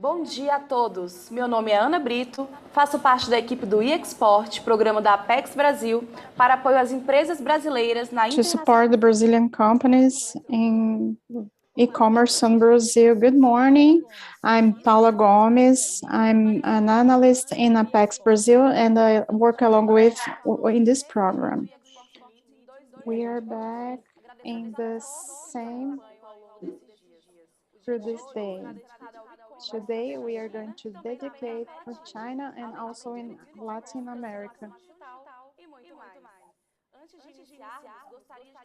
Bom dia a todos. Meu nome é Ana Brito, faço parte da equipe do E-Xport, programa da ApexBrasil, para apoio às empresas brasileiras na to support the Brazilian companies in e-commerce in Brazil. Good morning. I'm Paula Gomes. I'm an analyst in ApexBrasil, and I work along with in this program. We are back in the same through this day. Today, we are going to dedicate for China and also in Latin America.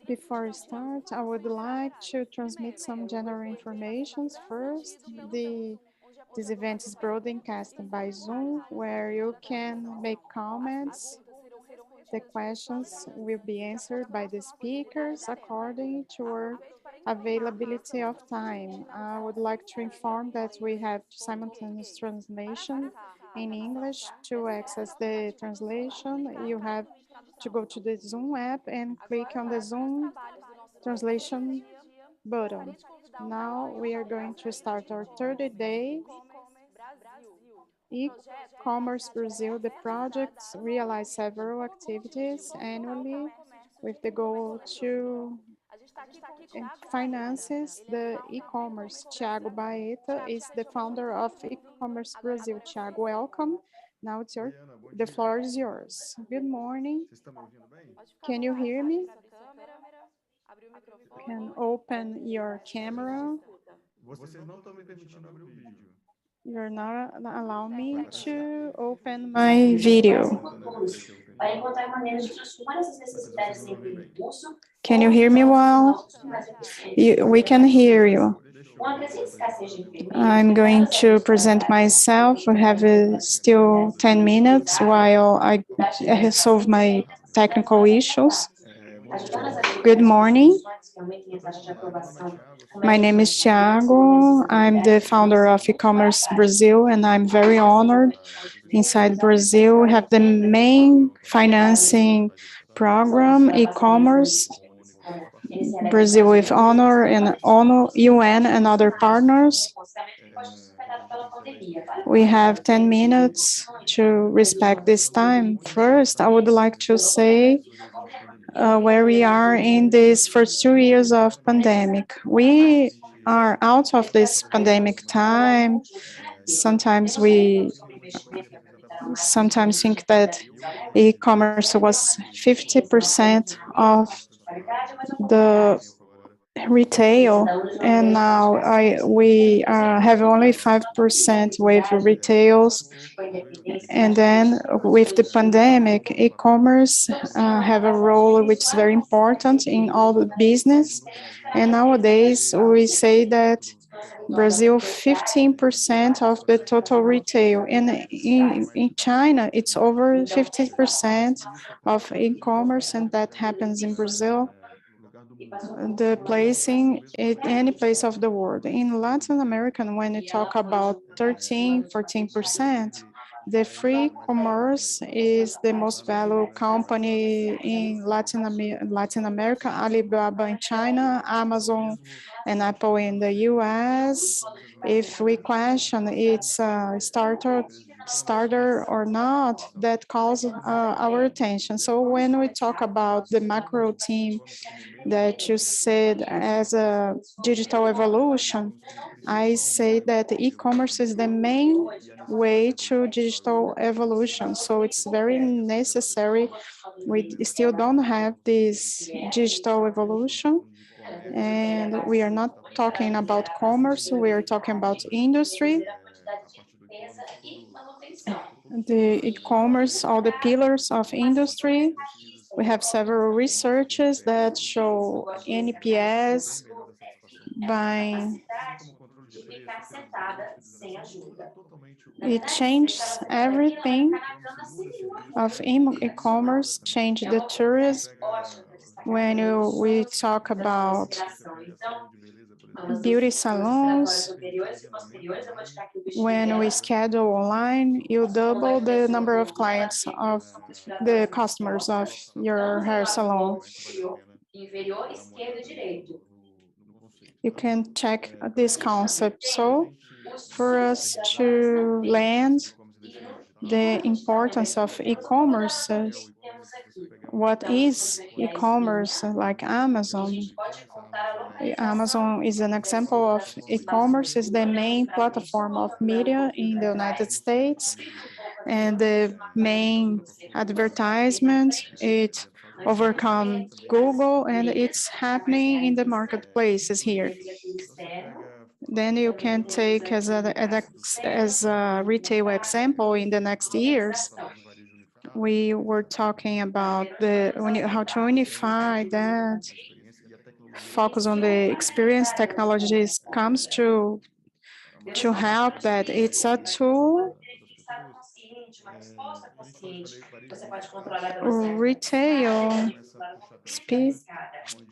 Before we start, I would like to transmit some general information. First, this event is broadcast by Zoom, where you can make comments. The questions will be answered by the speakers according to our availability of time. I would like to inform that we have simultaneous translation in English. To access the translation, you have to go to the Zoom app and click on the Zoom translation button. Now we are going to start our 30-day E-Commerce Brazil. The projects realize several activities annually with the goal to finances the e-commerce. Thiago Baeta is the founder of E-Commerce Brazil. Thiago, welcome. Now the floor is yours. Good morning. Can you hear me? Can open your camera. You're not allowing me to open my video. Can you hear me well? We can hear you. I'm going to present myself. We have still 10 minutes while I solve my technical issues. Good morning. My name is Thiago. I'm the founder of E-Commerce Brazil, and I'm very honored. Inside Brazil, we have the main financing program, e-commerce, Brazil with Honor and Honor, UN and other partners. We have 10 minutes to respect this time. First, I would like to say where we are in these first 2 years of pandemic. We are out of this pandemic time. Sometimes we think that e-commerce was 50% of the retail, and now we have only 5% with retails. And then with the pandemic, e-commerce have a role which is very important in all the business. And nowadays we say that Brazil 15% of the total retail, and in China it's over 50% of e-commerce, and that happens in Brazil. The placing in any place of the world. In Latin America, when you talk about 14%, the free commerce is the most valued company in Latin America, Alibaba in China, Amazon and Apple in the US. If we question its starter or not, that calls our attention. So when we talk about the macro team that you said as a digital evolution, I say that e-commerce is the main way to digital evolution. So it's very necessary. We still don't have this digital evolution, and we are not talking about commerce, we are talking about industry. The e-commerce, all the pillars of industry. We have several researches that show NPS by it changes everything of e-commerce, change the tourism. When we talk about beauty salons, when we schedule online, you double the number of clients of the customers of your hair salon. You can check this concept. So For us to land the importance of e-commerce, what is e-commerce, like Amazon? Amazon is an example of e-commerce, is the main platform of media in the United States, and the main advertisement, it overcome Google, and it's happening in the marketplaces here. Then you can take as a retail example in the next years. We were talking about how to unify that, focus on the experience technologies comes to help that. It's a tool. Retail speed.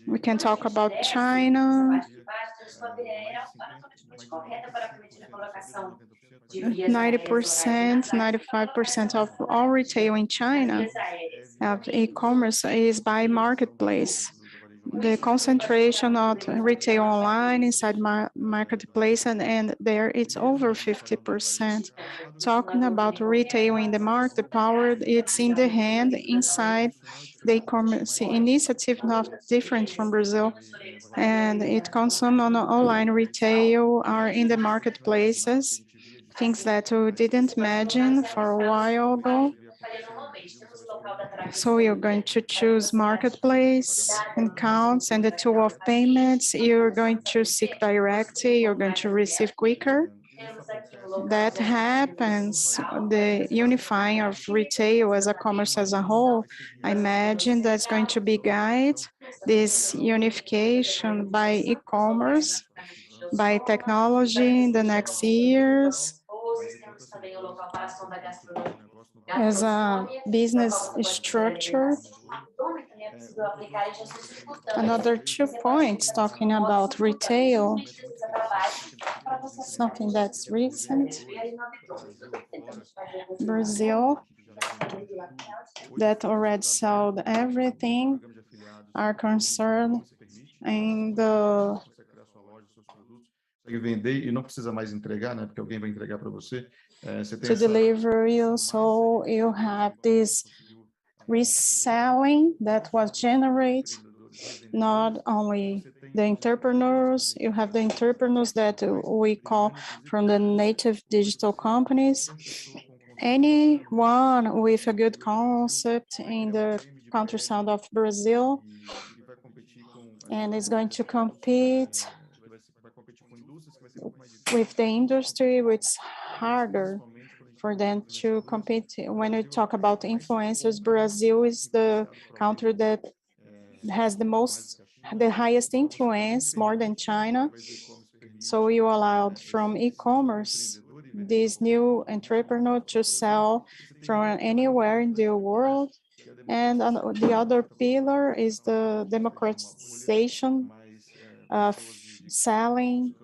We can talk about China. 90%, 95% of all retail in China of e-commerce is by marketplace. The concentration of retail online inside marketplace, and there it's over 50%. Talking about retail in the market, the power, it's in the hand inside the e-commerce initiative, not different from Brazil. And it consumes on online retail or in the marketplaces, things that we didn't imagine for a while ago. So you're going to choose marketplace and accounts and the tool of payments. You're going to seek directly, you're going to receive quicker. That happens, the unifying of retail as a commerce as a whole. I imagine that's going to be guide this unification by e-commerce, by technology in the next years. As a business structure. Another 2 points talking about retail, something that's recent. Brazil, that already sold everything, are concerned in the to deliver you, so you have this reselling that was generated, not only the entrepreneurs, you have the entrepreneurs that we call from the native digital companies. Anyone with a good concept in the countryside of Brazil and is going to compete with the industry, which is harder for them to compete. When we talk about influencers, Brazil is the country that has the highest influence, more than China. So you allowed from e-commerce this new entrepreneur to sell from anywhere in the world. And the other pillar is the democratization of selling,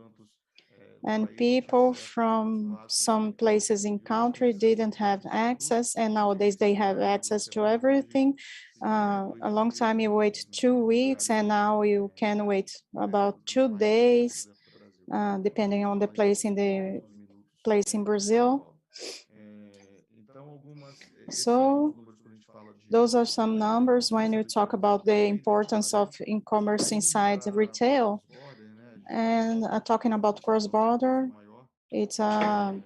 and people from some places in country didn't have access, and nowadays they have access to everything. A long time you wait 2 weeks, and now you can wait about 2 days, depending on the place in Brazil. So those are some numbers when you talk about the importance of e-commerce inside retail. And talking about cross-border, it's a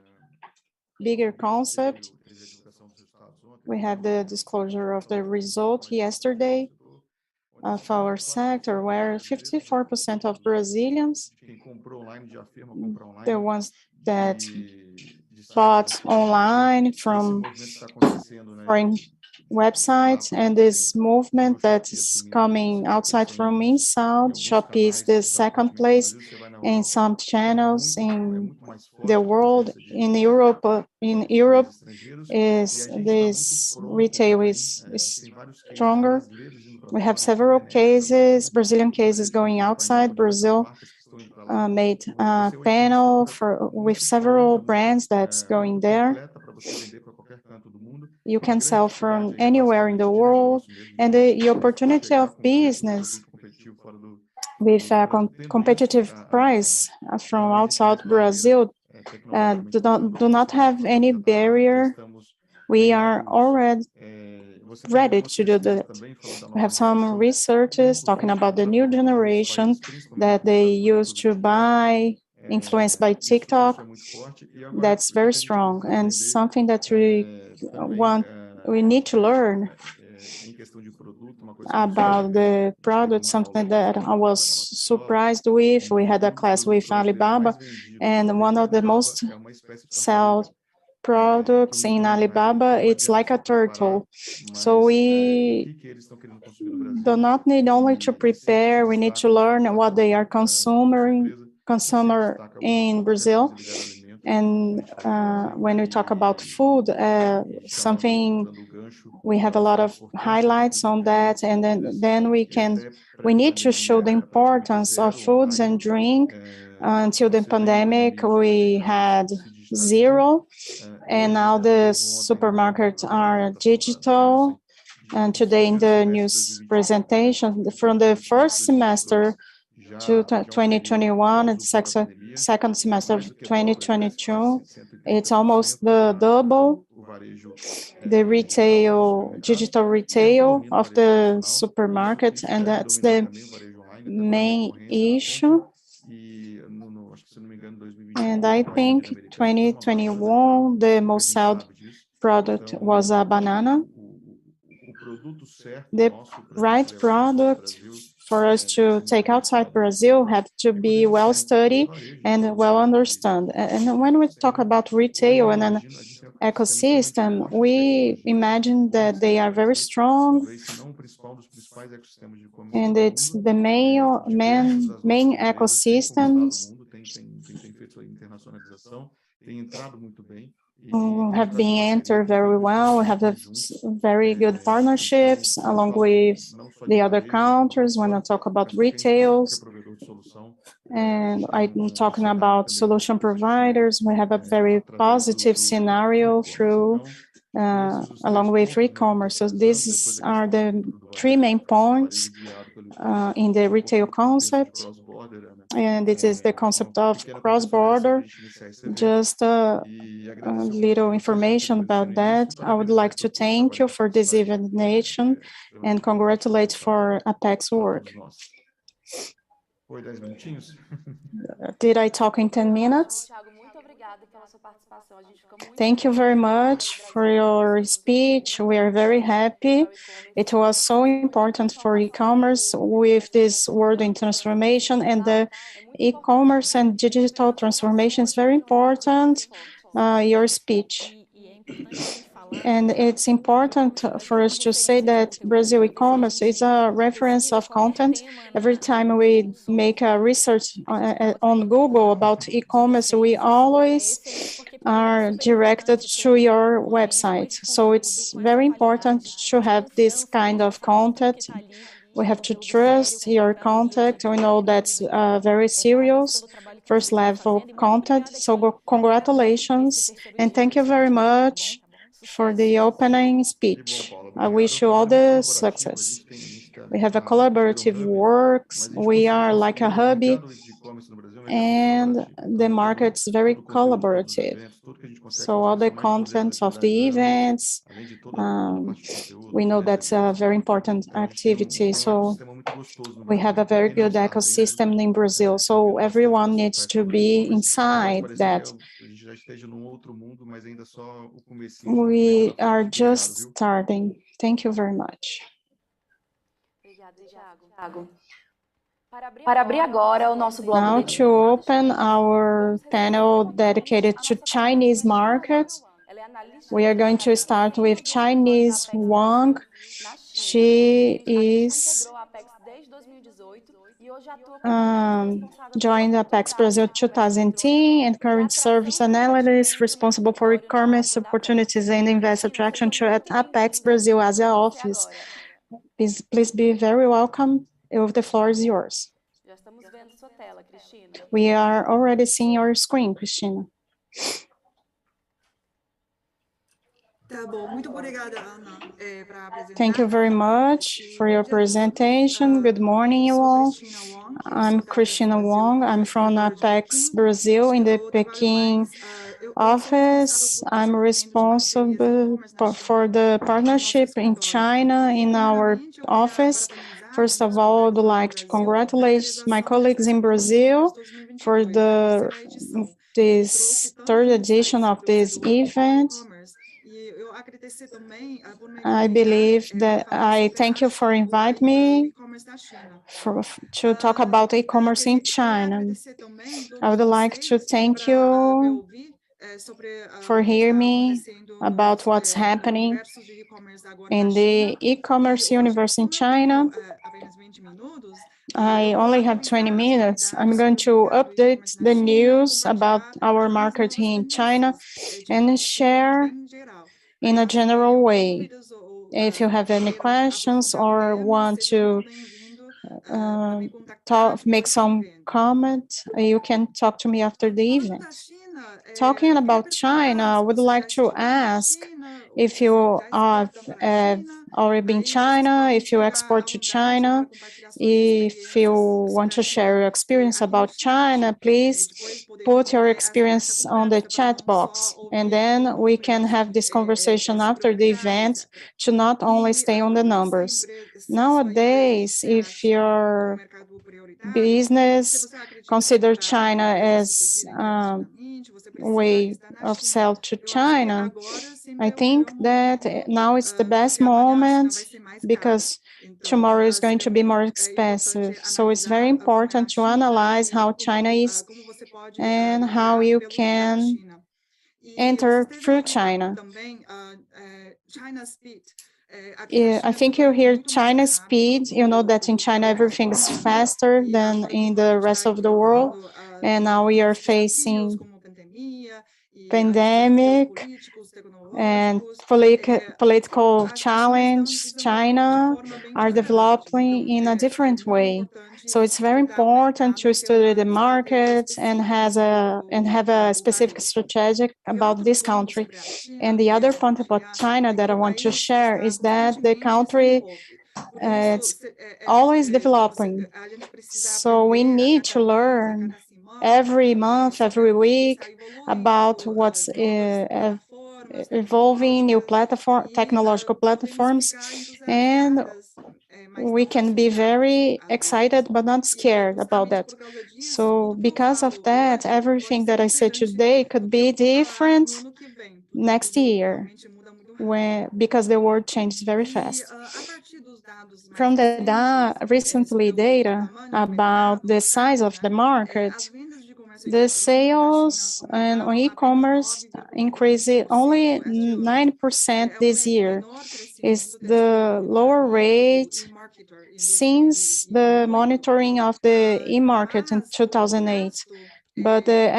bigger concept. We have the disclosure of the result yesterday of our sector, where 54% of Brazilians, the ones that bought online from foreign websites, and this movement that is coming outside from inside. Shopee is the second place in some channels in the world. In Europe, is this retail is stronger. We have several cases, Brazilian cases going outside. Brazil made a panel with several brands that's going there. You can sell from anywhere in the world, and the opportunity of business with a competitive price from outside Brazil do not have any barrier. We are already ready to do that. We have some researchers talking about the new generation that they used to buy, influenced by TikTok. That's very strong and something that we need to learn about the product, something that I was surprised with. We had a class with Alibaba, and one of the most sold products in Alibaba, it's like a turtle. So we do not need only to prepare, we need to learn what they are consuming in Brazil. And when we talk about food, something we have a lot of highlights on that, and then we need to show the importance of foods and drink. Until the pandemic, we had zero, and now the supermarkets are digital. And today in the news presentation, from the first semester to 2021 and second semester of 2022, it's almost the double the digital retail of the supermarket, and that's the main issue. And I think 2021, the most sold product was a banana. The right product for us to take outside Brazil have to be well studied and well understood. And when we talk about retail and an ecosystem, we imagine that they are very strong, and it's the main ecosystems have been entered very well. We have very good partnerships along with the other countries when I talk about retails. And I'm talking about solution providers. We have a very positive scenario through along with e-commerce. So these are the three main points in the retail concept. And this is the concept of cross-border. Just a little information about that. I would like to thank you for this invitation and congratulate for Apex work. Did I talk in 10 minutes? Thank you very much for your speech. We are very happy. It was so important for e-commerce with this world in transformation, and the e-commerce and digital transformation is very important, your speech. And it's important for us to say that Brazil e-commerce is a reference of content. Every time we make a research on Google about e-commerce, we always are directed to your website. So it's very important to have this kind of content. We have to trust your contact. We know that's very serious, first level content. So congratulations, and thank you very much for the opening speech. I wish you all the success. We have a collaborative works. We are like a hubby, and the market's very collaborative. So all the contents of the events, we know that's a very important activity. So we have a very good ecosystem in Brazil. So everyone needs to be inside that. We are just starting. Thank you very much. Now to open our panel dedicated to Chinese markets, we are going to start with Chinese Wang. She is joined ApexBrasil 2010 and current service analyst responsible for e-commerce opportunities and investor attraction at ApexBrasil Asia office. Please be very welcome. The floor is yours. We are already seeing your screen, Cristina. Thank you very much for your presentation. Good morning, you all. I'm Cristina Wong. I'm from ApexBrasil in the Peking office. I'm responsible for the partnership in China in our office. First of all, I would like to congratulate my colleagues in Brazil for this third edition of this event. I believe that I thank you for inviting me to talk about e-commerce in China. I would like to thank you for hearing me about what's happening in the e-commerce universe in China. I only have 20 minutes. I'm going to update the news about our market in China and share in a general way. If you have any questions or want to make some comment, you can talk to me after the event. Talking about China, I would like to ask if you have already been China, if you export to China, if you want to share your experience about China, please put your experience on the chat box, and then we can have this conversation after the event to not only stay on the numbers. Nowadays, if your business consider China as way of sell to China, I think that now it's the best moment because tomorrow is going to be more expensive. So it's very important to analyze how China is and how you can enter through China. I think you hear China speed. You know that in China everything is faster than in the rest of the world, and now we are facing pandemic and political challenge. China are developing in a different way. So it's very important to study the markets and have a specific strategy about this country. And the other point about China that I want to share is that the country it's always developing. So we need to learn every month, every week about what's evolving, new technological platforms, and we can be very excited but not scared about that. So because of that, everything that I said today could be different next year because the world changes very fast. From the recently data about the size of the market, the sales and on e-commerce increased only 9% this year. Is the lower rate since the monitoring of the e-market in 2008. But the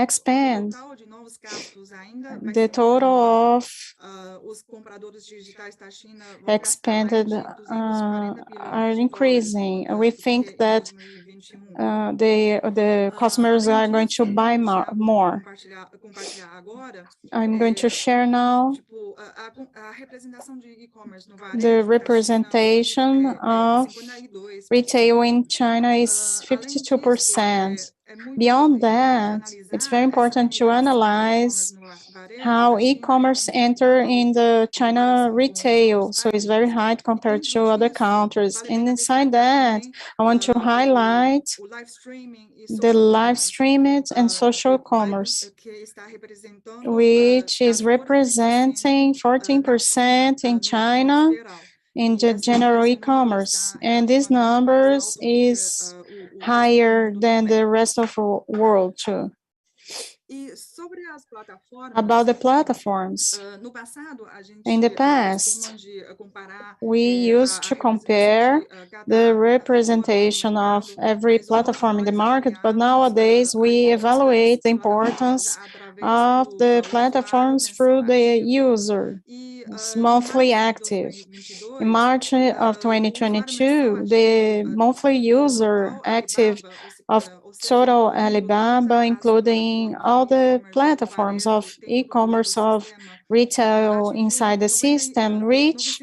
total of expanded are increasing. We think that the customers are going to buy more. I'm going to share now the representation of retail in China is 52%. Beyond that, it's very important to analyze how e-commerce enter in the China retail. So it's very high compared to other countries. And inside that, I want to highlight the live streaming and social commerce, which is representing 14% in China in the general e-commerce. And these numbers is higher than the rest of the world too. About the platforms, in the past, we used to compare the representation of every platform in the market, but nowadays we evaluate the importance of the platforms through the user, monthly active. In March of 2022, the monthly user active of total Alibaba, including all the platforms of e-commerce of retail inside the system, reached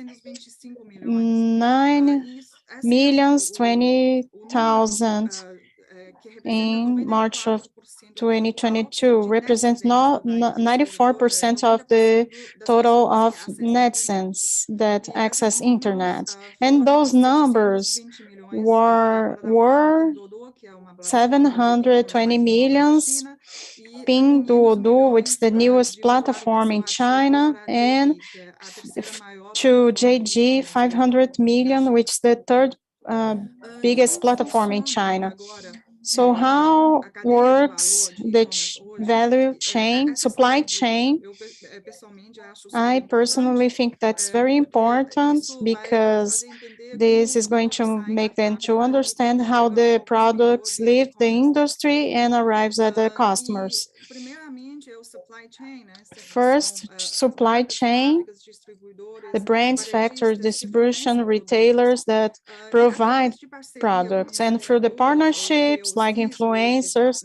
9,020,000 in March of 2022, represents not 94% of the total of netizens that access internet. And those numbers were 720 millions Pinduoduo, which is the newest platform in China, and to JG 500 million, which is the third biggest platform in China. So how works the value chain, supply chain? I personally think that's very important because this is going to make them to understand how the products leave the industry and arrives at the customers. First, supply chain, the brands, factories, distribution, retailers that provide products. And through the partnerships like influencers,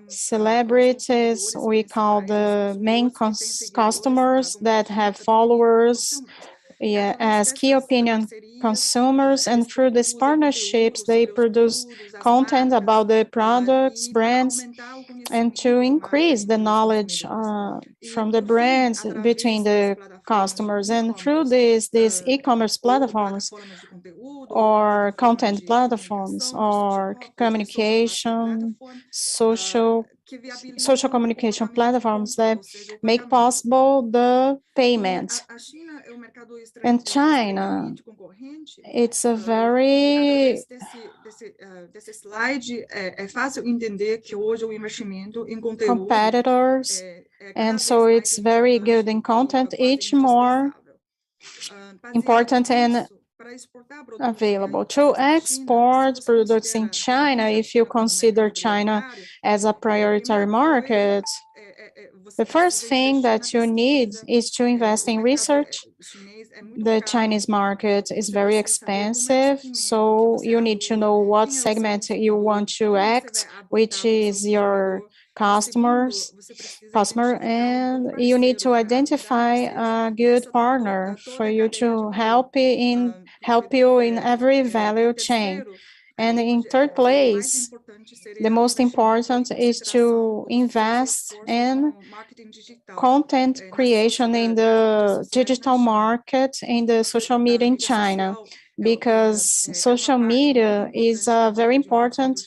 celebrities, we call the main customers that have followers, as key opinion consumers, and through these partnerships, they produce content about the products, brands, and to increase the knowledge from the brands between the customers. And through these e-commerce platforms or content platforms or communication, social communication platforms that make possible the payment. And China, it's a very competitors, and so it's very good in content, each more important and available. To export products in China, if you consider China as a priority market, the first thing that you need is to invest in research. The Chinese market is very expensive, so you need to know what segment you want to act, which is your customer, and you need to identify a good partner for you to help you in every value chain. And in third place, the most important is to invest in content creation in the digital market, in the social media in China, because social media is a very important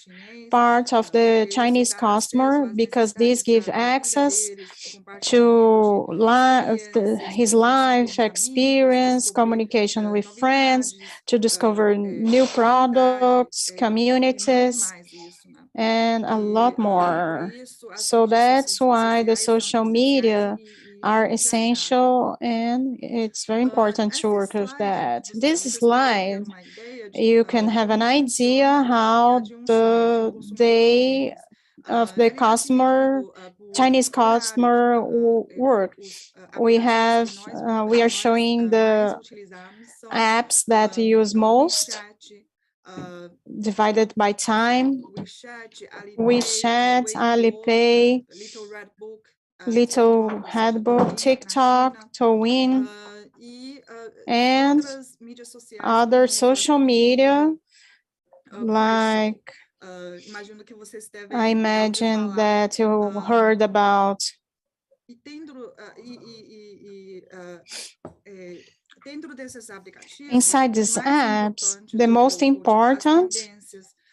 part of the Chinese customer, because this gives access to his life experience, communication with friends, to discover new products, communities, and a lot more. So that's why the social media are essential, and it's very important to work with that. This slide, you can have an idea how the day of the customer, Chinese customer work. We are showing the apps that use most, divided by time: WeChat, Alipay, Little Red Book, TikTok, Douyin, and other social media, like I imagine that you heard about. Inside these apps, the most important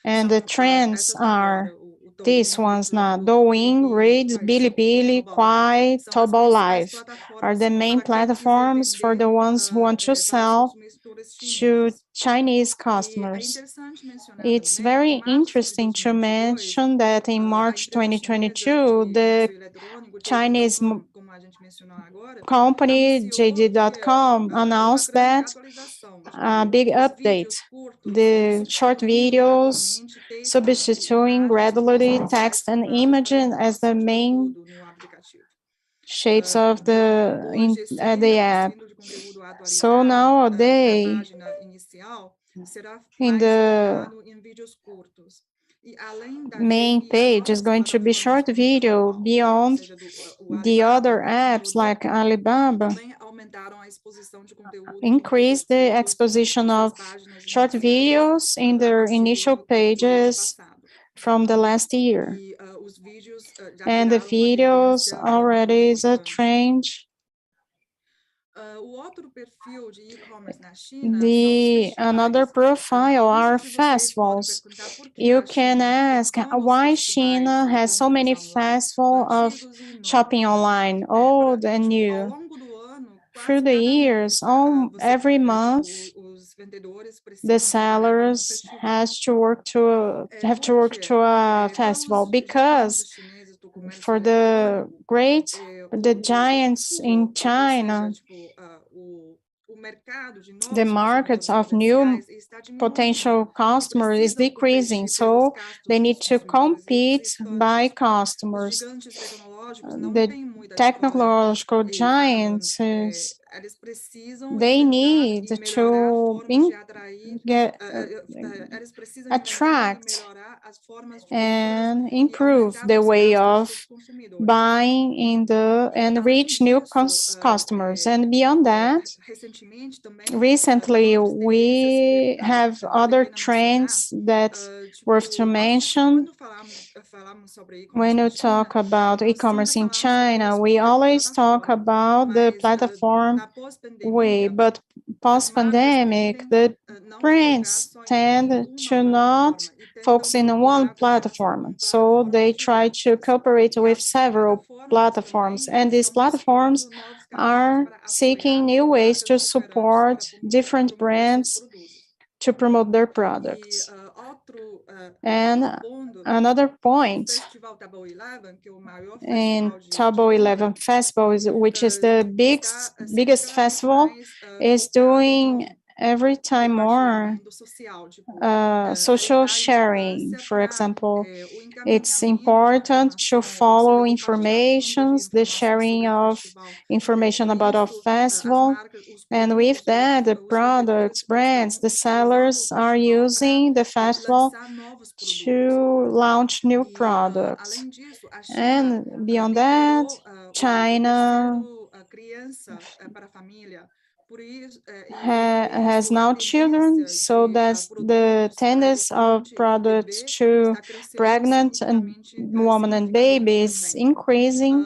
and the trends are these ones now: Douyin, Reads, Bilibili, Kwai, Taobao Live are the main platforms for the ones who want to sell to Chinese customers. It's very interesting to mention that in March 2022, the Chinese company JD.com announced that a big update, the short videos substituting gradually text and image as the main shapes of the app. So nowadays, in the main page is going to be short video. Beyond the other apps like Alibaba, increase the exposition of short videos in their initial pages from the last year. And the videos already is a trend. Another profile are festivals. You can ask why China has so many festivals of shopping online, old and new. Through the years, every month, the sellers have to work to a festival, because for the giants in China, the markets of new potential customers is decreasing, so they need to compete by customers. The technological giants, they need to attract and improve the way of buying and reach new customers. And beyond that, recently we have other trends that worth to mention. When you talk about e-commerce in China, we always talk about the platform way, but post-pandemic, the brands tend to not focus in one platform. So they try to cooperate with several platforms, and these platforms are seeking new ways to support different brands to promote their products. And another point in Tabo 11 Festival, which is the biggest festival, is doing every time more social sharing. For example, it's important to follow informations, the sharing of information about our festival. And with that, the products, brands, the sellers are using the festival to launch new products. And beyond that, China has now children, so that's the tendency of products to pregnant and women and babies increasing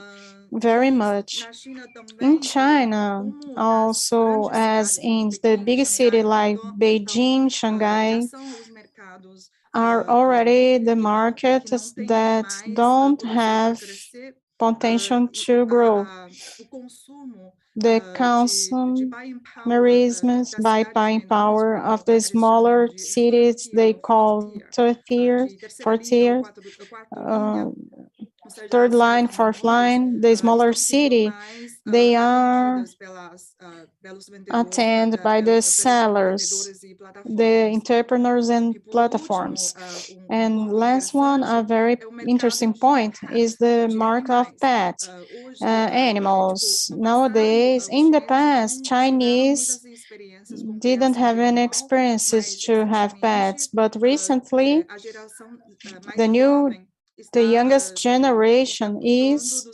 very much. In China, also, as in the biggest city like Beijing, Shanghai, are already the markets that don't have potential to grow. The consumerism by buying power of the smaller cities, they call third tier, fourth tier, third line, fourth line, the smaller city, they are attended by the sellers, the entrepreneurs and platforms. And last one, a very interesting point, is the market of pets, animals. Nowadays, in the past, Chinese didn't have any experiences to have pets, but recently, the youngest generation is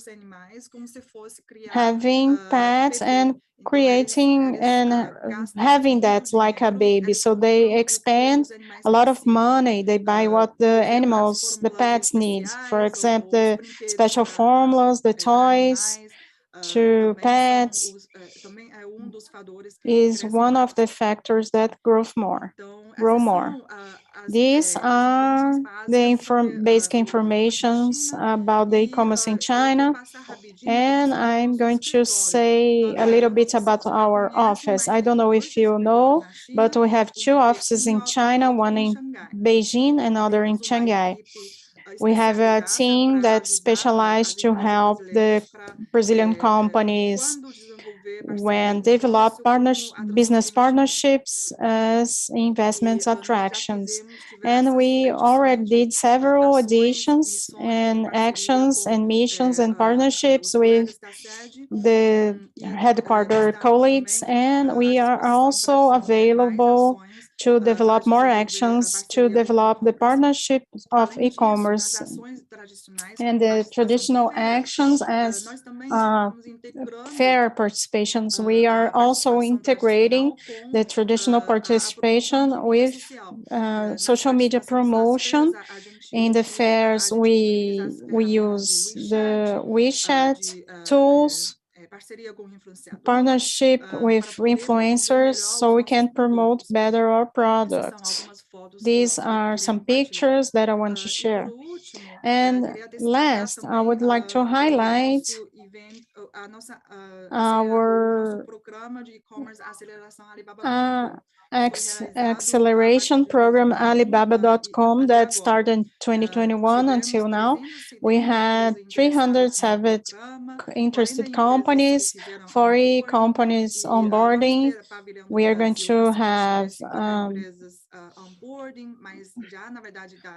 having pets and creating and having that like a baby. So they expend a lot of money. They buy what the animals, the pets need. For example, the special formulas, the toys to pets is one of the factors that grow more. These are the basic informations about the e-commerce in China. And I'm going to say a little bit about our office. I don't know if you know, but we have two offices in China, one in Beijing and another in Shanghai. We have a team that's specialized to help the Brazilian companies when develop business partnerships as investments attractions. And we already did several additions and actions and missions and partnerships with the headquarter colleagues, and we are also available to develop more actions to develop the partnership of e-commerce and the traditional actions as fair participation participations. We are also integrating the traditional participation with social media promotion. In the fairs, we use the WeChat tools, partnership with influencers, so we can promote better our products. These are some pictures that I want to share. And last, I would like to highlight our acceleration program, Alibaba.com, that started in 2021 until now. We had 307 interested companies, 40 companies onboarding. We are going to have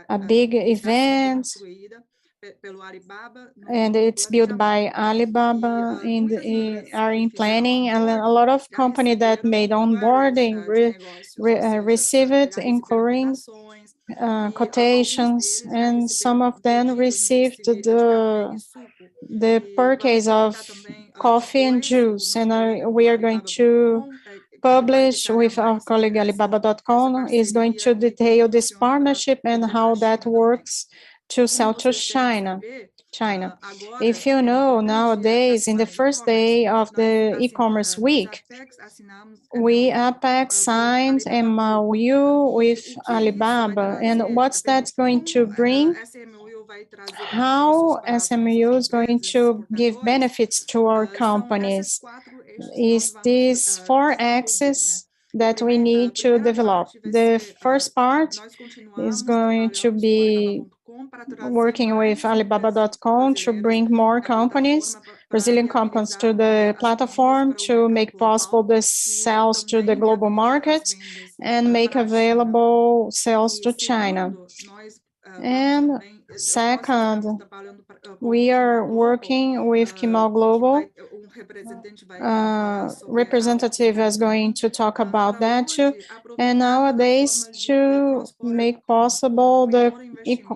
a big event, and it's built by Alibaba and are in planning, and a lot of companies that made onboarding receive it, including quotations, and some of them received the purchase of coffee and juice, and we are going to publish with our colleague Alibaba.com is going to detail this partnership and how that works to sell to China. If you know, nowadays, in the first day of the e-commerce week, we Apex signed a MOU with Alibaba, and what's that going to bring? How SMU is going to give benefits to our companies? Is these 4 axes that we need to develop. The first part is going to be working with Alibaba.com to bring more companies, Brazilian companies, to the platform to make possible the sales to the global markets and make available sales to China. And second, we are working with Timor Global. Representative is going to talk about that too. And nowadays, to make possible the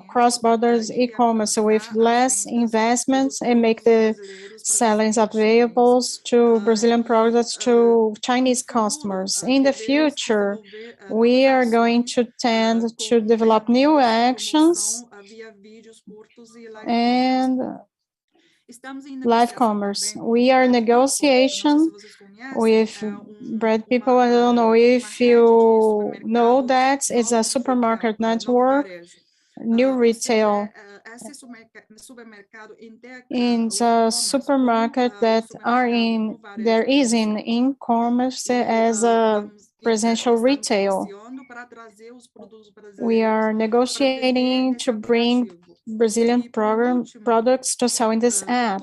cross-border e-commerce with less investments and make the sellings available to Brazilian products to Chinese customers. In the future, we are going to tend to develop new actions and live commerce. We are in negotiation with bread people. I don't know if you know that it's a supermarket network, new retail. In the supermarket that there is in e-commerce as a presential retail. We are negotiating to bring Brazilian products to sell in this app.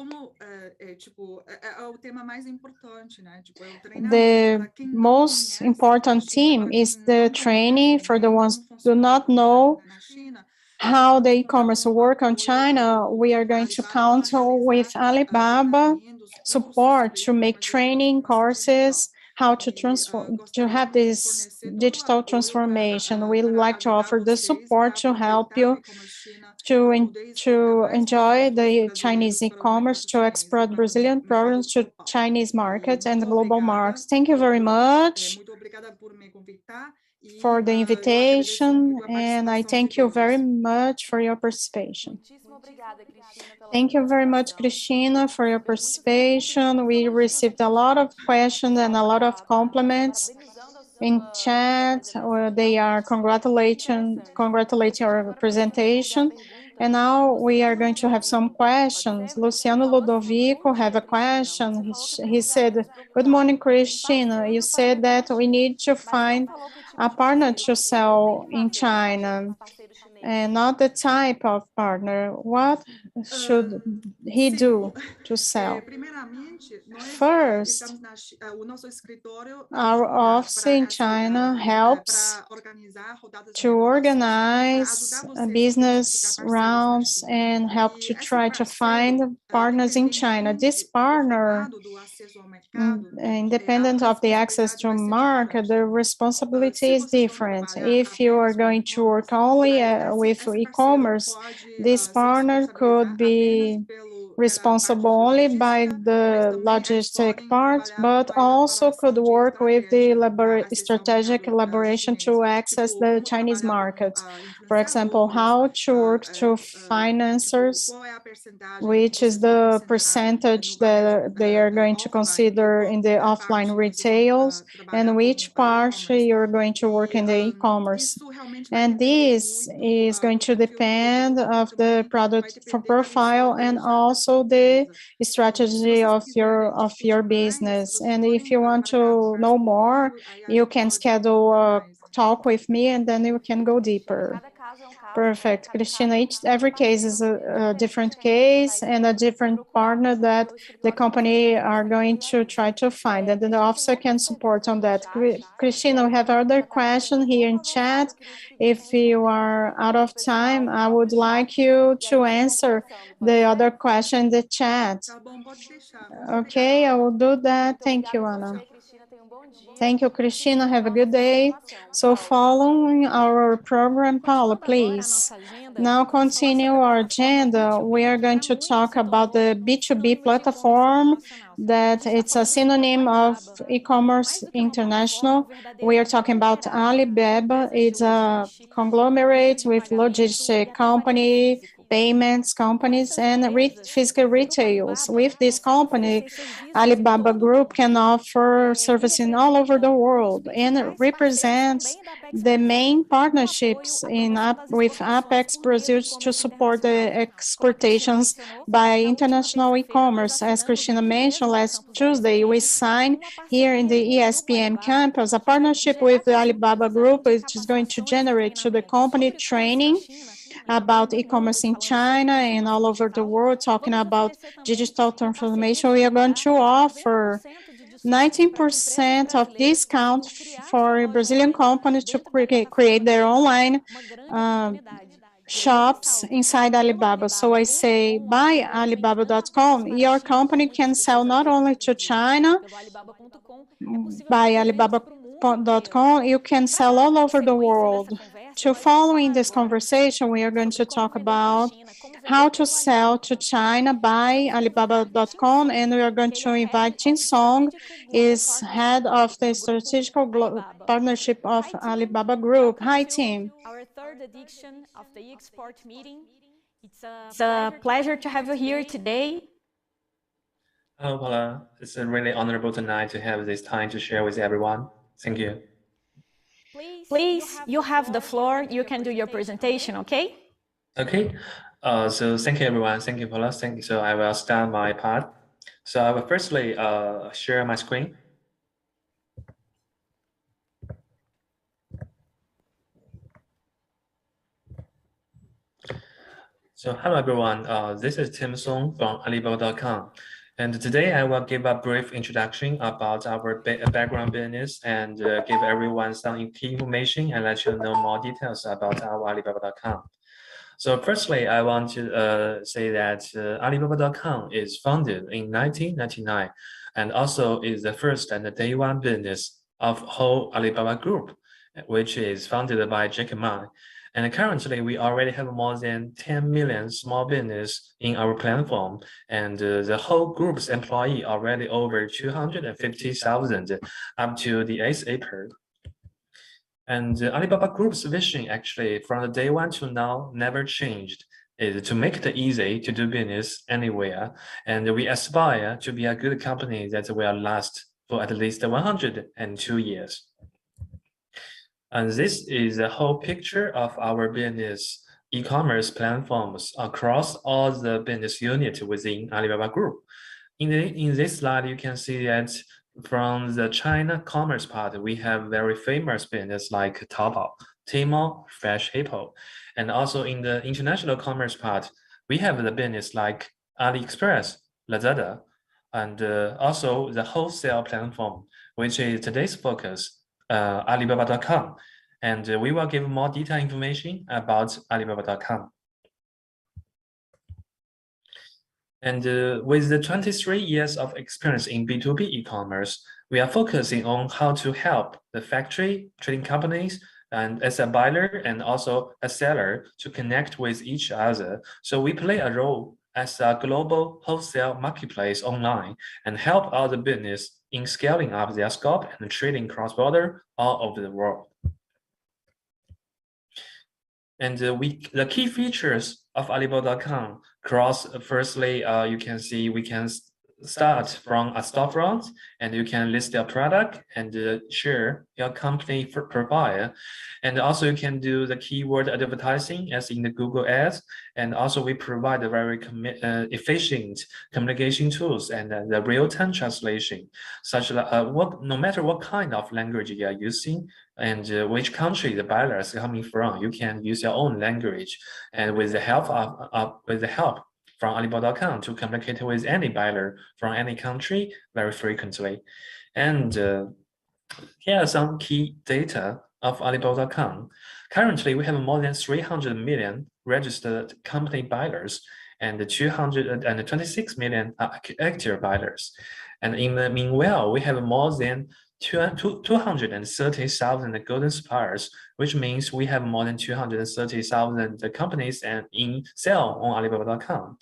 The most important theme is the training for the ones who do not know how the e-commerce work on China. We are going to counsel with Alibaba support to make training courses, how to transform, to have this digital transformation. We like to offer the support to help you to enjoy the Chinese e-commerce, to export Brazilian products to Chinese markets and global markets. Thank you very much for the invitation, and I thank you very much for your participation. Thank you very much, Cristina, for your participation. We received a lot of questions and a lot of compliments in chat. They are congratulating our presentation. And now we are going to have some questions. Luciano Ludovico have a question. He said, good morning, Cristina. You said that we need to find a partner to sell in China and not the type of partner. What should he do to sell? First, our office in China helps to organize business rounds and help to try to find partners in China. This partner, independent of the access to market, the responsibility is different. If you are going to work only with e-commerce, this partner could be responsible only by the logistic part, but also could work with the strategic elaboration to access the Chinese market. For example, how to work to financiers, which is the percentage that they are going to consider in the offline retails, and which part you're going to work in the e-commerce. And this is going to depend of the product profile and also the strategy of your business. And if you want to know more, you can schedule a talk with me and then you can go deeper. Perfect. Cristina, every case is a different case and a different partner that the company are going to try to find, and then the officer can support on that. Cristina, we have other question here in chat. If you are out of time, I would like you to answer the other question in the chat. Okay, I will do that. Thank you, Ana. Thank you, Cristina. Have a good day. So following our program, Paula, please. Now continue our agenda. We are going to talk about the B2b platform, that it's a synonym of e-commerce international. We are talking about Alibaba. It's a conglomerate with logistic company, payments companies, and physical retails. With this company, Alibaba Group can offer services all over the world and represents the main partnerships with ApexBrasil to support the exportations by international e-commerce. As Cristina mentioned, last Tuesday, we signed here in the ESPM campus a partnership with the Alibaba Group, which is going to generate to the company training about e-commerce in China and all over the world, talking about digital transformation. We are going to offer 19% of discount for Brazilian companies to create their online shops inside Alibaba. So I say, by Alibaba.com, your company can sell not only to China, by Alibaba.com, you can sell all over the world. To following this conversation, we are going to talk about how to sell to China by Alibaba.com, and we are going to invite Jin Song, is head of the strategic partnership of Alibaba Group. Hi, Tim. Our third edition of the E-Xport meeting. It's a pleasure to have you here today. Hello, Paula. It's really honorable tonight to have this time to share with everyone. Thank you. Please, you have the floor. You can do your presentation, okay? Okay. So thank you, everyone. Thank you, Paula. Thank you. So I will start my part. So I will firstly share my screen. So hello, everyone. This is Tim Song from Alibaba.com. And today I will give a brief introduction about our background business and give everyone some key information and let you know more details about our Alibaba.com. So firstly, I want to say that Alibaba.com is founded in 1999 and also is the first and the day one business of whole Alibaba Group, which is founded by Jack Ma. And currently, we already have more than 10 million small business in our platform, and the whole group's employee already over 250,000 up to the 8th April. And Alibaba Group's vision actually from the day one to now never changed, is to make it easy to do business anywhere. And we aspire to be a good company that will last for at least 102 years. And this is a whole picture of our business e-commerce platforms across all the business units within Alibaba Group. In this slide, you can see that from the China commerce part, we have very famous business like Taobao, Timor, Fresh Hippo. And also in the international commerce part, we have the business like AliExpress, Lazada, and also the wholesale platform, which is today's focus, Alibaba.com. And we will give more detailed information about Alibaba.com. And with the 23 years of experience in B2B e-commerce, we are focusing on how to help the factory, trading companies, and as a buyer and also a seller to connect with each other. So we play a role as a global wholesale marketplace online and help other business in scaling up their scope and trading cross-border all over the world. And the key features of Alibaba.com firstly, you can see we can start from a storefront and you can list your product and share your company profile. And also you can do the keyword advertising as in the Google Ads. And also we provide a very efficient communication tools and the real-time translation, such that no matter what kind of language you are using and which country the buyer is coming from, you can use your own language and with the help from Alibaba.com to communicate with any buyer from any country very frequently. And here are some key data of Alibaba.com. Currently, we have more than 300 million registered company buyers and 226 million active buyers. And in the meanwhile, we have more than 230,000 golden suppliers, which means we have more than 230,000 companies and in sale on Alibaba.com.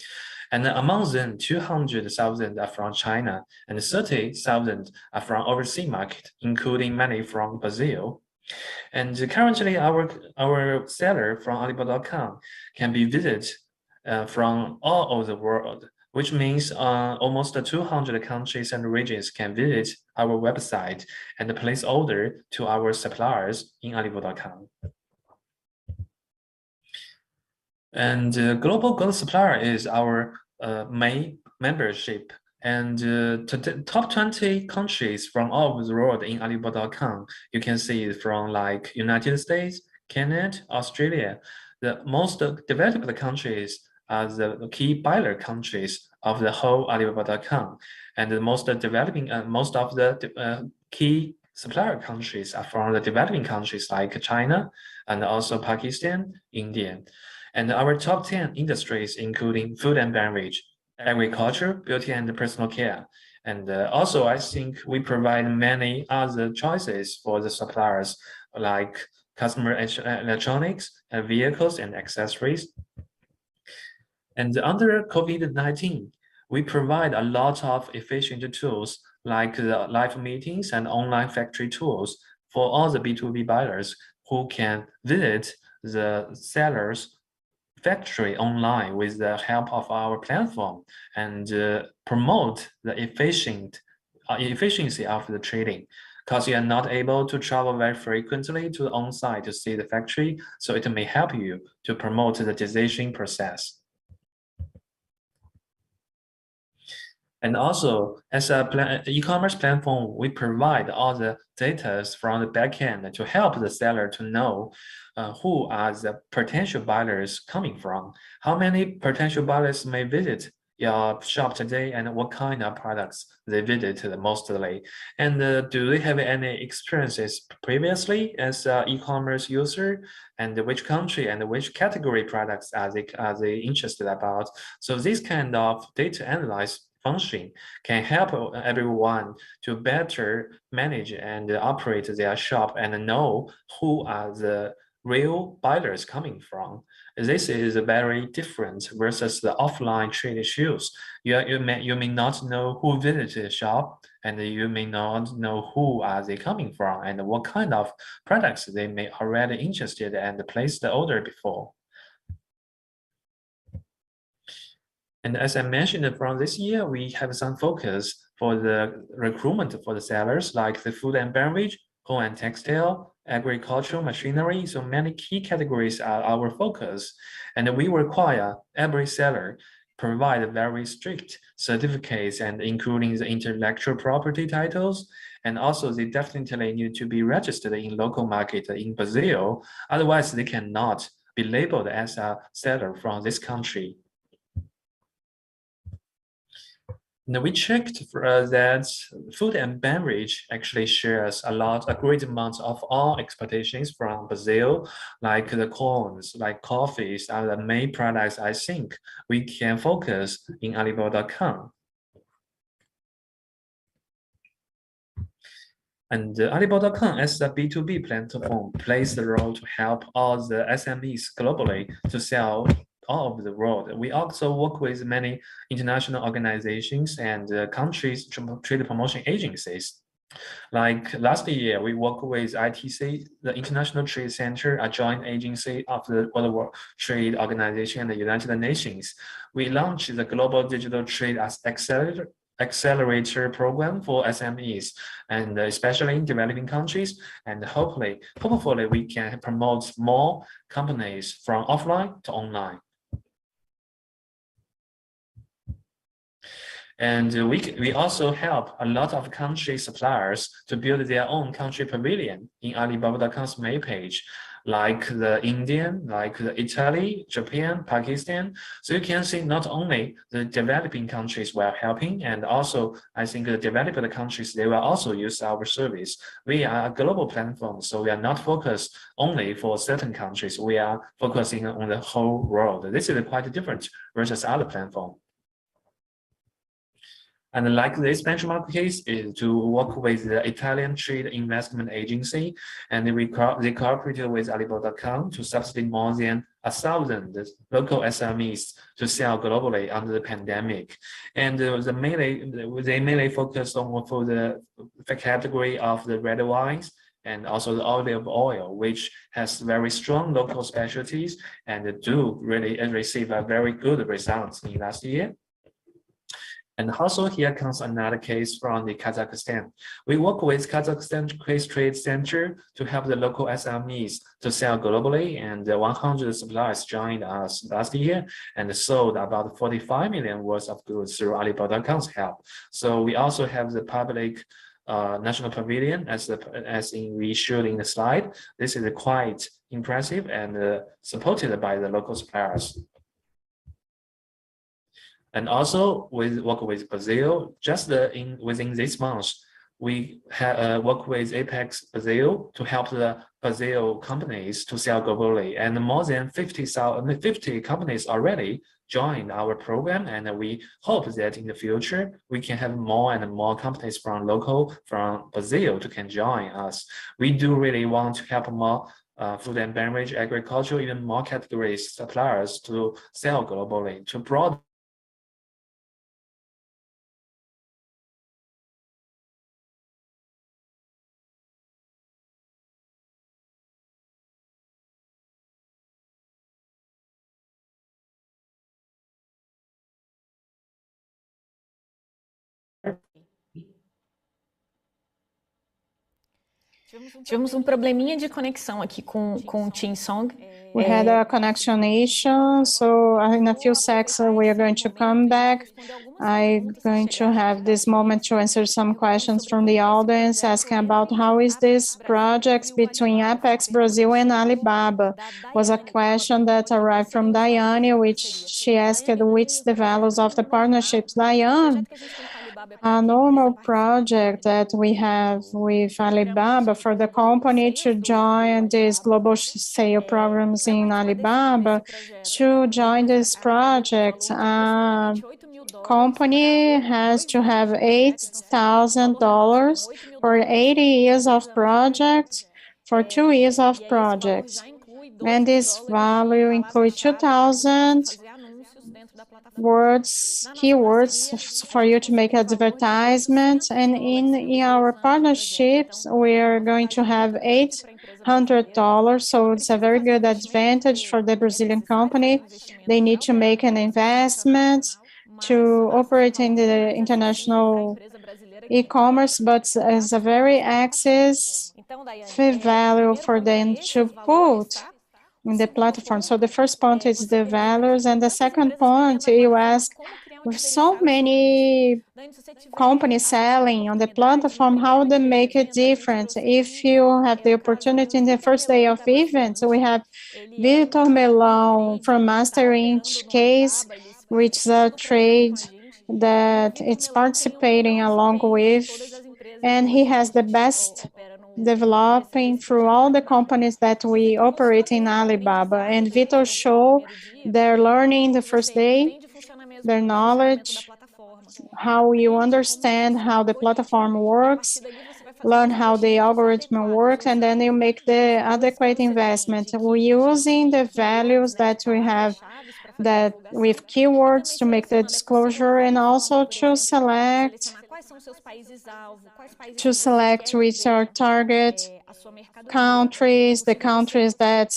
And among them, 200,000 are from China and 30,000 are from overseas market, including many from Brazil. And currently, our seller from Alibaba.com can be visited from all over the world, which means almost 200 countries and regions can visit our website and place order to our suppliers in Alibaba.com. And Global Gold Supplier is our main membership. And to top 20 countries from all over the world in Alibaba.com, you can see from like United States, Canada, Australia. The most developed countries are the key buyer countries of the whole Alibaba.com. And the most developing, most of the key supplier countries are from the developing countries like China and also Pakistan, India. And our top 10 industries, including food and beverage, agriculture, beauty and personal care. And also, I think we provide many other choices for the suppliers, like customer electronics, and vehicles and accessories. And under COVID-19, we provide a lot of efficient tools like the live meetings and online factory tools for all the B2B buyers who can visit the sellers factory online with the help of our platform and promote the efficiency of the trading, because you are not able to travel very frequently to the on-site to see the factory, so it may help you to promote the decision process. And also, as a e-commerce platform, we provide all the data from the backend to help the seller to know who are the potential buyers coming from, how many potential buyers may visit your shop today, and what kind of products they visit mostly, and do they have any experiences previously as an e-commerce user, and which country and which category products are they interested about. So this kind of data analyze function can help everyone to better manage and operate their shop and know who are the real buyers coming from. This is very different versus the offline trade issues. You may not know who visited the shop, and you may not know who are they coming from and what kind of products they may already interested and placed the order before. And as I mentioned, from this year, we have some focus for the recruitment for the sellers, like the food and beverage, home and textile, agricultural machinery. So many key categories are our focus. And we require every seller provide very strict certificates and including the intellectual property titles. And also they definitely need to be registered in local market in Brazil. Otherwise, they cannot be labeled as a seller from this country. Now we checked that food and beverage actually shares a great amount of all exportations from Brazil, like the corns, like coffees are the main products I think we can focus in Alibaba.com. And Alibaba.com as a B2B platform plays the role to help all the SMEs globally to sell all over the world. We also work with many international organizations and countries trade promotion agencies. Like last year, we worked with ITC, the International Trade Center, a joint agency of the World Trade Organization and the United Nations. We launched the Global Digital Trade Accelerator program for SMEs, and especially in developing countries. And hopefully we can promote more companies from offline to online. And we also help a lot of country suppliers to build their own country pavilion in Alibaba.com's main page, like the Indian, like the Italy, Japan, Pakistan. So you can see not only the developing countries we are helping, and also I think the developed countries, they will also use our service. We are a global platform, so we are not focused only for certain countries. We are focusing on the whole world. This is quite different versus other platforms. And like this benchmark case is to work with the Italian Trade Investment Agency, and they cooperated with Alibaba.com to subsidy more than 1,000 local SMEs to sell globally under the pandemic. And they mainly focused on for the category of the red wines and also the olive oil, which has very strong local specialties and do really receive a very good results in last year. And also here comes another case from the Kazakhstan. We work with Kazakhstan Trade Center to help the local SMEs to sell globally, and 100 suppliers joined us last year and sold about 45 million worth of goods through Alibaba.com's help. So we also have the public national pavilion as we showed in the slide. This is quite impressive and supported by the local suppliers. And also we work with Brazil. Just within this month, we work with ApexBrasil to help the Brazil companies to sell globally, and more than 50 companies already joined our program, and we hope that in the future we can have more and more companies from Brazil to can join us. We do really want to help more food and beverage, agriculture, even more categories suppliers to sell globally to broaden. Tivemos probleminha de conexão aqui com o Tim Song. We had a connection issue, so in a few seconds we are going to come back. I'm going to have this moment to answer some questions from the audience asking about how is this project between ApexBrasil and Alibaba. Was a question that arrived from Diane, which she asked which the values of the partnerships. Diane, a normal project that we have with Alibaba for the company to join these global sale programs in Alibaba, to join this project, company has to have $8,000 for 80 years of project, for 2 years of project. And this value includes 2,000 keywords for you to make advertisements. And in our partnerships, we are going to have $800. So it's a very good advantage for the Brazilian company. They need to make an investment to operate in the international e-commerce, but it's a very access value for them to put in the platform. So the first point is the values, and the second point you ask, with so many companies selling on the platform, how they make it different. If you have the opportunity in the first day of events, we have Vitor Melão from Master Inch case, which is a trade that it's participating along with, and he has the best developing through all the companies that we operate in Alibaba. And Vitor show their learning the first day, their knowledge, how you understand how the platform works, learn how the algorithm works, and then you make the adequate investment. We're using the values that we have that with keywords to make the disclosure, and also to select which are target countries, the countries that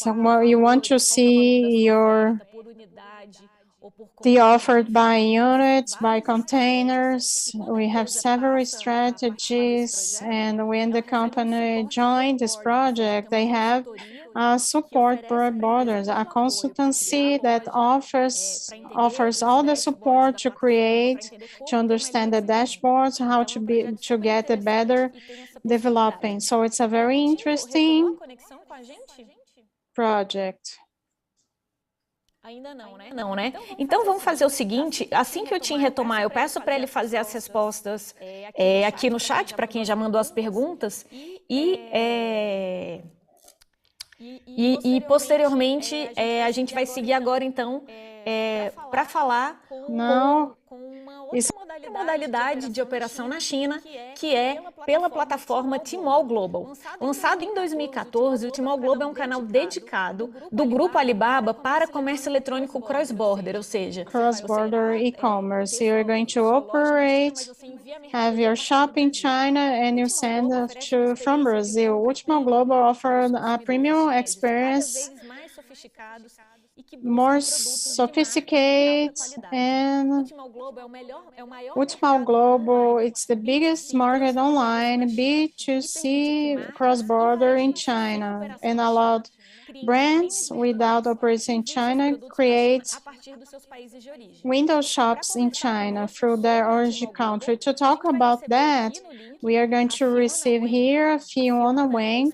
you want to see the offered by units, by containers. We have several strategies, and when the company joined this project, they have support borders, a consultancy that offers all the support to create, to understand the dashboards, how to get a better developing. So it's a very interesting project. Ainda não, né? Então vamos fazer o seguinte, assim que o Tim retomar, eu peço para ele fazer as respostas aqui no chat, para quem já mandou as perguntas, e posteriormente a gente vai seguir agora, então, para falar com uma outra modalidade de operação na China, que é pela plataforma Timor Global. Lançado em 2014, o Timor Global é um canal dedicado do grupo Alibaba para comércio eletrônico cross-border, ou seja, cross-border e-commerce. You're going to operate, have your shop in China, and you send from Brazil. O Timor Global offered a premium experience, more sophisticated, and Timor Global, it's the biggest market online, B2C cross-border in China, and allowed brands without operating in China create window shops in China through their origin country. To talk about that, we are going to receive here Fiona Wang.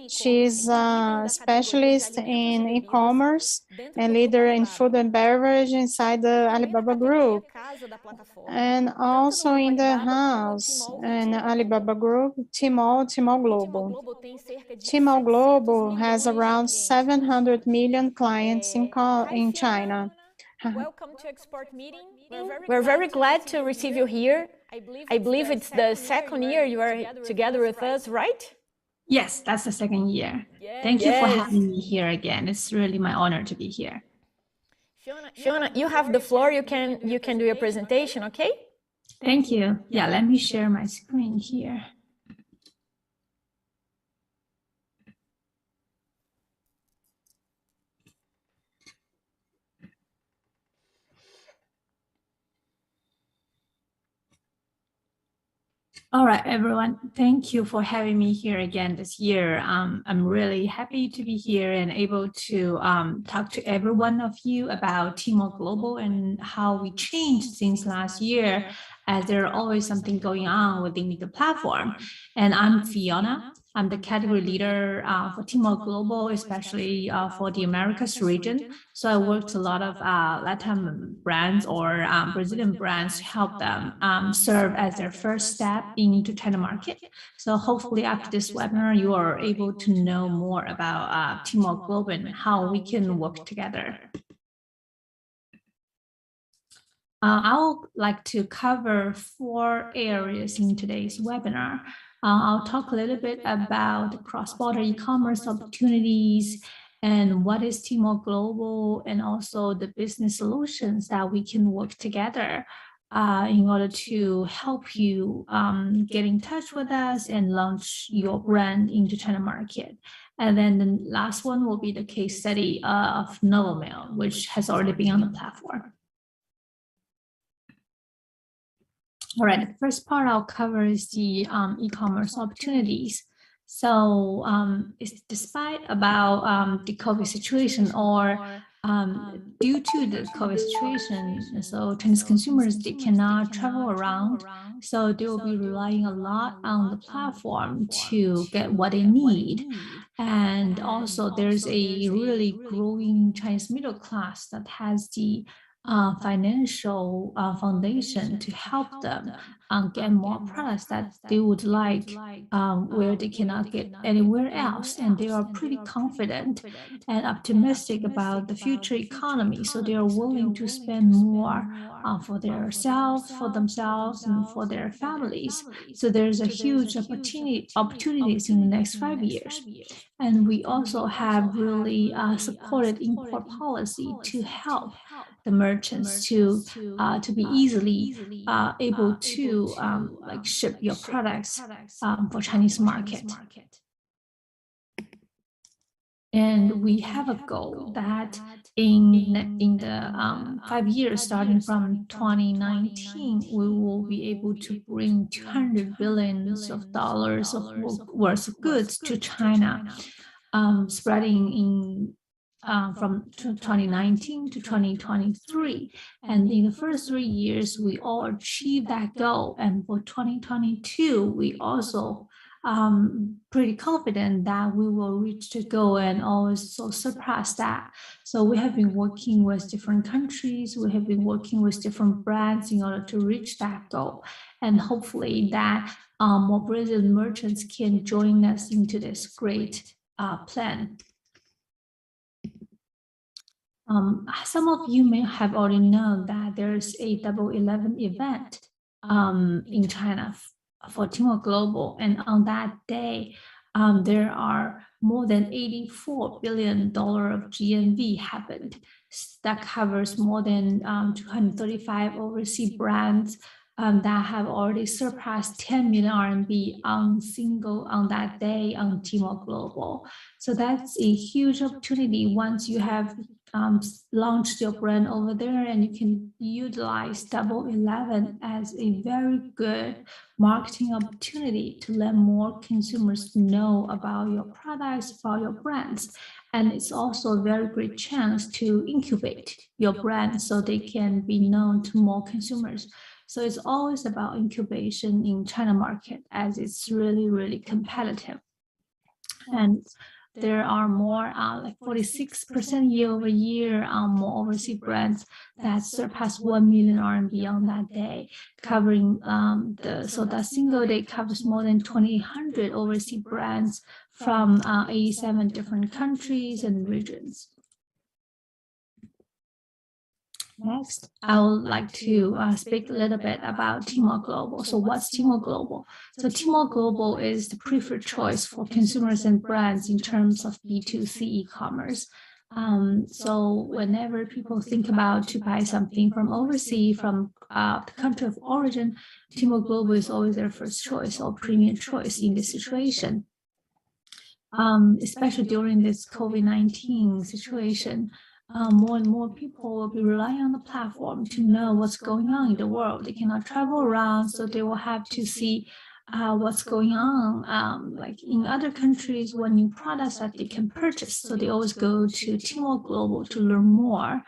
She's a specialist in e-commerce and leader in food and beverage inside the Alibaba Group. And also in the house in Alibaba Group, Timor Global. Timor Global has around 700 million clients in China. Welcome to E-Xport meeting. We're very glad to receive you here. I believe it's the second year you are together with us, right? Yes, that's the second year. Thank you for having me here again. It's really my honor to be here. Fiona, you have the floor. You can do your presentation, okay? Thank you. Yeah, let me share my screen here. All right, everyone. Thank you for having me here again this year. I'm really happy to be here and able to talk to every one of you about Timor Global and how we changed since last year, as there's always something going on within the platform. And I'm Fiona. I'm the category leader for Timor Global, especially for the Americas region. So I worked a lot of Latin brands or Brazilian brands to help them serve as their first step into China market. So hopefully after this webinar, you are able to know more about Timor Global and how we can work together. I would like to cover 4 areas in today's webinar. I'll talk a little bit about the cross-border e-commerce opportunities and what is Timor Global, and also the business solutions that we can work together in order to help you get in touch with us and launch your brand into China market. And then the last one will be the case study of Novomail, which has already been on the platform. All right, the first part I'll cover is the e-commerce opportunities. So it's despite about the COVID situation, or due to the COVID situation, so Chinese consumers, they cannot travel around. So they will be relying a lot on the platform to get what they need. And also there's a really growing Chinese middle class that has the financial foundation to help them get more products that they would like where they cannot get anywhere else. And they are pretty confident and optimistic about the future economy. So they are willing to spend more for themselves, and for their families. So there's a huge opportunities in the next 5 years. And we also have really supported import policy to help the merchants to be easily able to like ship your products for Chinese market. And we have a goal that in the 5 years starting from 2019, we will be able to bring $200 billion worth of goods to China, spreading in from 2019 to 2023. And in the first 3 years, we all achieved that goal. And for 2022, we also pretty confident that we will reach the goal and also surpass that. So we have been working with different countries, we have been working with different brands in order to reach that goal. And hopefully that more Brazilian merchants can join us into this great plan. Some of you may have already known that there's a Double 11 event in China for Timor Global, and on that day, there are more than $84 billion of GMV happened. That covers more than 235 overseas brands that have already surpassed 10 million RMB on that day on Timor Global. So that's a huge opportunity once you have launched your brand over there, and you can utilize Double 11 as a very good marketing opportunity to let more consumers know about your products, about your brands. And it's also a very great chance to incubate your brand so they can be known to more consumers. So it's always about incubation in China market, as it's really, really competitive. And there are more, like 46% year over year, more overseas brands that surpass 1 million RMB on that day, covering so that single day covers more than 2,800 overseas brands from 87 different countries and regions. Next, I would like to speak a little bit about Timor Global. So what's Timor Global? So Timor Global is the preferred choice for consumers and brands in terms of B2C e-commerce. So whenever people think about to buy something from overseas, from the country of origin, Timor Global is always their first choice or premium choice in this situation. Especially during this COVID-19 situation. More and more people will be relying on the platform to know what's going on in the world. They cannot travel around, so they will have to see what's going on, like in other countries, what new products that they can purchase. So they always go to Timor Global to learn more.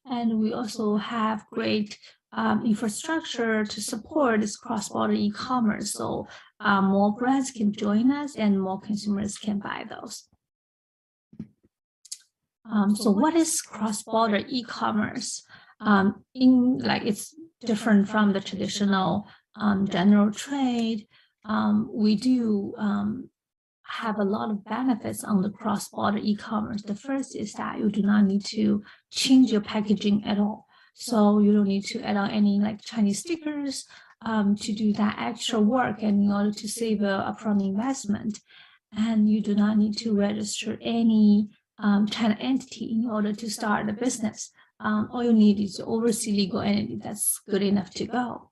And we also have great infrastructure to support this cross-border e-commerce. So more brands can join us and more consumers can buy those. So what is cross-border e-commerce? It's different from the traditional general trade. We do have a lot of benefits on the cross-border e-commerce. The first is that you do not need to change your packaging at all. So you don't need to add on any like Chinese stickers to do that extra work, and in order to save a upfront investment. And you do not need to register any China entity in order to start a business. All you need is an overseas legal entity that's good enough to go.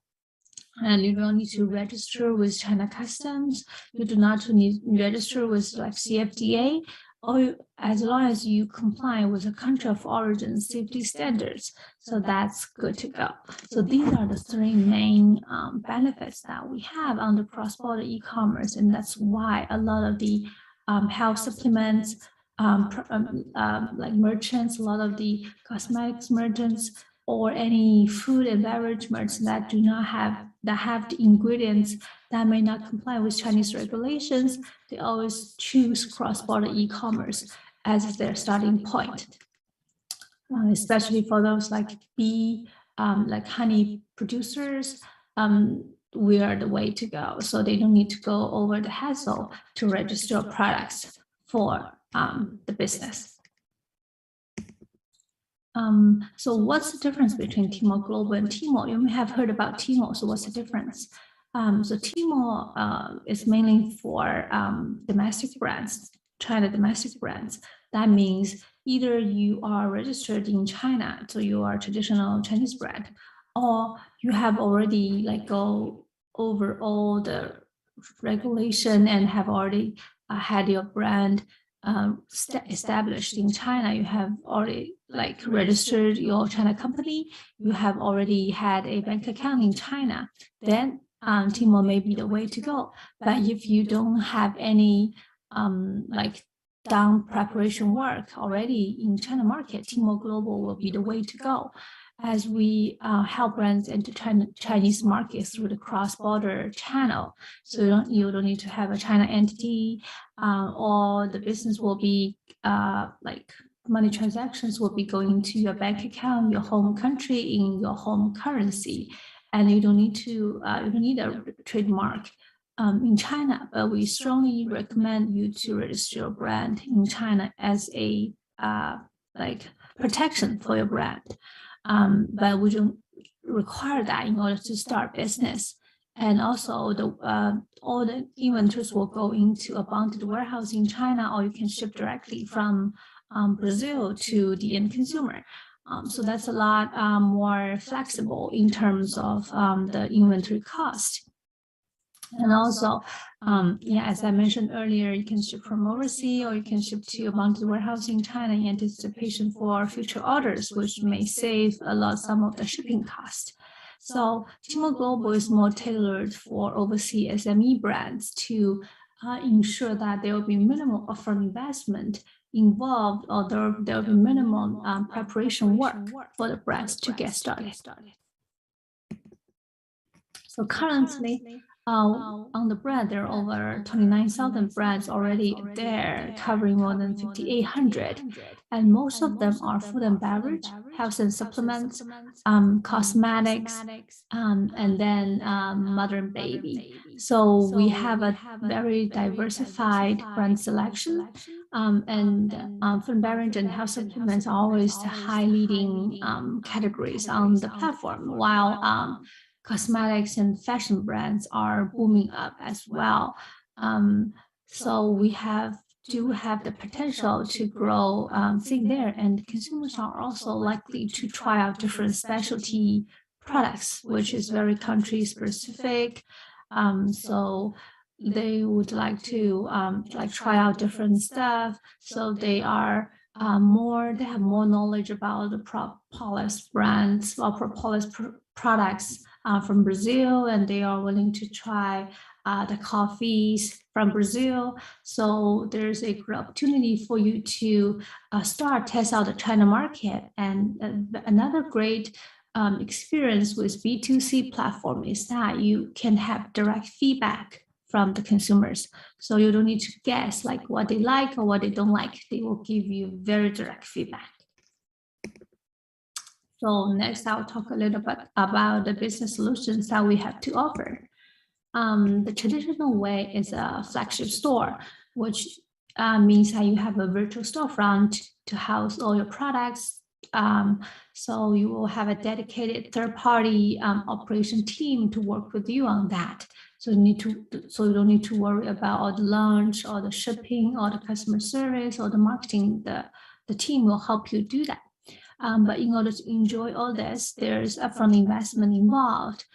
And you don't need to register with China Customs. You do not need to register with like CFDA, or as long as you comply with the country of origin safety standards. So that's good to go. So these are the three main benefits that we have on the cross-border e-commerce, and that's why a lot of the health supplements, like merchants, a lot of the cosmetics merchants, or any food and beverage merchants that have the ingredients that may not comply with Chinese regulations, they always choose cross-border e-commerce as their starting point. Especially for those like honey producers, we are the way to go. So they don't need to go over the hassle to register products for the business. So what's the difference between Timor Global and Timor? You may have heard about Timor, so what's the difference? So Timor is mainly for domestic brands, China domestic brands. That means either you are registered in China, so you are a traditional Chinese brand, or you have already like go over all the regulation and have already had your brand established in China. You have already like registered your China company. You have already had a bank account in China. Then Timor may be the way to go. But if you don't have any like done preparation work already in China market, Timor Global will be the way to go, as we help brands enter Chinese markets through the cross-border channel. So you don't need to have a China entity, or the business will be like money transactions will be going to your bank account, your home country in your home currency, and you don't need a trademark in China. But we strongly recommend you to register your brand in China as a like protection for your brand. But we don't require that in order to start business. And also all the inventories will go into a bonded warehouse in China, or you can ship directly from Brazil to the end consumer. So that's a lot more flexible in terms of the inventory cost. And also, as I mentioned earlier, you can ship from overseas, or you can ship to a bonded warehouse in China in anticipation for future orders, which may save some of the shipping cost. So Timor Global is more tailored for overseas SME brands to ensure that there will be minimal upfront investment involved, or there will be minimum preparation work for the brands to get started. So currently, on the brand, there are over 29,000 brands already there, covering more than 5,800. And most of them are food and beverage, health and supplements, cosmetics, and then mother and baby. So we have a very diversified brand selection. And food and beverage and health supplements are always the high leading categories on the platform, while cosmetics and fashion brands are booming up as well. So we do have the potential to grow thing there, and consumers are also likely to try out different specialty products, which is very country specific. So they would like to try out different stuff. So they are they have more knowledge about the propolis brands or propolis products from Brazil, and they are willing to try the coffees from Brazil. So there's a great opportunity for you to test out the China market. And another great experience with B2C platform is that you can have direct feedback from the consumers. So you don't need to guess like what they like or what they don't like. They will give you very direct feedback. So next, I'll talk a little bit about the business solutions that we have to offer. The traditional way is a flagship store, which means that you have a virtual storefront to house all your products. So you will have a dedicated third-party operation team to work with you on that. So you don't need to worry about all the launch, or the shipping, or the customer service, or the marketing. The team will help you do that. But in order to enjoy all this, there's upfront investment involved,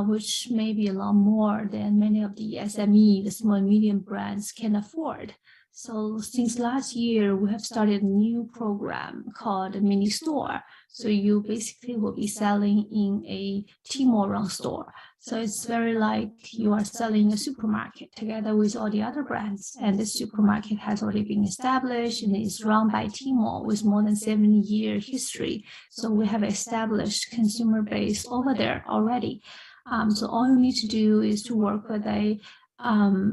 which may be a lot more than many of the SME, the small and medium brands, can afford. So since last year, we have started a new program called a mini store. So you basically will be selling in a Timor-run store. So it's very like you are selling a supermarket together with all the other brands. And the supermarket has already been established and is run by Timor with more than 70-year history. So we have established consumer base over there already. So all you need to do is to work with a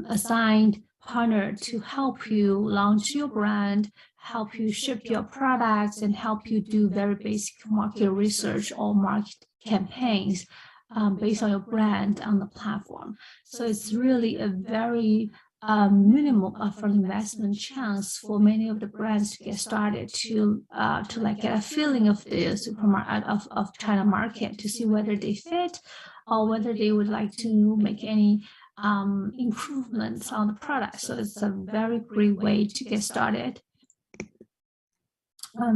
assigned partner to help you launch your brand, help you ship your products, and help you do very basic market research or market campaigns. based on your brand on the platform. So it's really a very minimum upfront investment chance for many of the brands to get started to like get a feeling of the supermarket of China market to see whether they fit or whether they would like to make any improvements on the product. So it's a very great way to get started.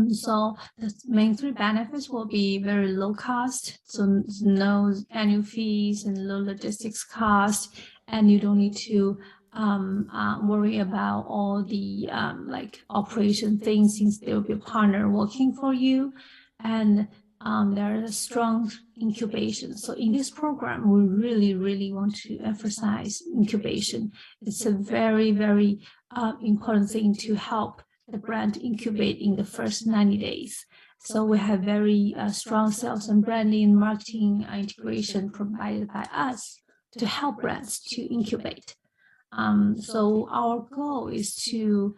So the main three benefits will be very low cost, so no annual fees and low logistics cost, and you don't need to worry about all the like operation things since there will be a partner working for you, and there is a strong incubation. So in this program, we really want to emphasize incubation. It's a very important thing to help the brand incubate in the first 90 days. So we have very strong sales and branding, marketing integration provided by us to help brands to incubate. So our goal is to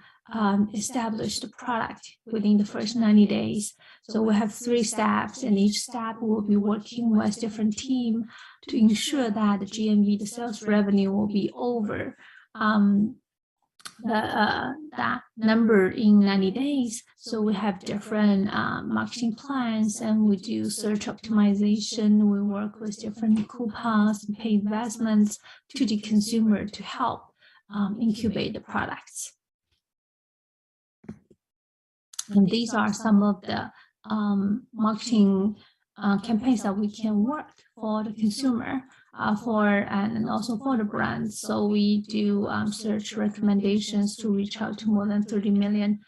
establish the product within the first 90 days. So we have 3 steps, and each step will be working with different team to ensure that the GMV, the sales revenue, will be over that number in 90 days. So we have different marketing plans, and we do search optimization. We work with different coupons and pay investments to the consumer to help incubate the products. And these are some of the marketing campaigns that we can work for the consumer and also for the brands. So we do search recommendations to reach out to more than 30 million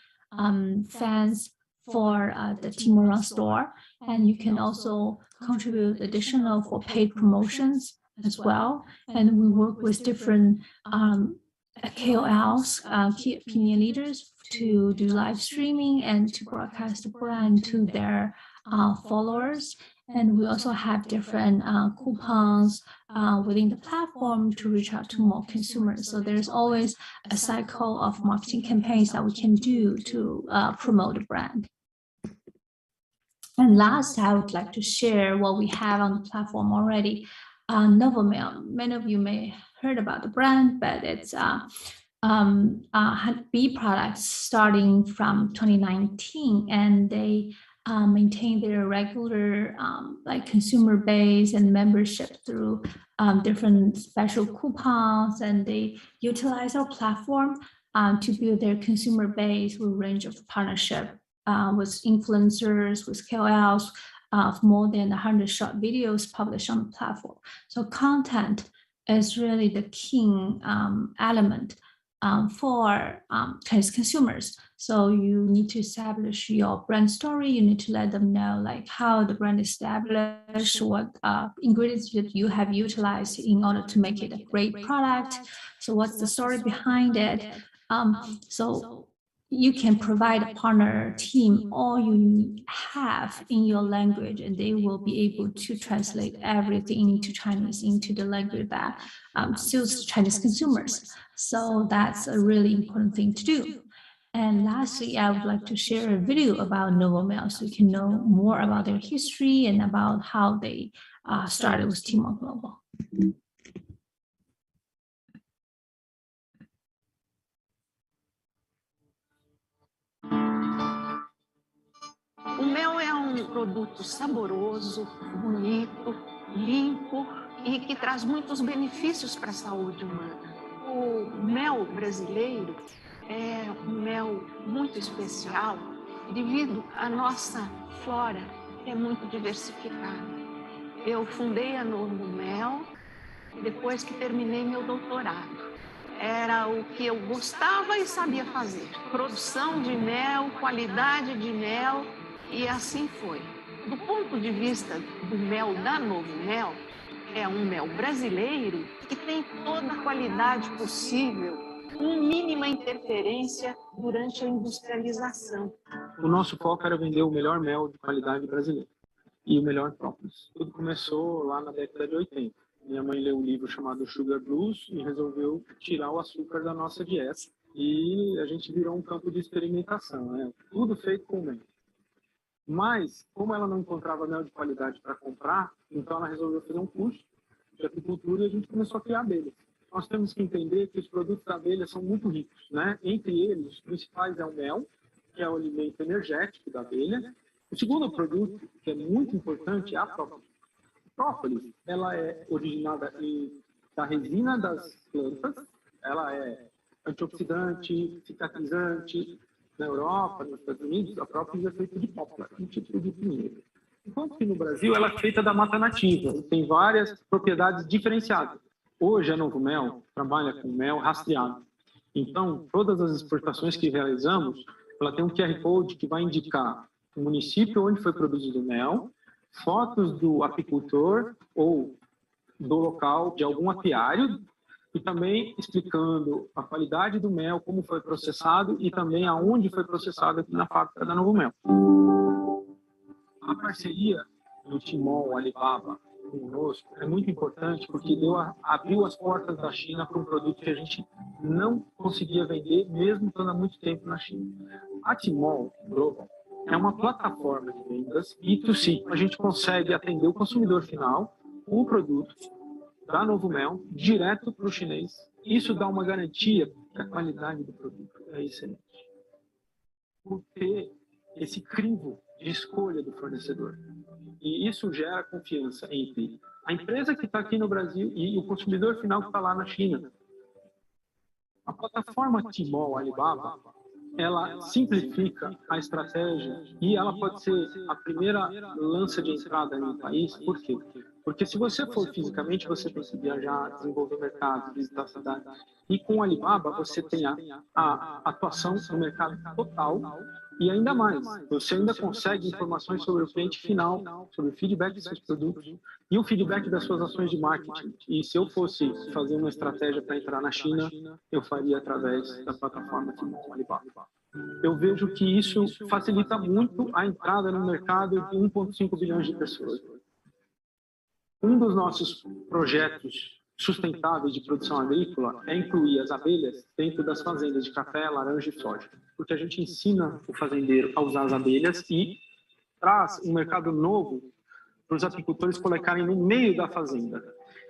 fans for the Timor store. And you can also contribute additional for paid promotions as well. And we work with different KOLs, key opinion leaders, to do live streaming and to broadcast the brand to their followers. And we also have different coupons within the platform to reach out to more consumers. So there's always a cycle of marketing campaigns that we can do to promote the brand. And last, I would like to share what we have on the platform already. Novomail. Many of you may have heard about the brand, but it's B products starting from 2019, and they maintain their regular like consumer base and membership through different special coupons, and they utilize our platform to build their consumer base with a range of partnership with influencers, with KOLs, of more than 100 short videos published on the platform. So content is really the key element for Chinese consumers. So you need to establish your brand story. You need to let them know like how the brand is established, what ingredients that you have utilized in order to make it a great product. So what's the story behind it? So you can provide a partner team all you have in your language, and they will be able to translate everything into Chinese, into the language that suits Chinese consumers. So that's a really important thing to do. And lastly, I would like to share a video about Novomail so you can know more about their history and about how they started with Timor Global. O mel é produto saboroso, bonito, limpo e que traz muitos benefícios para a saúde humana. O mel brasileiro é mel muito especial devido à nossa flora, que é muito diversificada. Eu fundei a Novomel depois que terminei meu doutorado. Era o que eu gostava e sabia fazer. Produção de mel, qualidade de mel, e assim foi. Do ponto de vista do mel da Novomel, é um mel brasileiro que tem toda a qualidade possível, com mínima interferência durante a industrialização. O nosso foco era vender o melhor mel de qualidade brasileira e o melhor própolis. Tudo começou lá na década de 80. Minha mãe leu um livro chamado Sugar Blues e resolveu tirar o açúcar da nossa dieta. E a gente virou um campo de experimentação, né? Tudo feito com mel. Mas, como ela não encontrava mel de qualidade para comprar, então ela resolveu fazer um curso de apicultura e a gente começou a criar abelhas. Nós temos que entender que os produtos da abelha são muito ricos, né? Entre eles, os principais é o mel, que é o alimento energético da abelha. O segundo produto, que é muito importante, é a própolis. A própolis, ela é originada da resina das plantas, ela é antioxidante, cicatrizante. Na Europa, nos Estados Unidos, a própolis é feita de poplar, um tipo de pinheiro. Enquanto que no Brasil, ela é feita da mata nativa e tem várias propriedades diferenciadas. Hoje, a Novo Mel trabalha com mel rastreado. Então, todas as exportações que realizamos, ela tem um QR Code que vai indicar o município onde foi produzido o mel, fotos do apicultor ou do local de algum apiário e também explicando a qualidade do mel, como foi processado e também aonde foi processado aqui na fábrica da Novo Mel. A parceria do Timor Alibaba conosco é muito importante porque abriu as portas da China para um produto que a gente não conseguia vender, mesmo estando há muito tempo na China. A Timor Global é uma plataforma de vendas B2C. A gente consegue atender o consumidor final com o produto da Novo Mel direto para o chinês. Isso dá uma garantia que a qualidade do produto é excelente. Por ter esse crivo de escolha do fornecedor. E isso gera confiança entre a empresa que está aqui no Brasil e o consumidor final que está lá na China. A plataforma Timor Alibaba, ela simplifica a estratégia e ela pode ser a primeira lança de entrada no país. Por quê? Porque se você for fisicamente, você tem que viajar, desenvolver mercado, visitar a cidade. E com o Alibaba, você tem a atuação no mercado total e ainda mais, você ainda consegue informações sobre o cliente final, sobre o feedback dos seus produtos e o feedback das suas ações de marketing. E se eu fosse fazer uma estratégia para entrar na China, eu faria através da plataforma Timor Alibaba. Eu vejo que isso facilita muito a entrada no mercado de 1,5 bilhões de pessoas. Um dos nossos projetos sustentáveis de produção agrícola é incluir as abelhas dentro das fazendas de café, laranja e soja, porque a gente ensina o fazendeiro a usar as abelhas e traz um mercado novo para os apicultores colocarem no meio da fazenda.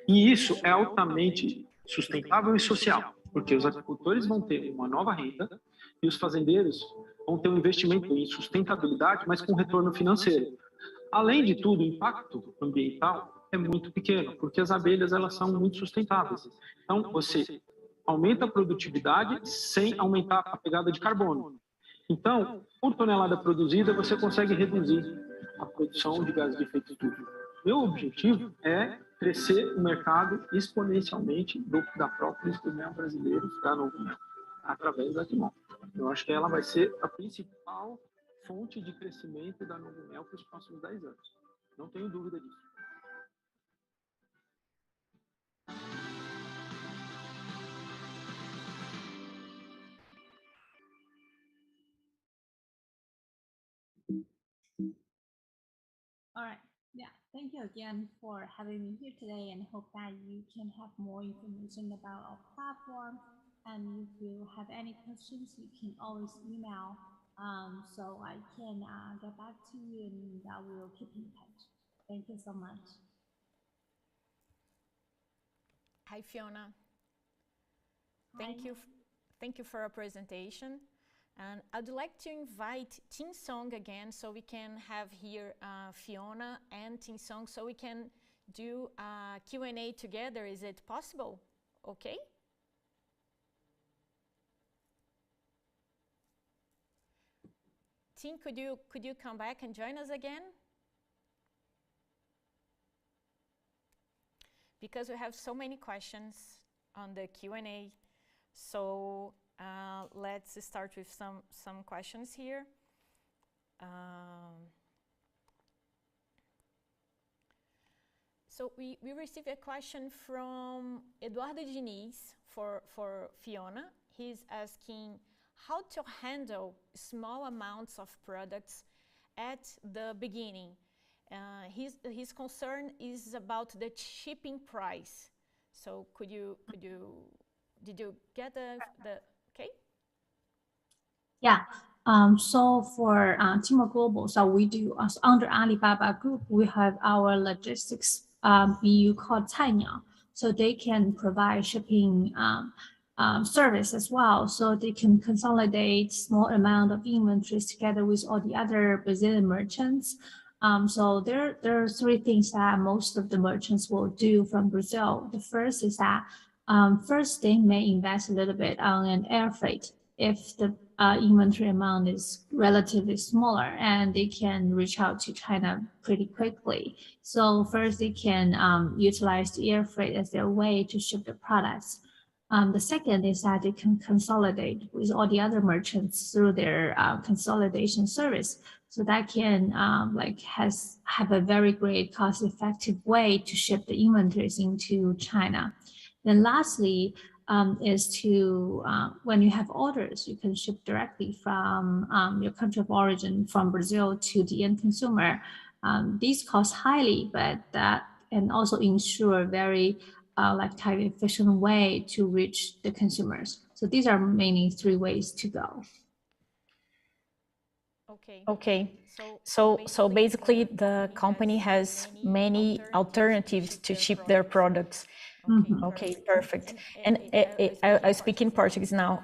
E isso é altamente sustentável e social, porque os apicultores vão ter uma nova renda e os fazendeiros vão ter um investimento em sustentabilidade, mas com retorno financeiro. Além de tudo, o impacto ambiental é muito pequeno, porque as abelhas elas são muito sustentáveis. Então, você aumenta a produtividade sem aumentar a pegada de carbono. Então, por tonelada produzida, você consegue reduzir a produção de gases de efeito estufa. Meu objetivo é crescer o mercado exponencialmente da própria do mel brasileiro, da Novo Mel, através da Timor. Eu acho que ela vai ser a principal fonte de crescimento da Novo Mel para os próximos 10 anos. Não tenho dúvida disso. All right. Yeah. Thank you again for having me here today, and hope that you can have more information about our platform. And if you have any questions, you can always email, so I can get back to you, and we will keep in touch. Thank you so much. Hi, Fiona. Thank you for your presentation. And I'd like to invite Tin Song again, so we can have here Fiona and Tin Song, so we can do a Q&A together. Is it possible? Okay. Tin, could you come back and join us again? Because we have so many questions on the Q&A, so let's start with some questions here. So we received a question from Eduardo Diniz for Fiona. He's asking how to handle small amounts of products at the beginning. His concern is about the shipping price. So did you get the okay? Yeah. So for Timor Global, so we do under Alibaba Group, we have our logistics BU called Cainiao. So they can provide shipping service as well. So they can consolidate small amount of inventories together with all the other Brazilian merchants. So there are three things that most of the merchants will do from Brazil. The first is that first they may invest a little bit on an air freight if the inventory amount is relatively smaller, and they can reach out to China pretty quickly. So first they can utilize the air freight as their way to ship the products. The second is that they can consolidate with all the other merchants through their consolidation service. So that can have a very great cost-effective way to ship the inventories into China. Then lastly, is to, when you have orders, you can ship directly from your country of origin from Brazil to the end consumer. These cost highly, but that can also ensure very time efficient way to reach the consumers. So these are mainly three ways to go. Okay, so basically the company has many alternatives to ship their products. Ok, perfect. And I speak in Portuguese now.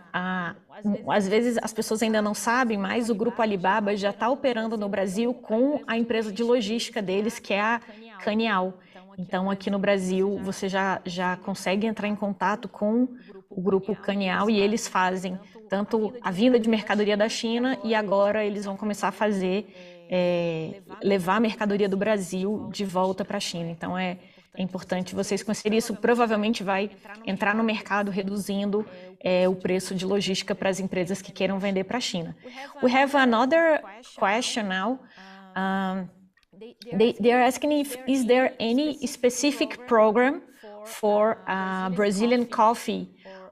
Às vezes as pessoas ainda não sabem, mas o grupo Alibaba já está operando no Brasil com a empresa de logística deles, que é a Cainiao. Então, aqui no Brasil, você já consegue entrar em contato com o grupo Cainiao e eles fazem tanto a vinda de mercadoria da China e agora eles vão começar a fazer, levar a mercadoria do Brasil de volta para a China. Então, é importante vocês conhecerem isso. Provavelmente vai entrar no mercado reduzindo o preço de logística para as empresas que queiram vender para a China. We have another question now. They are asking if is there any specific program for Brazilian coffee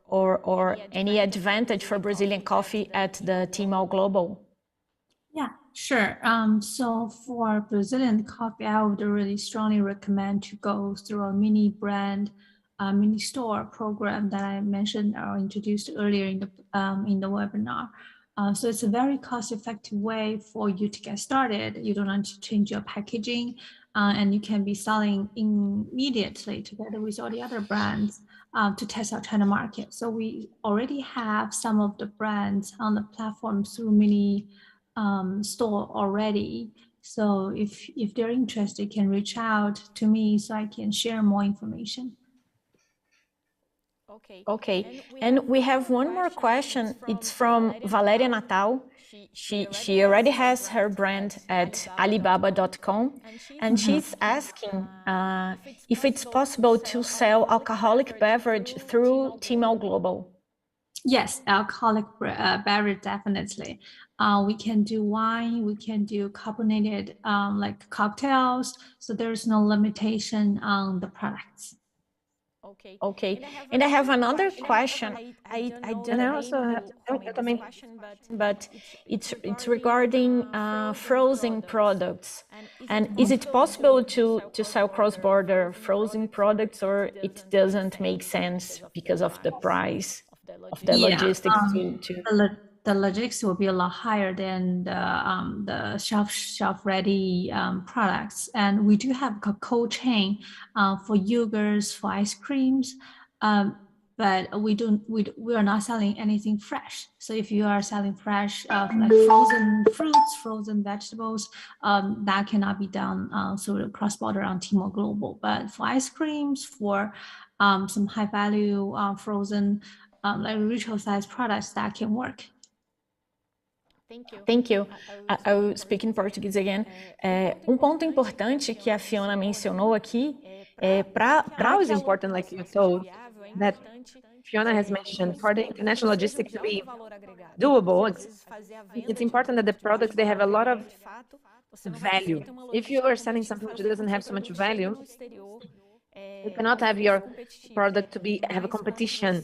or any advantage for Brazilian coffee at the Timor Global? Yeah, sure. So for Brazilian coffee, I would really strongly recommend to go through a mini brand, mini store program that I mentioned or introduced earlier in the webinar. So it's a very cost-effective way for you to get started. You don't need to change your packaging, and you can be selling immediately together with all the other brands to test out China market. So we already have some of the brands on the platform through mini store already. So if they're interested, they can reach out to me so I can share more information. Okay, and we have one more question. It's from Valeria Natal. She already has her brand at Alibaba.com, and she's asking if it's possible to sell alcoholic beverage through Timor Global. Yes, alcoholic beverage, definitely. We can do wine, we can do carbonated like cocktails, so there's no limitation on the products. Okay, and I have another question. I don't know, but it's regarding frozen products. And is it possible to sell cross-border frozen products, or it doesn't make sense because of the price of the logistics? The logistics will be a lot higher than the shelf-ready products, and we do have a cold chain for yogurts, for ice creams, but we are not selling anything fresh. So if you are selling fresh like frozen fruits, frozen vegetables, that cannot be done sort of cross-border on Timor Global. But for ice creams, for some high-value frozen like retail-sized products, that can work. Thank you. I'll speak in Portuguese again. Ponto importante que a Fiona mencionou aqui Now is important, like you told, that Fiona has mentioned, for the international logistics to be doable. It's important that the products, they have a lot of value. If you are selling something which doesn't have so much value, you cannot have your product to have a competition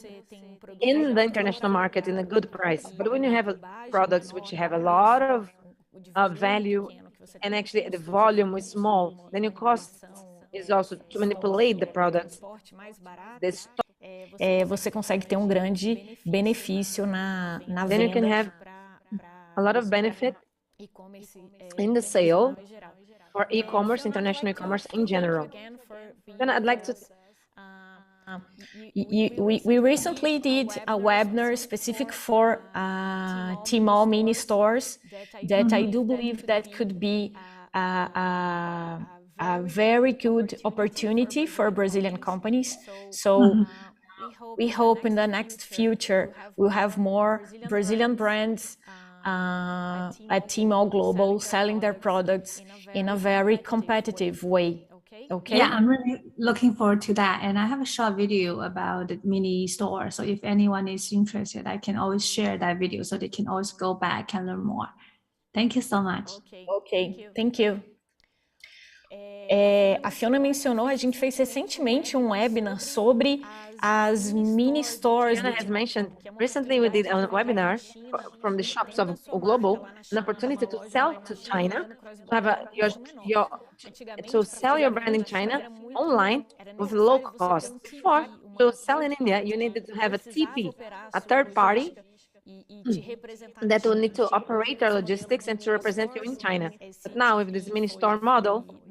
in the international market in a good price. But when you have products which have a lot of value and actually the volume is small, then your cost is also to manipulate the products. Você consegue ter grande benefício na venda a lot of benefit in the sale for e-commerce, international e-commerce in general. Then I'd like to we recently did a webinar specific for Timor mini stores that I do believe that could be a very good opportunity for Brazilian companies. So we hope in the next future we'll have more Brazilian brands at Timor Global selling their products in a very competitive way. Okay. Yeah, I'm really looking forward to that. And I have a short video about the mini store. So if anyone is interested, I can always share that video so they can always go back and learn more. Thank you so much. Ok, thank you. A Fiona mencionou, a gente fez recentemente um webinar sobre as mini stores. Fiona has mentioned, recently we did a webinar from the shops of Global, an opportunity to sell to China, to have to sell your brand in China online with low cost. Before, to sell in India, you needed to have a TP, a third party, that will need to operate our logistics and to represent you in China. But now with this mini store model,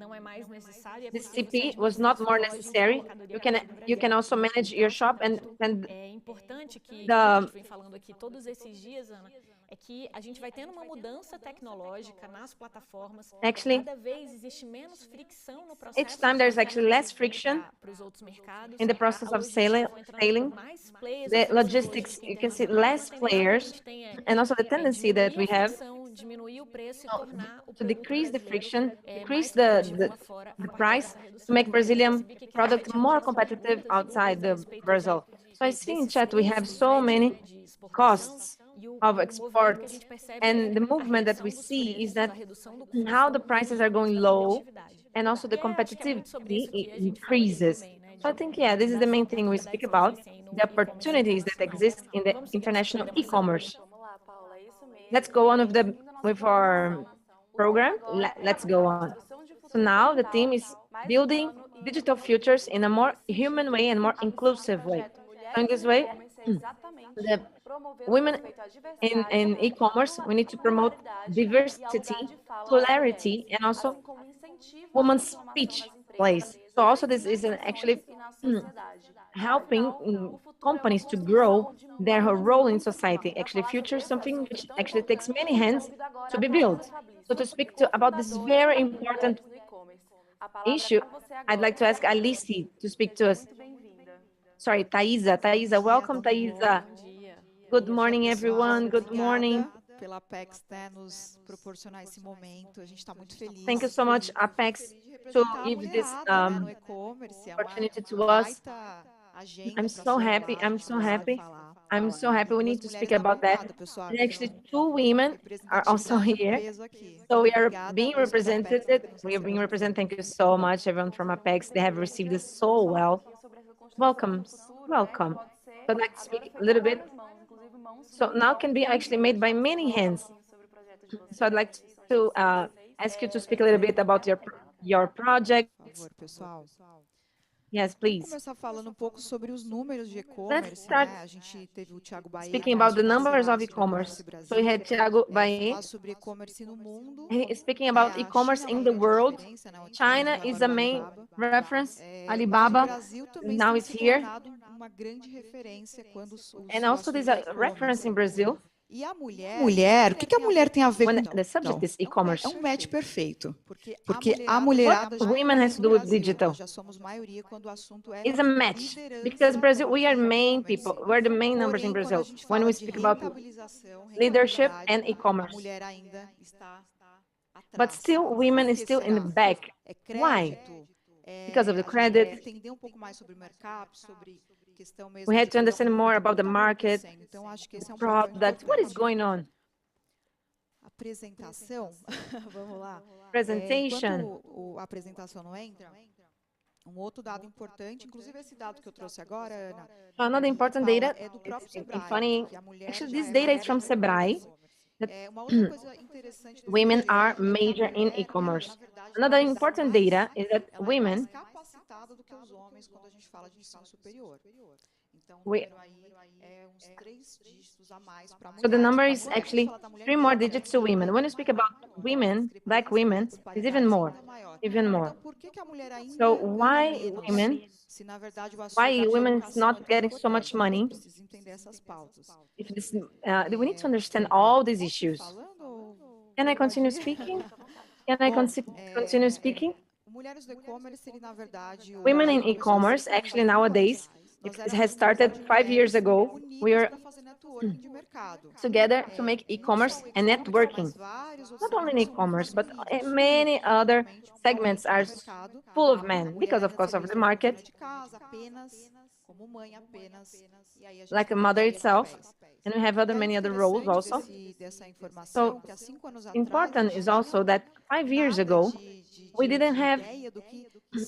this TP was not more necessary. You can also manage your shop and the é que a gente vai tendo uma mudança tecnológica nas plataformas. Actually, cada vez existe menos fricção no processo. Each time there's actually less friction in the process of selling. The logistics, you can see less players, and also the tendency that we have to decrease the friction, decrease the price, to make Brazilian product more competitive outside the Brazil. So I see in chat we have so many costs of export, and the movement that we see is that how the prices are going low and also the competitivity increases. So I think, yeah, this is the main thing we speak about, the opportunities that exist in the international e-commerce. Let's go on with our program. Let's go on. So now the team is building digital futures in a more human way and more inclusive way. So in this way, the women in e-commerce, we need to promote diversity, plurality, and also women's speech place. So also this is actually helping companies to grow their role in society. Actually, future is something which actually takes many hands to be built. So to speak about this very important issue, I'd like to ask Alice to speak to us. Sorry, Thaisa. Thaisa, welcome, Thaisa. Good morning, everyone. Good morning. Pela Apex, né, nos proporcionar esse momento. A gente está muito feliz. Thank you so much, Apex, to give this opportunity to us. I'm so happy. I'm so happy. I'm so happy. We need to speak about that. And actually, two women are also here. So we are being represented. We are being represented. Thank you so much, everyone from Apex. They have received this so well. Welcome. Welcome. I'd like to speak a little bit. So now can be actually made by many hands. So I'd like to ask you to speak a little bit about your project. Yes, please. Começar falando um pouco sobre os números de e-commerce, né? A gente teve o Thiago Bahia. Speaking about the numbers of e-commerce. So we had Thiago Bahia. Sobre e-commerce no mundo. Speaking about e-commerce in the world, China is a main reference. Alibaba now is here. Uma grande referência quando and also there's a reference in Brazil. E a mulher, o que a mulher tem a ver com the subject is e-commerce? É um match perfeito, porque a mulherada women has to do with digital. Já somos maioria quando o assunto é It's a match because Brazil, we are main people. We're the main numbers in Brazil when we speak about leadership and e-commerce. But still, women is still in the back. Why? Because of the credit. We had to understand more about the market, product. What is going on? Apresentação, vamos lá. Presentation. Enquanto a apresentação não entra, outro dado importante, inclusive esse dado que eu trouxe agora, Ana. Another important data. É do próprio It's funny. Actually, this data is from Sebrae. Women are major in e-commerce. Another important data is that women So the number is actually 3 more digits to women. When you speak about women, black women, it's even more, even more. So why women is not getting so much money? If this, we need to understand all these issues. Can I continue speaking? Can I continue speaking? Women in e-commerce, actually nowadays, it has started 5 years ago. We are together to make e-commerce and networking. Not only in e-commerce, but many other segments are full of men because, of course, of the market, like a mother itself, and we have many other roles also. So important is also that 5 years ago, we didn't have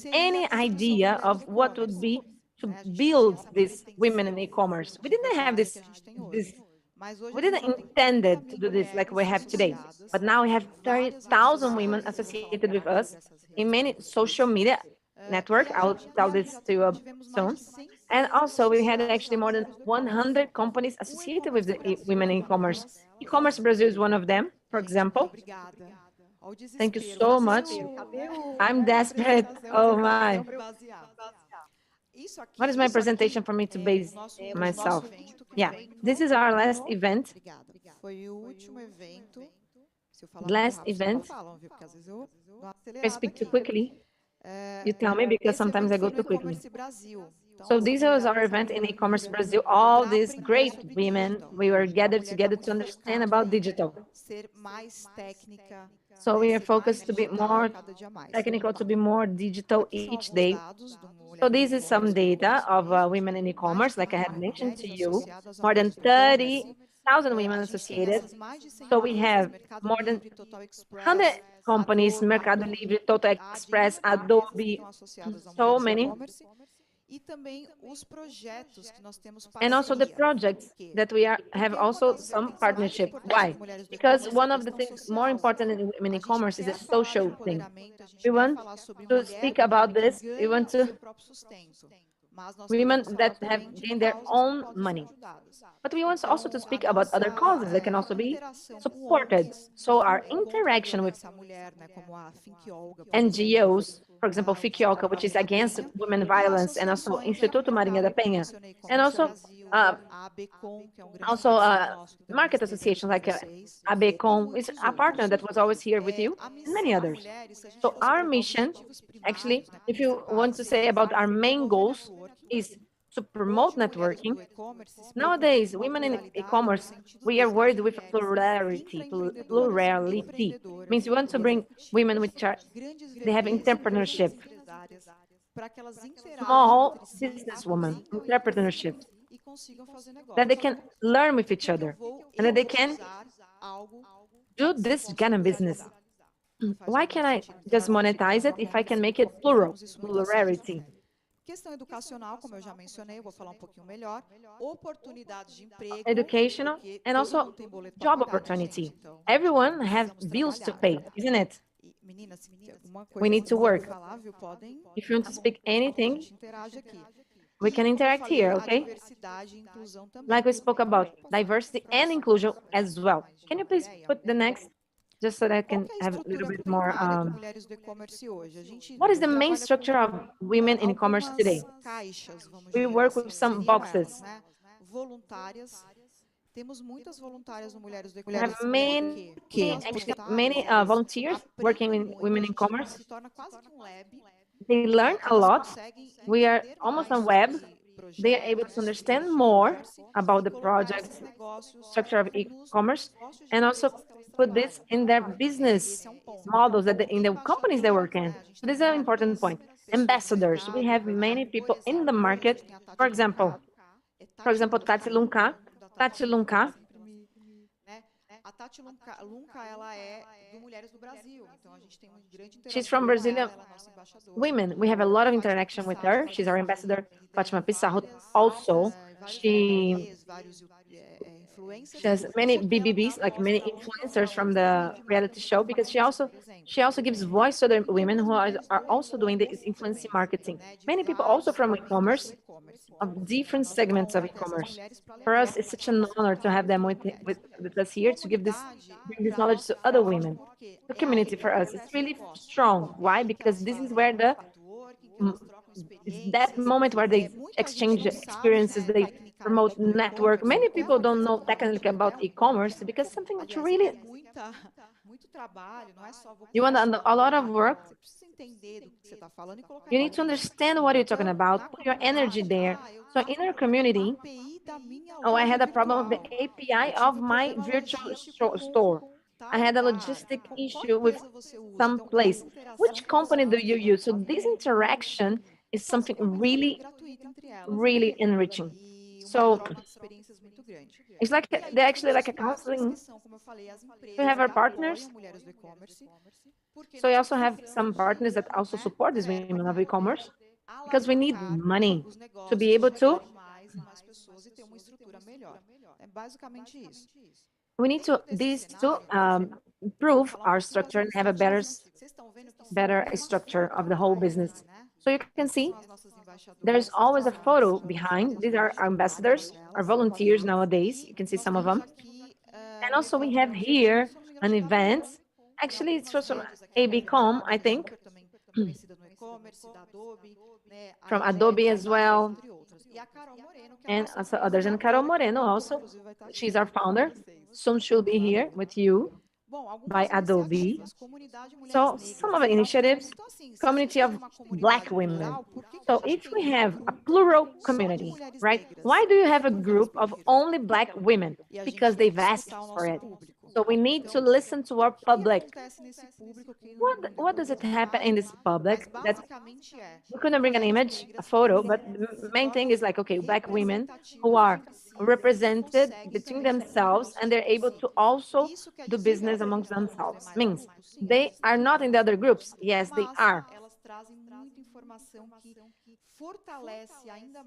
any idea of what would be to build this women in e-commerce. We didn't have this, we didn't intended to do this like we have today. But now we have 30,000 women associated with us in many social media network. I'll tell this to you soon. And also we had actually more than 100 companies associated with the women in e-commerce. E-commerce Brazil is one of them, for example. Thank you so much. I'm desperate. Oh my. What is my presentation for me to base myself? Yeah, this is our last event. Last event. I speak too quickly. You tell me because sometimes I go too quickly. So this was our event in e-commerce Brazil. All these great women, we were gathered together to understand about digital. So we are focused to be more technical, to be more digital each day. So this is some data of women in e-commerce, like I had mentioned to you, more than 30,000 women associated. So we have more than 100 companies, Mercado Livre, Total Express, Adobe, so many. And also the projects that we have also some partnership. Why? Because one of the things more important in e-commerce is a social thing. We want to speak about this. We want to women that have gained their own money. But we want also to speak about other causes that can also be supported. So our interaction with NGOs, for example, Fiquioca, which is against women violence, and also Instituto Marinha da Penha, and also market associations like ABECOM is a partner that was always here with you, and many others. So our mission, actually, if you want to say about our main goals, is to promote networking. Nowadays, women in e-commerce, we are worried with plurality. Plurality means we want to bring women which are, they have entrepreneurship. Small businesswomen, entrepreneurship, that they can learn with each other and that they can do this kind of business. Why can't I just monetize it if I can make it plural, plurality? Educational and also job opportunity. Everyone has bills to pay, isn't it? We need to work. If you want to speak anything, we can interact here, okay? Like we spoke about diversity and inclusion as well. Can you please put the next, just so that I can have a little bit more. What is the main structure of women in e-commerce today? We work with some boxes. We have many volunteers working with women in commerce. They learn a lot. We are almost on web. They are able to understand more about the project structure of e-commerce and also put this in their business models that in the companies they work in. So this is an important point. Ambassadors. We have many people in the market. For example, Tati Lunca. Tati Lunca. She's from Brazilian women. We have a lot of interaction with her. She's our ambassador, Fatima Pissarro. Also, she has many BBBs, like many influencers from the reality show, because she also gives voice to the women who are also doing the influencing marketing. Many people also from e-commerce, of different segments of e-commerce. For us, it's such an honor to have them with us here to bring this knowledge to other women. The community for us is really strong. Why? Because this is where it's that moment where they exchange experiences, they promote network. Many people don't know technically about e-commerce because something that really you want a lot of work. You need to understand what you're talking about, put your energy there. So in our community, I had a problem with the API of my virtual store. I had a logistic issue with some place. Which company do you use? So this interaction is something really, really enriching. So it's like they're actually like a counseling. We have our partners. So we also have some partners that also support these women of e-commerce because we need money to be able to. We need to improve our structure and have a better structure of the whole business. So you can see there's always a photo behind. These are our ambassadors, our volunteers nowadays. You can see some of them. And also we have here an event. Actually, it's from ABCom, I think. From Adobe as well. And also others. And Carol Moreno also. She's our founder. Soon she'll be here with you by Adobe. So some of the initiatives, community of Black women. So if we have a plural community, right? Why do you have a group of only Black women? Because they've asked for it. So we need to listen to our public. What does it happen in this public? That we couldn't bring an image, a photo, but the main thing is like, okay, Black women who are represented between themselves and they're able to also do business amongst themselves. Means they are not in the other groups. Yes, they are.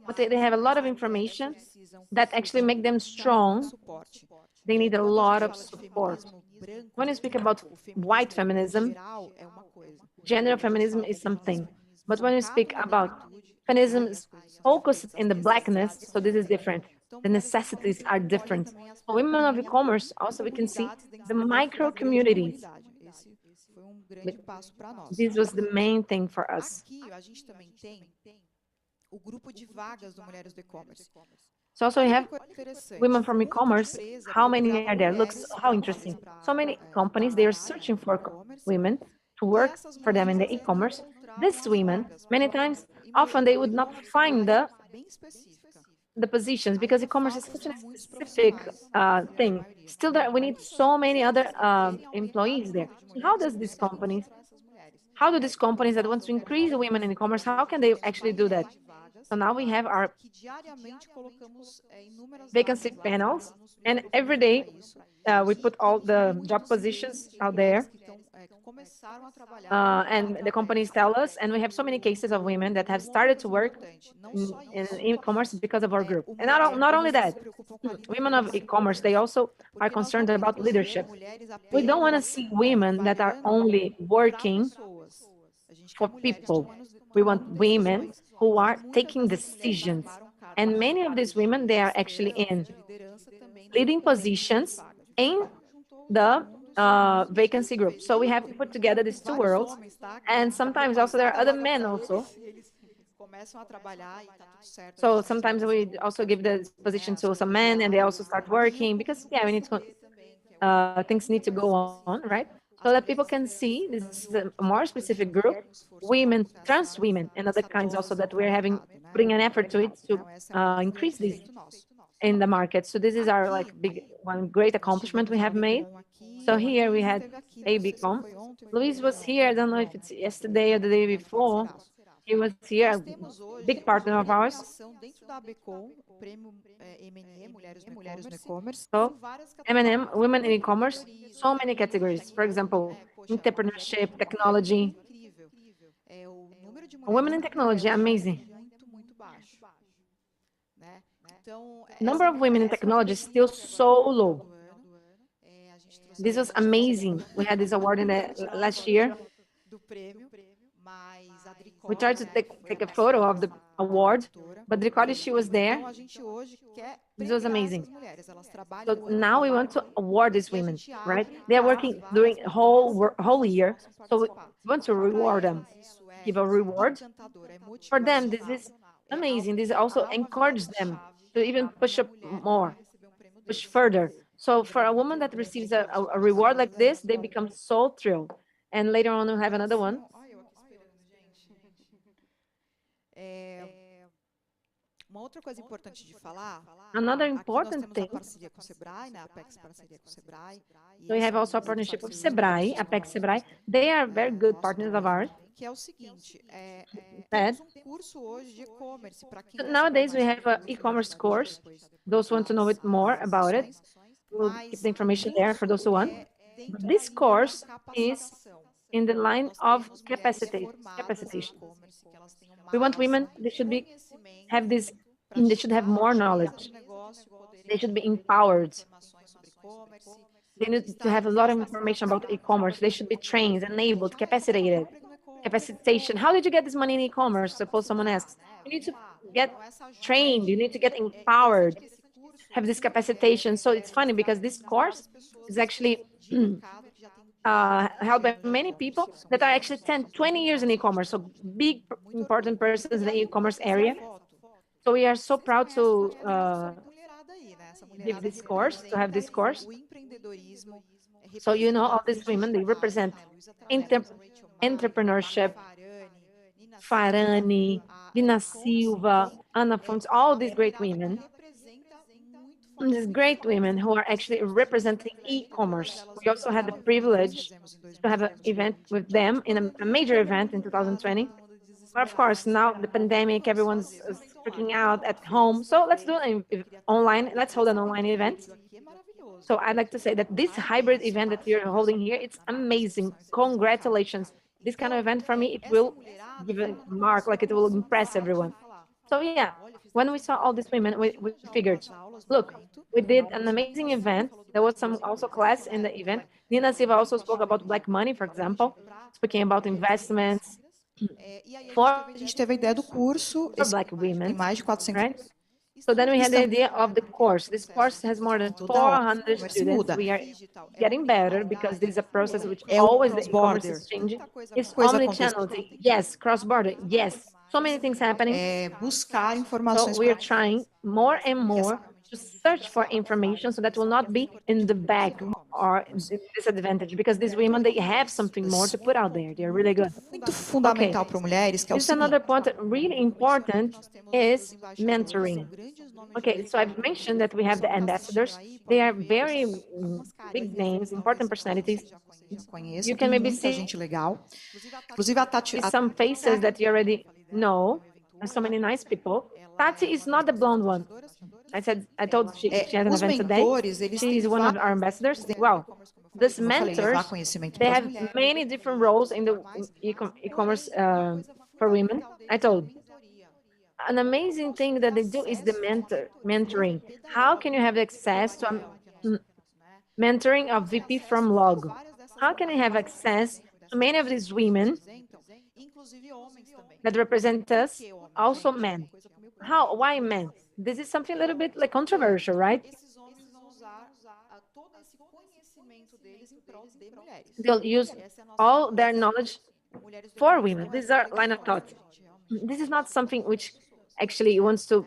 But they have a lot of information that actually make them strong. They need a lot of support. When you speak about white feminism, gender feminism is something. But when you speak about feminism focused in the Blackness, so this is different. The necessities are different. For women of e-commerce, also we can see the micro communities. This was the main thing for us. So also we have women from e-commerce. How many are there? Looks how interesting. So many companies, they are searching for women to work for them in the e-commerce. These women, many times, often they would not find the positions because e-commerce is such a specific thing. Still, there we need so many other employees there. So how do these companies that want to increase women in e-commerce, how can they actually do that? So now we have our vacancy panels, and every day we put all the job positions out there. And the companies tell us, and we have so many cases of women that have started to work in e-commerce because of our group. And not only that, women of e-commerce, they also are concerned about leadership. We don't want to see women that are only working for people. We want women who are taking decisions. And many of these women, they are actually in leading positions in the vacancy group. So we have put together these two worlds. And sometimes also there are other men also. So sometimes we also give the position to some men and they also start working because, yeah, we need to, things need to go on, right? So that people can see this is a more specific group, women, trans women, and other kinds also that we're putting an effort to it to increase this in the market. So this is our like one great accomplishment we have made. So here we had ABCom. Luis was here, I don't know if it's yesterday or the day before. He was here, Nós a temos big hoje partner of ours. premiação dentro da ABECOM, o prêmio M&E, Mulheres no E-Commerce, So, em várias M&M, categorias. women in e-commerce, so many categories. For example, entrepreneurship, technology. Incrível. O número de Women mulheres in que technology, amazing. muito baixo. Né? Então, Number of women in technology is still so low. This was amazing. We had this award in the last year. Do prêmio, mas a We tried to take a photo of the award, but Dricoli, she was there. Então a gente hoje quer This was premiar amazing. essas mulheres. Elas trabalham So o ano now we todo. want to award these E a women, gente right? abre They are para working várias during whole year, possam so we participar. want to reward them, Isso give a reward. encantador, é For them, this is motivacional. amazing. This also encourages them to even push up more, Receber prêmio push desse. further. So for a woman that receives a reward like this, they become so thrilled. And later on, we'll have another one. Ai, eu aqui esperando, gente. Uma outra coisa importante de falar, Another aqui nós important temos a thing, parceria com o Sebrae, né? A Apex parceria com o Sebrae. so we have also a partnership with Sebrae, Apex Sebrae. They are very good partners of ours. Que é o seguinte, That temos curso hoje de e-commerce para quem so nowadays we have an e-commerce course. Those who want to know it more about it, we'll keep the information there for those who want. But this course is in the line of capacitation. We want women, they should have this, they should have more knowledge. They should be empowered. They need to have a lot of information about e-commerce. They should be trained, enabled, capacitated. Capacitation. How did you get this money in e-commerce? Suppose someone asks. You need to get trained. You need to get empowered. Have this capacitation. So it's funny because this course is actually held by many people that are actually 10, 20 years in e-commerce. So big, important persons in the e-commerce area. So we are so proud to give this course, to have this course. So you know all these women, they represent entrepreneurship, Farani, Dina Silva, Ana Fontes, all these great women. These great women who are actually representing e-commerce. We also had the privilege to have an event with them in a major event in 2020. But of course, now the pandemic, everyone's freaking out at home. So let's do an online, let's hold an online event. So I'd like to say that this hybrid event that we're holding here, it's amazing. Congratulations. This kind of event for me, it will give a mark, like it will impress everyone. So yeah, when we saw all these women, we figured, look, we did an amazing event. There was some also class in the event. Nina Silva also spoke about black money, for example, speaking about investments for A gente teve a ideia do curso, black women, tem mais de 400. right? So then we had the idea of the course. This course has more than 400 students. We are getting better because this is a process which always the e-commerce is changing. It's omnichannel. Yes, cross-border. Yes, so many things happening. Buscar So informações. we are trying more and more to search for information so that will not be in the back or disadvantage, because these women, they have something more to put out there. They're really good. Muito fundamental para mulheres, que é o This seguinte. another point that really important is mentoring. Okay, so I've mentioned that we have the ambassadors. They are very big names, important personalities. Conheço, You tem can maybe muita see gente legal. Inclusive a Tati, some faces that you already know. There's so many nice people. Tati is not the blonde one. I told she has an os event today. mentores, eles She is têm one of our ambassadors. Well, these como eu falei, levar mentors, conhecimento they para as have mulheres. many different roles in the e-commerce for women. I told. An amazing thing that they do is the mentoring. How can you have access to mentoring of VP from Log? How can you have access to many of these women that represent us, also men? How? Why men? This is something a little bit like controversial, right? They'll use all their knowledge for women. These are line of thought. This is not something which actually wants to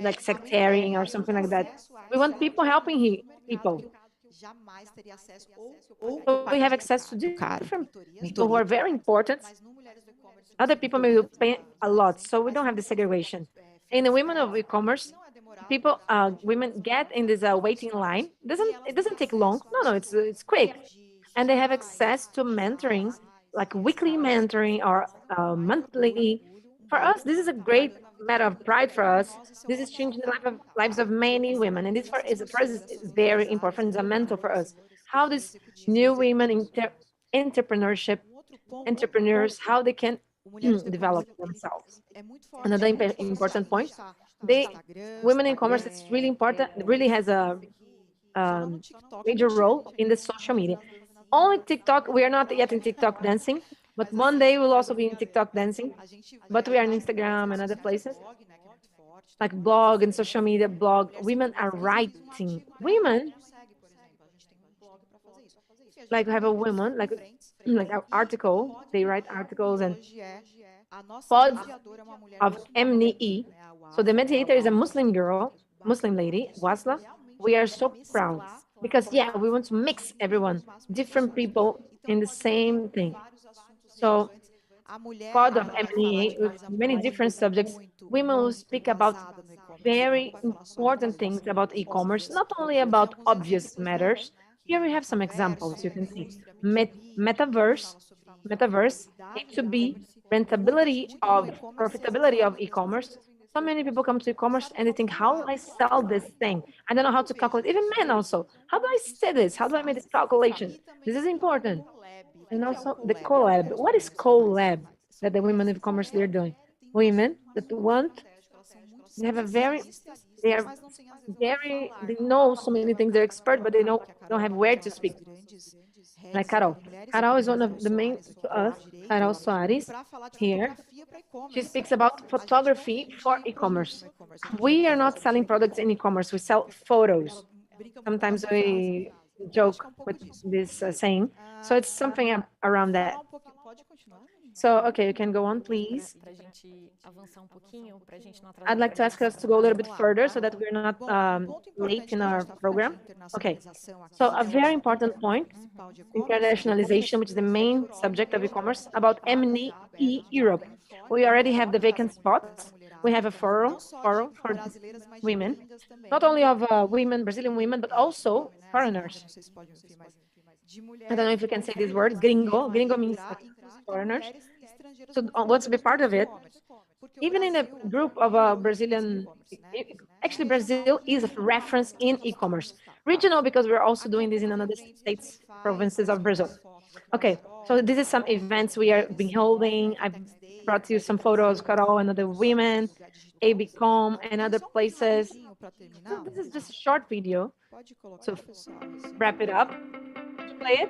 like sectarian or something like that. We want people helping people. So we have access to different people who are very important. Other people may pay a lot, so we don't have the segregation. In the women of e-commerce, people, women get in this waiting line. It doesn't take long. No, it's quick, and they have access to mentoring like weekly mentoring or monthly. For us, this is a great matter of pride for us. This is changing the lives of many women, and this for us is very important, fundamental for us. How this new women entrepreneurship entrepreneurs, how they can develop themselves. Another important point, they women in commerce, it's really important, really has a major role in the social media. Only TikTok, we are not yet in TikTok dancing, but one day we'll also be in TikTok dancing. But we are on Instagram and other places, like blog and social media blog. Women are writing. Women, like we have a woman, like an article, they write articles and pods of MNE. So the mediator is a Muslim girl, Muslim lady, Wasla. We are so proud because, yeah, we want to mix everyone, different people in the same thing. So pod of MNE with many different subjects, women will speak about very important things about e-commerce, not only about obvious matters. Here we have some examples. You can see metaverse, A2b, rentability of profitability of e-commerce. So many people come to e-commerce and they think, how do I sell this thing? I don't know how to calculate. Even men also. How do I say this? How do I make this calculation? This is important. And also the collab. What is collab that the women of commerce they're doing? Women that want, they have a very, they are very, they know so many things. They're expert, but they don't have where to speak. Like Carol. Carol is one of the main to us. Carol Soares here. She speaks about photography for e-commerce. We are not selling products in e-commerce. We sell photos. Sometimes we joke with this saying. So it's something around that. So, okay, you can go on, please. I'd like to ask us to go a little bit further so that we're not late in our program. Okay, so a very important point, internationalization, which is the main subject of e-commerce, about MNE Europe. We already have the vacant spots. We have a forum for women, not only of women, Brazilian women, but also foreigners. I don't know if you can say this word, gringo. Gringo means foreigners. So wants to be part of it. Even in a group of Brazilian, actually Brazil is a reference in e-commerce. Regional, because we're also doing this in another states, provinces of Brazil. Okay, so this is some events we are been holding. I've brought you some photos, Carol and other women, ABCom and other places. So this is just a short video to wrap it up. Play it.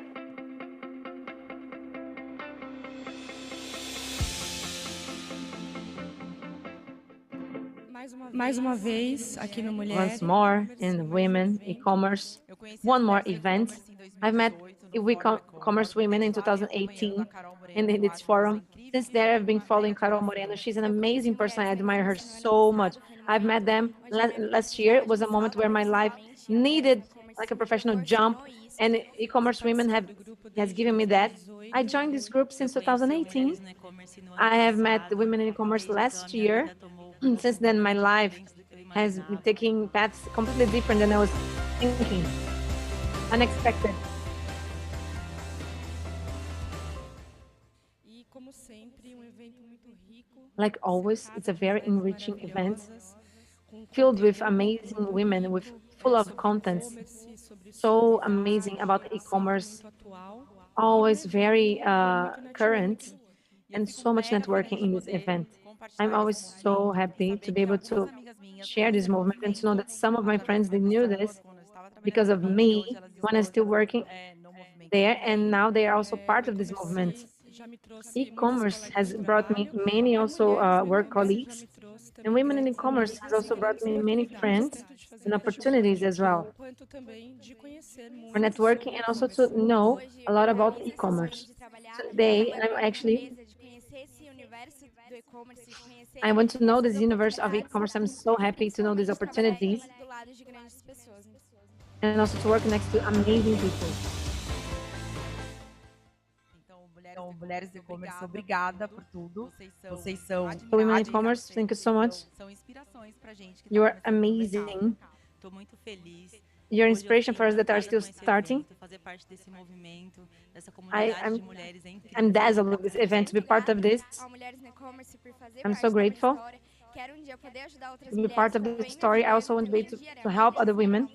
Mais uma vez, aqui no Once more in women e-commerce. One more event. I've met e-commerce women in 2018 in the its forum. Since there, I've been following Carol Moreno. She's an amazing person. I admire her so much. I've met them last year. It was a moment where my life needed like a professional jump, and e-commerce women has given me that. I joined this group since 2018. I have met the women in e-commerce last year. Since then, my life has been taking paths completely different than I was thinking. Unexpected. Like always, it's a very enriching event, filled with amazing women, full of contents, so amazing about e-commerce, always very current, and so much networking in this event. I'm always so happy to be able to share this movement and to know that some of my friends, they knew this because of me when I'm still working there, and now they are also part of this movement. E-commerce has brought me many also work colleagues, and women in e-commerce has also brought me many friends and opportunities as well for networking and also to know a lot about e-commerce. Today, I want to know this universe of e-commerce. I'm so happy to know these opportunities and also to work next to amazing people. Então, mulheres de e-commerce, obrigada por tudo. Vocês são women in e-commerce, thank you so much. São inspirações pra gente que You are amazing. Tô muito feliz. your inspiration for us that are still starting. I'm dazzled with this event to be part of this. I'm so grateful to be part of this story. I also want to be to help other women.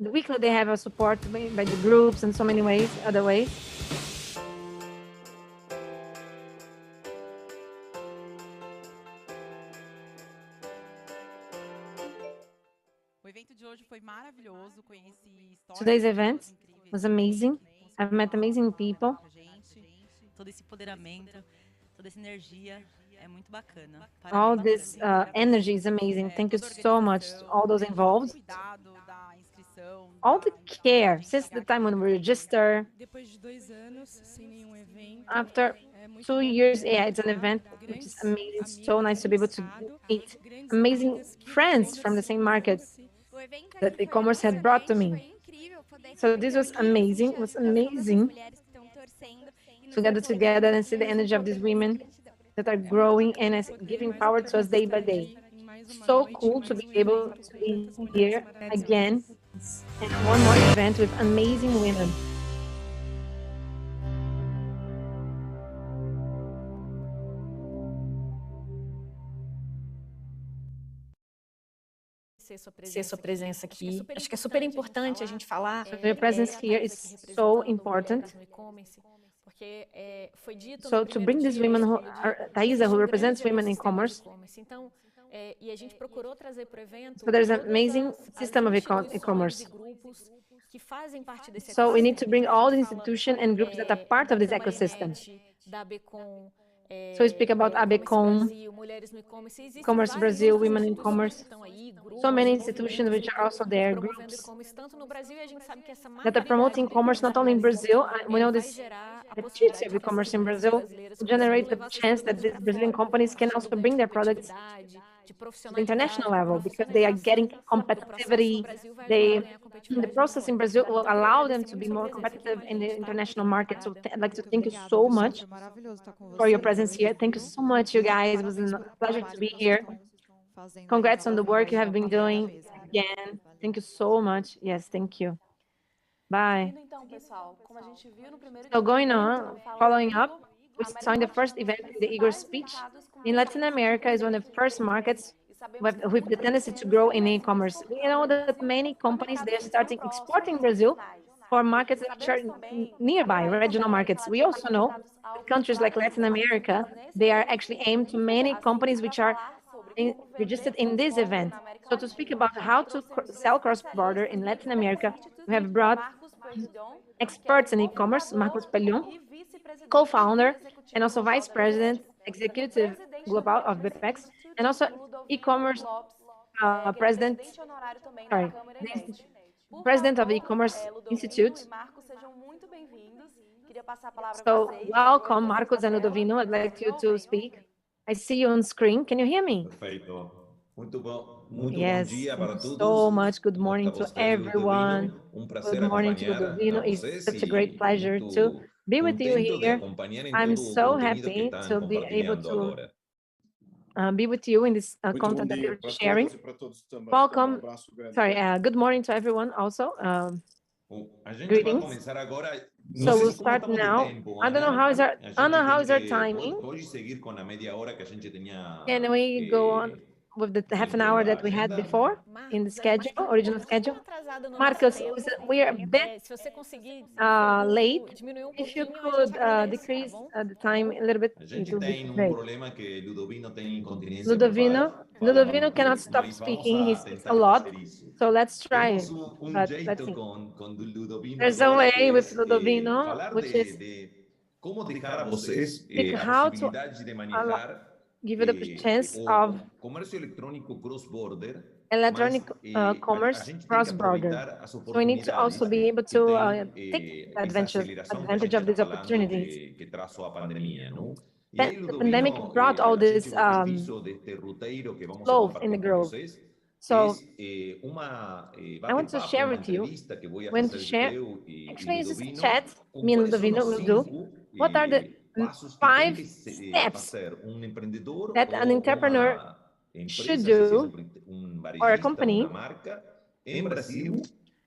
The weekly they have a support by the groups and so many ways, other ways. Today's event was amazing. I've met amazing people. All this energy is amazing. Thank you so much to all those involved. All the care since the time when we register. After 2 years, yeah, it's an event which is amazing. So nice to be able to meet amazing friends from the same market that e-commerce had brought to me. So this was amazing. It was amazing to gather together and see the energy of these women that are growing and giving power to us day by day. So cool to be able to be here again and one more event with amazing women. Ser sua presença aqui. Acho que é super importante a gente falar. Your presence here is so important. So to bring these women who are Thaisa, who represents women in commerce. So there's an amazing system of e-commerce. So we need to bring all the institutions and groups that are part of this ecosystem. So we speak about ABECOM, Commerce Brazil, Women in Commerce, so many institutions which are also there, groups that are promoting commerce not only in Brazil. We know this, the Features of e-commerce in Brazil generate the chance that these Brazilian companies can also bring their products to the international level because they are getting competitivity. The process in Brazil will allow them to be more competitive in the international market. So I'd like to thank you so much for your presence here. Thank you so much, you guys. It was a pleasure to be here. Congrats on the work you have been doing again. Thank you so much. Yes, thank you. Bye. So going on, following up, we saw in the first event in the Igor speech, in Latin America is one of the first markets with the tendency to grow in e-commerce. We know that many companies, they're starting exporting Brazil for markets that are nearby, regional markets. We also know that countries like Latin America, they are actually aimed to many companies which are registered in this event. So to speak about how to sell cross-border in Latin America, we have brought experts in e-commerce, Marcos Pellon, co-founder and also vice president, executive global of BPEX, and also e-commerce president of the e-commerce institute. So welcome, Marcos and Ludovino. I'd like you to speak. I see you on screen. Can you hear me? Yes, thank you so much. Good morning to everyone. Good morning to Ludovino. It's such a great pleasure to be with you here. I'm so happy to be able to be with you in this content that you're sharing. Welcome. Sorry, good morning to everyone also. Greetings. So we'll start now. I don't know how is our, Anna, how is our timing? Can we go on with the half an hour that we had before in the schedule, original schedule? Marcos, we are a bit late. If you could decrease the time a little bit, it would be great. Ludovino cannot stop speaking. He speaks a lot. So let's try it. But let's see. There's a way with Ludovino, which is how to give you the chance of electronic commerce cross-border. So we need to also be able to take advantage of these opportunities. The pandemic brought all this flow in the growth. So I want to share with you, actually it's just chat, me and Ludovino will do, what are the 5 steps that an entrepreneur should do, or a company, en Brasil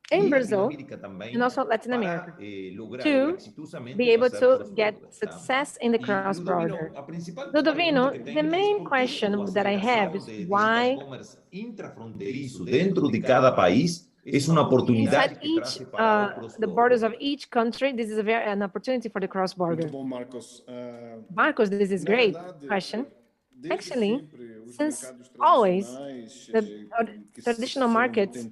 in y Brazil Latinoamérica and también also Latin para America lograr to exitosamente be able pasar to get cross-border, tá? success in the Y cross-border. Ludovino, a principal pregunta Ludovino, que the tenho é main por que o question that I have aceleração is de digital why commerce intrafronteiriço dentro de cada país é uma oportunidade inside que each, traz para o the cross-border. borders of each country, this is an opportunity for the cross-border. Marcos, this is great question. Actually, since always, the traditional markets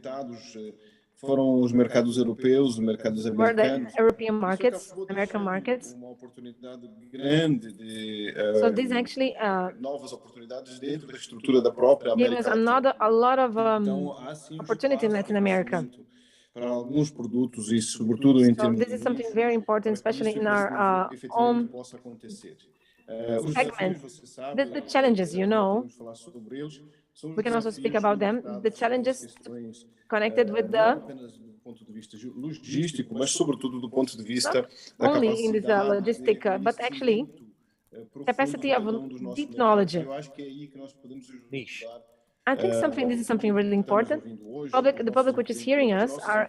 foram os mercados europeus, os mercados were the americanos. European markets, American markets. Uma oportunidade grande de So this actually novas oportunidades dentro da estrutura da própria gave us América Latina. a lot of Então, há sim opportunity in Latin America. para alguns produtos e sobretudo em So termos this is something very important, especially in our efetivamente own possa acontecer. segment. The challenges, you know, we can also speak about them. The challenges connected with não the apenas do ponto de vista logístico, mas sobretudo do ponto de vista not da only in this capacidade logistic, but actually capacity of deep mercados. knowledge. Eu acho que é aí que nós podemos ajudar. I think this is something really important. The public which is hearing us are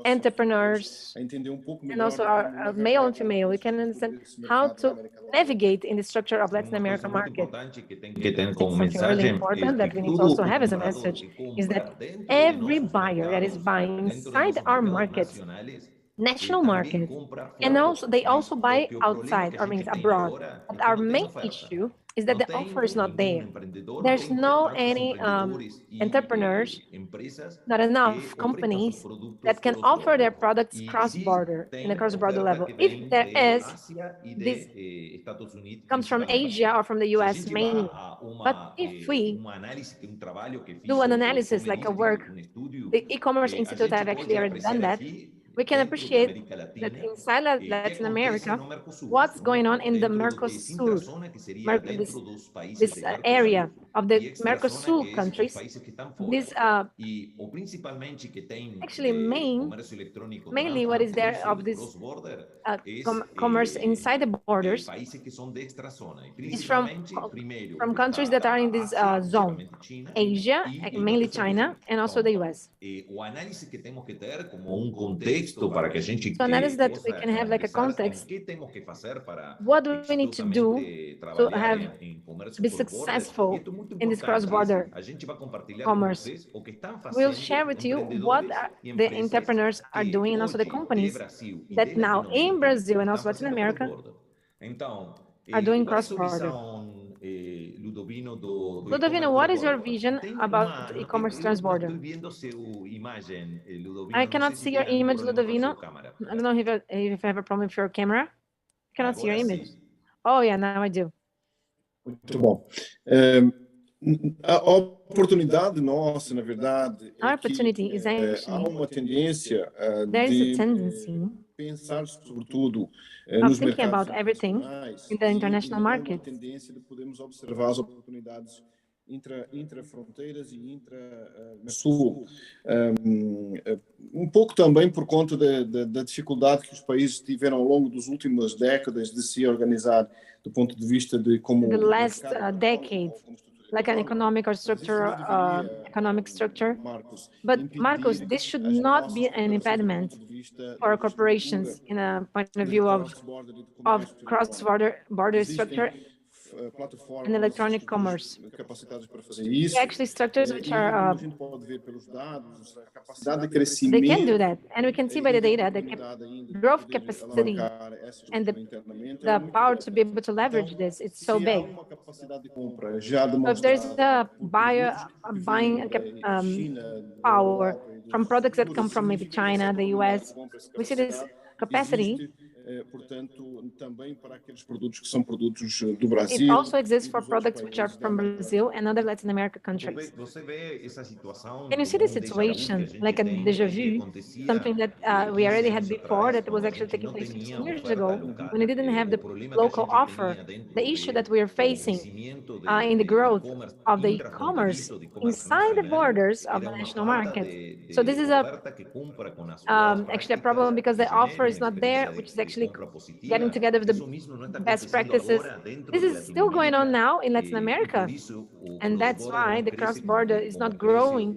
entrepreneurs and also our male and female. We can understand how to navigate in the structure of Latin American market. Que tem como Something really mensagem important that we need to todo also have as a comprador message que is compra that dentro de every nossos buyer that is mercados, buying dentro de inside nossos our mercados markets, nacionales, national também market, compra and fora. also they also buy Porque o problema outside, que a or means gente tem abroad. agora é But que our não tem main oferta. issue is that Não the offer is tem not there. empreendedor, não There's tem no tantos any empreendedores entrepreneurs, empresas not que enough ofertam seus companies produtos that can offer cross-border. their products E cross-border, in a tem cross-border oferta level. que If vem there de is, Ásia e this de Estados Unidos, comes from principalmente. Asia or from the Se a US gente mainly. vai a But if we análise, que trabalho que fiz do an o analysis like a work, estúdio, the e-commerce a institute gente have pode actually already done apreciar that, aqui, we can dentro de appreciate América that Latina, inside que Latin acontece America, no Mercosul, what's going on in the dentro do que esse Mercosur, intrazzona, que seria dentro dos países this de area Mercosul, of e the extrazona, Mercosur que é os countries, países que estão fora. this E o principalmente que tem actually comércio eletrônico mainly what is there transfronteiriço of de this cross-border, commerce inside the borders países que são de extrazona, e is from principalmente, primeiro, countries that are in this zone, China, Asia, mainly China, and also the US. O análise que temos que ter como contexto para que a gente So analysis that we possa can have like a analisar context. o que temos que fazer para What do we need to do to trabalhar have em comércio be cross-border. successful E isto é muito in this importante. cross-border A gente vai compartilhar commerce? com vocês o que estão We'll fazendo share with you what empreendedores e the empresas entrepreneurs are que doing and also the hoje companies de Brasil e that de now in Latinoamérica Brazil and estão also Latin fazendo America cross-border. Então, are doing qual é a sua cross-border. visão, Ludovino, do Ludovino, e-commerce what is your cross-border? vision Tem about e-commerce não transborder? estou vendo sua imagem, Ludovino. I Não sei cannot se see your tem algum image, problema com a Ludovino. sua câmera. I don't know if you have a problem with your camera. I cannot see your Agora image. sim. Oh, yeah, now I do. Muito bom. A oportunidade nossa, na verdade, Our é que opportunity is há actually, uma tendência there is a de tendency pensar, sobretudo, of nos thinking mercados about everything internacionais in the international e há uma market. tendência de podermos observar as oportunidades intra-fronteiras e intra-sul. Pouco também por conta da dificuldade que os países tiveram ao longo das últimas décadas de se organizar do ponto de vista de como The last decade, like an economic or structural economic structure. But Marcos, this should not be an impediment for corporations in a point of view of cross-border structure and electronic commerce. Capacitados para fazer isso. Actually, structures which are a gente pode ver pelos dados a capacidade de crescimento. They can do that, and we can see by the data the growth capacity and the power to be able to leverage this. It's so big. So if there's a buyer buying power from products that come from maybe China, the US, we see this capacity. Portanto, também para aqueles produtos que são produtos do Brasil. It also exists for products which are from Brazil and other Latin American countries. Você vê essa situação? Can you see the situation like a déjà vu, something that we already had before that was actually taking place 15 years ago when we didn't have the local offer? The issue that we are facing in the growth of the e-commerce inside the borders of the national market. So this is actually a problem because the offer is not there, which is actually getting together with the best practices. This is still going on now in Latin America, and that's why the cross-border is not growing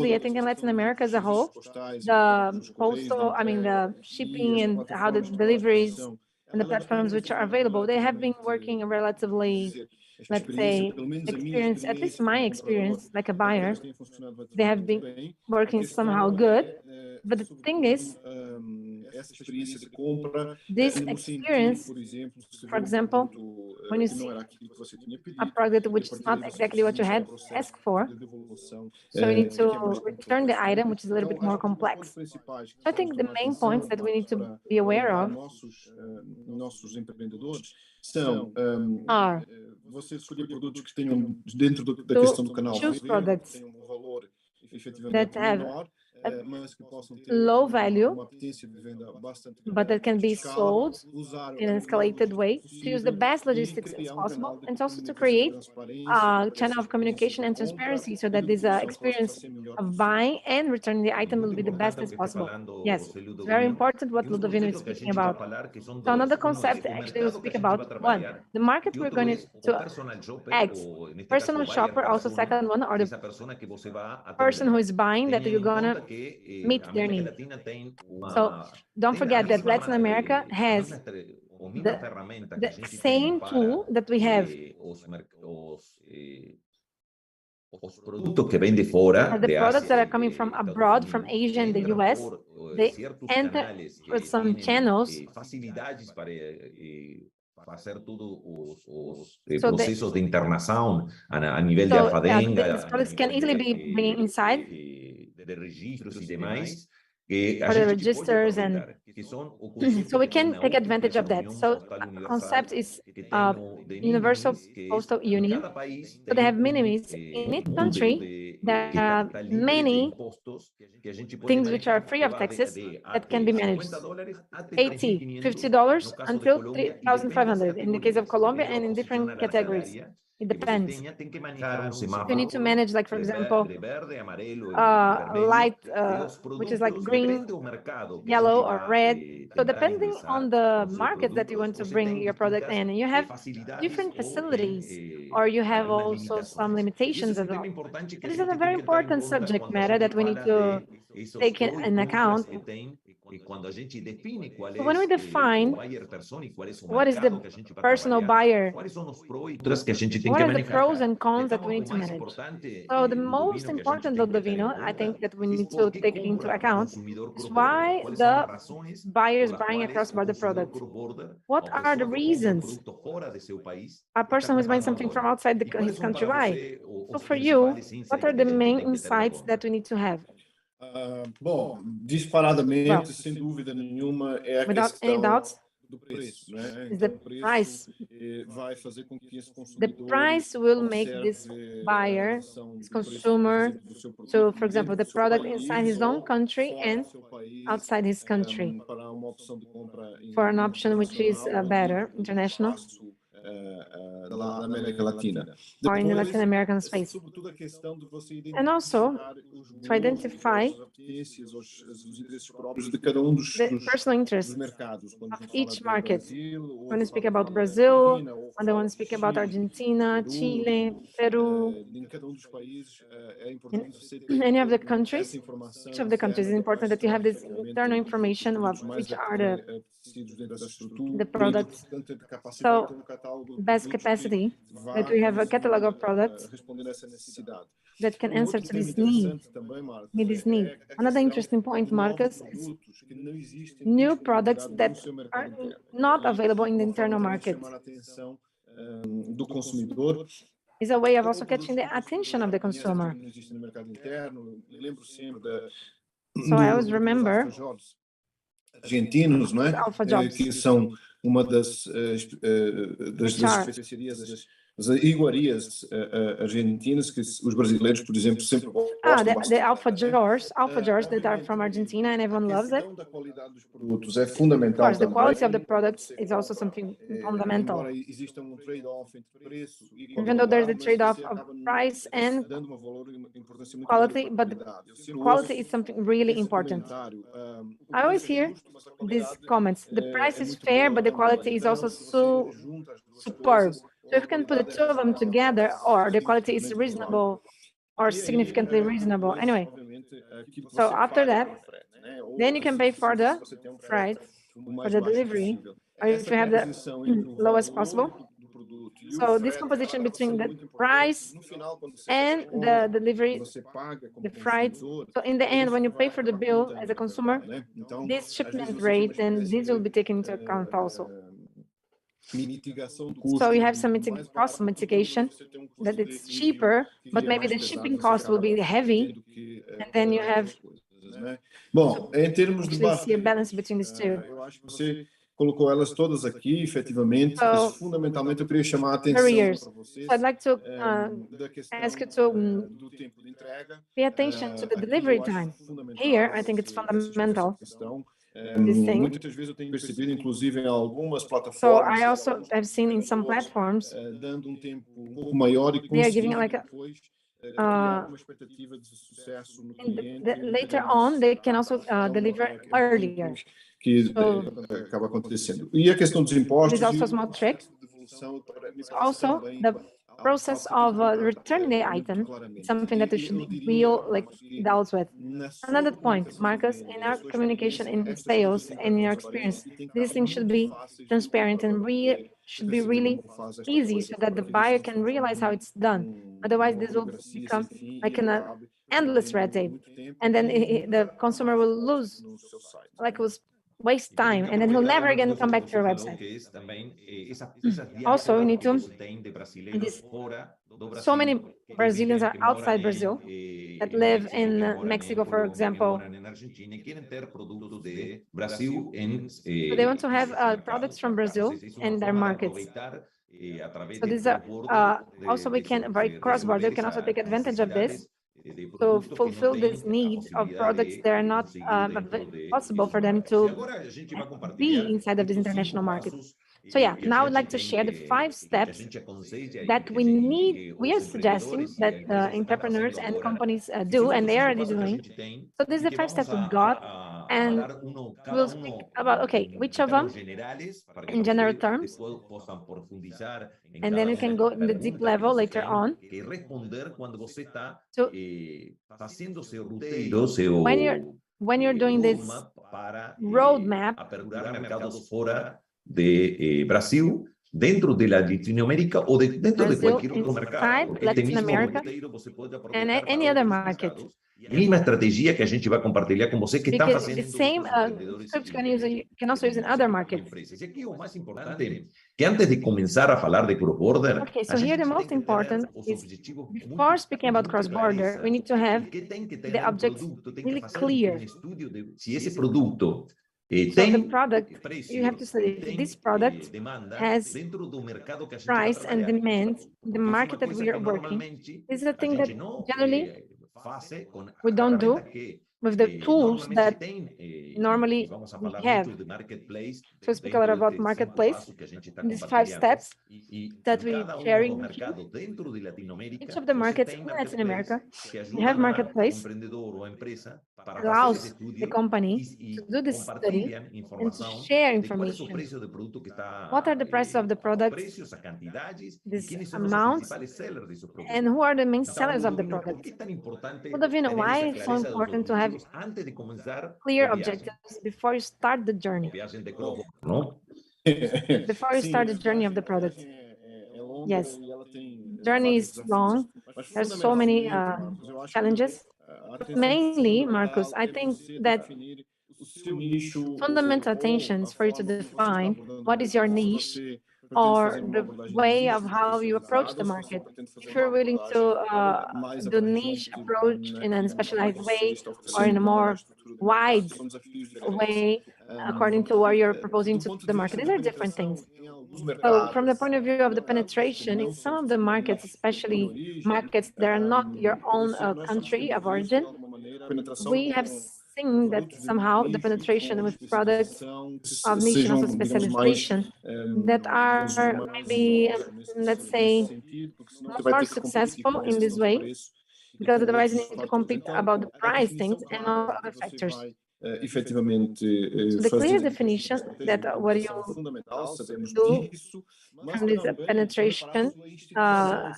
obviously, I think in Latin America as a whole, the postal, I mean, the shipping and how the deliveries and the platforms which are available, they have been working relatively let's say, experience, at least my experience, like a buyer, they have been working somehow good. But the thing is, this experience, for example, when you see a product which is not exactly what you had asked for, so you need to return the item, which is a little bit more complex. So I think the main points that we need to be aware of are você escolher produtos que tenham, dentro da questão do canal choose verde, products tenham um valor that efetivamente have menor, mas que possam ter low value, uma potência de venda bastante but that can be sold in an escalated way, to use the best logistics as possible, and also to create a channel of communication and transparency so that this experience of buying and returning the item will be the best as possible. Yes, it's very important what Ludovino is speaking about. So another concept actually we'll speak about, one, the market we're going to act, personal shopper, also second one, or the person who is buying that you're gonna meet their need. So don't forget that Latin America has the same tool that we have. The products that are coming from abroad, from Asia and the US, they enter with some channels. Procesos de internação a nível de alfândega, these products can easily be bringing inside de registros e demais, for the registers, and so we can take advantage of that. So the concept is Universal Postal Union. So they have minimis in each country. There are many things which are free of taxes that can be managed. $80, $50 until $3,500 in the case of Colombia, and in different categories. It depends. You need to manage, like, for example, light, which is like green, yellow, or red. So depending on the market that you want to bring your product in, you have different facilities, or you have also some limitations as well. This is a very important subject matter that we need to take in account. So when we define what is the personal buyer, what are the pros and cons that we need to manage? So the most important, Ludovino, I think that we need to take into account is why the buyer is buying a cross-border product. What are the reasons a person who is buying something from outside his country, why? So for you, what are the main insights that we need to have? Bom, disparadamente, sem dúvida nenhuma, é a questão do preço, né? Is the price. Vai fazer com que esse The consumidor price will make this buyer, this consumer, to, for example, the product inside his own country and outside his country, for an option which is better, international, da América Latina. or in the Latin American space. And also to identify the personal interests of each market. When we speak about Brazil, when they want to speak about Argentina, Chile, Peru, in any of the countries, each of the countries, it's important that you have this internal information of which are the products. So best capacity, that we have a catalog of products that can answer to this need. Another interesting point, Marcus, is new products that are not available in the internal market. Is a way of also catching the attention of the consumer. So I always remember argentinos, não é? Que são uma das especiarias, das iguarias argentinas que os brasileiros, por exemplo, sempre the Alpha Jars that are from Argentina, and everyone loves it. A qualidade dos produtos é fundamental. Of course, the quality of the products is also something fundamental. Even though there's a trade-off of price and quality, but the quality is something really important. I always hear these comments: the price is fair, but the quality is also so superb. So if you can put the two of them together, or the quality is reasonable or significantly reasonable. Anyway, so after that, then you can pay for the freight, for the delivery, or if you have the lowest possible. So this composition between the price and the delivery, the freight. So in the end, when you pay for the bill as a consumer, this shipment rate, and this will be taken into account also. So you have some cost mitigation, that it's cheaper, but maybe the shipping cost will be heavy, and then you have actually see a balance between these two. Colocou elas todas aqui, efetivamente, mas fundamentalmente eu queria chamar a atenção para vocês. So I'd like to ask you to pay attention to the delivery time. Here, I think it's fundamental. Muitas vezes eu tenho percebido, inclusive em algumas plataformas, so I also have seen in some platforms, dando tempo pouco maior e they are giving like uma expectativa de sucesso no cliente. Later on, they can also deliver earlier. Que acaba acontecendo. E a questão dos impostos. There's also a small trick. Also, the process of returning the item is something that we should be dealt with. Another point, Marcus, in our communication in sales and in our experience, this thing should be transparent and should be really easy so that the buyer can realize how it's done. Otherwise, this will become like an endless red tape, and then the consumer will lose, waste time, and then he'll never again come back to your website. Also, we need to, so many Brazilians are outside Brazil that live in Mexico, for example. So they want to have products from Brazil in their markets. So these are also, we can, by cross-border, we can also take advantage of this to fulfill this need of products that are not possible for them to be inside of this international market. So yeah, now I'd like to share the 5 steps that we are suggesting that entrepreneurs and companies do, and they're already doing. So these are the 5 steps we've got, and we'll speak about, okay, which of them in general terms, and then you can go in the deep level later on. So when you're doing this roadmap de Brasil, dentro de Latinoamérica o dentro de cualquier otro mercado. Latin America and any other market. Misma estratégia que a gente vai compartilhar com você que está fazendo. The same script can also use in other markets. E aqui o mais importante que antes de começar a falar de cross-border, okay, so here the most important is before speaking about cross-border, we need to have the objects really clear. Se esse produto so the product, you have to say if this product has price and demand in the market that we are working. This is a thing that generally we don't do with the tools that normally we have. So speak a lot about marketplace, these 5 steps that we're sharing. Each of the markets in Latin America, we have marketplace, allows the company to do this study and to share information. What are the prices of the products, these amounts, and who are the main sellers of the product? Well, why it's so important to have clear objectives before you start the journey? Before you start the journey of the product. Yes, journey is long. There's so many challenges. But mainly, Marcus, I think that fundamental attention is for you to define what is your niche or the way of how you approach the market. If you're willing to do niche approach in a specialized way or in a more wide way, according to what you're proposing to the market, these are different things. So from the point of view of the penetration, in some of the markets, especially markets that are not your own country of origin, we have seen that somehow the penetration with products of niche and also specialization that are maybe, let's say, more successful in this way, because otherwise you need to compete about the price things and all other factors. So the clear definition that what you do from this penetration,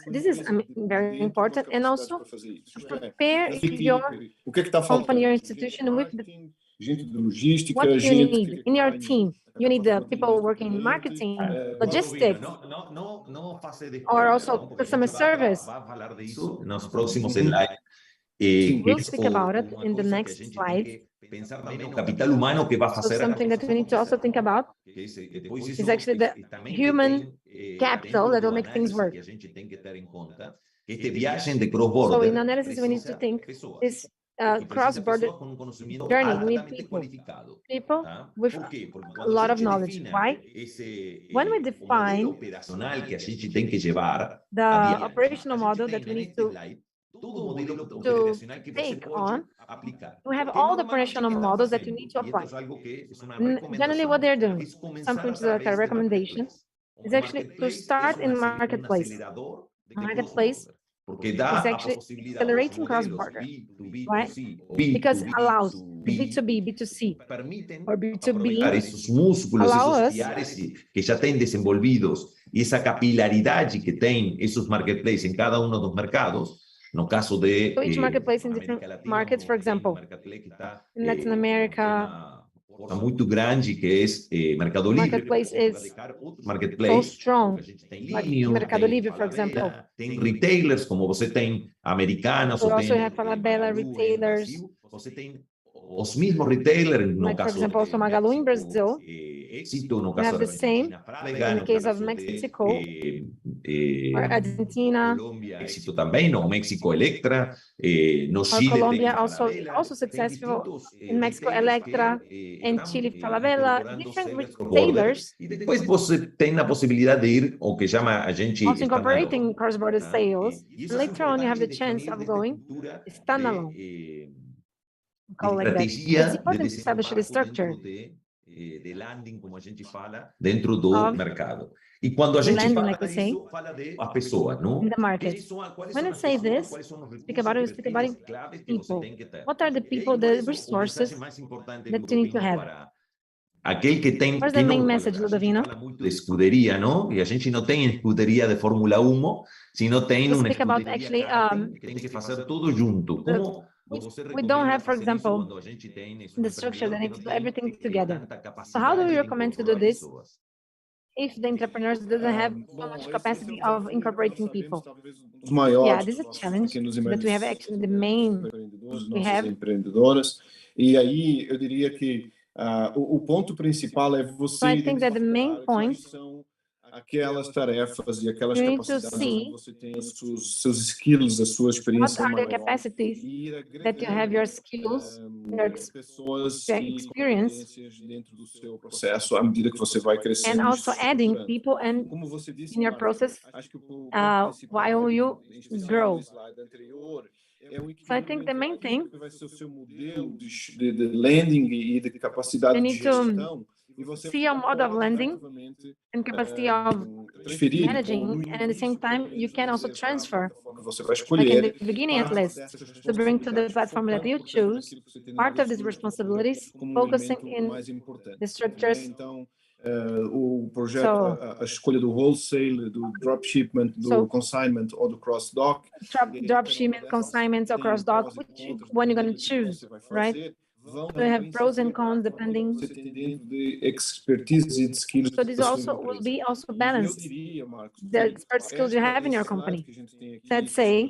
this is very important, and also to prepare your company, your institution with what you need in your team. You need the people working in marketing, logistics, or also customer service. Nos próximos slides. We'll speak about it in the next slide. Capital humano que va a So fazer something that we need to also think about is actually the human capital that will make things work. So in analysis, we need to think this cross-border journey. We need people with a lot of knowledge. Why? When we define the operational model that we need to take on, we have all the operational models that you need to apply. Generally, what they're doing, something which is like a recommendation, is actually to start in marketplace. Marketplace is actually accelerating cross-border, right? Because it allows B2B, B2C, or B2B, esos músculos, allow esos us pilares que já têm desenvolvidos e essa capilaridade que tem esses marketplaces em cada um dos mercados, no caso de so each marketplace in different markets, for example, in Latin America, muito grande que é Mercado Livre, marketplace is so strong, like Mercado Livre, for example. Tem retailers como você tem Americanas, We ou also tem have Falabella retailers, você tem os mesmos retailers no like for caso example, also Magalu in Brazil. Éxito, no We caso have the same in the case of Mexico or Argentina. Éxito também, no México Electra, no Or Chile Colombia tem also successful in Mexico Electra, and Chile Falabella, different retailers E depois você tem a possibilidade de ir o que chama a gente also incorporating cross-border sales. And later on, you have the chance of going standalone. Call like that. It's important to establish the structure de landing, como a gente fala, dentro do mercado. E quando a gente landing, fala like we say, disso, fala de as pessoas, não? in the market. When I say this, speak about it, speak about people. What are the people, the resources that you need to have? Aquele que tem Where's the main message, Ludovino? de escuderia, não? E a gente não tem escuderia de Fórmula 1, sino tem We uma speak about escuderia actually que tem que fazer tudo junto. Como we don't have, for example, the structure that needs to do everything together. So how do we recommend to do this if the entrepreneurs doesn't have so much capacity of incorporating people? Yeah, this is a challenge that we have actually the main we have. Empreendedoras. E aí eu diria que o ponto principal é você So I think that the main point aquelas tarefas e aquelas you need to capacidades see onde você tem os seus skills, a sua what experiência are the maior, capacities e ir that you have your skills, your pessoas experience, competências dentro do seu processo à medida que você vai crescendo. and also adding people and Como você disse, in your Marcos, process acho que o ponto while you em especial grow. no slide anterior, é o So I think the main thing que vai ser o seu modelo de landing e de capacidade you de need to gestão. E você see your mode of landing and capacity of transferir managing, and at the same time you can also transfer, que você vai like in escolher the beginning at least, to bring to the platform that you choose part of these responsibilities, focusing in mais importante. the structures. Então, o projeto, a escolha do wholesale, do dropshipment, do consignment ou do cross-dock. Dropshipment, consignments, or cross-dock, which one you're going to choose, right? They have pros and cons depending. De expertise e de skills. So this also will be also balanced. The expert skills you have in your company. Let's say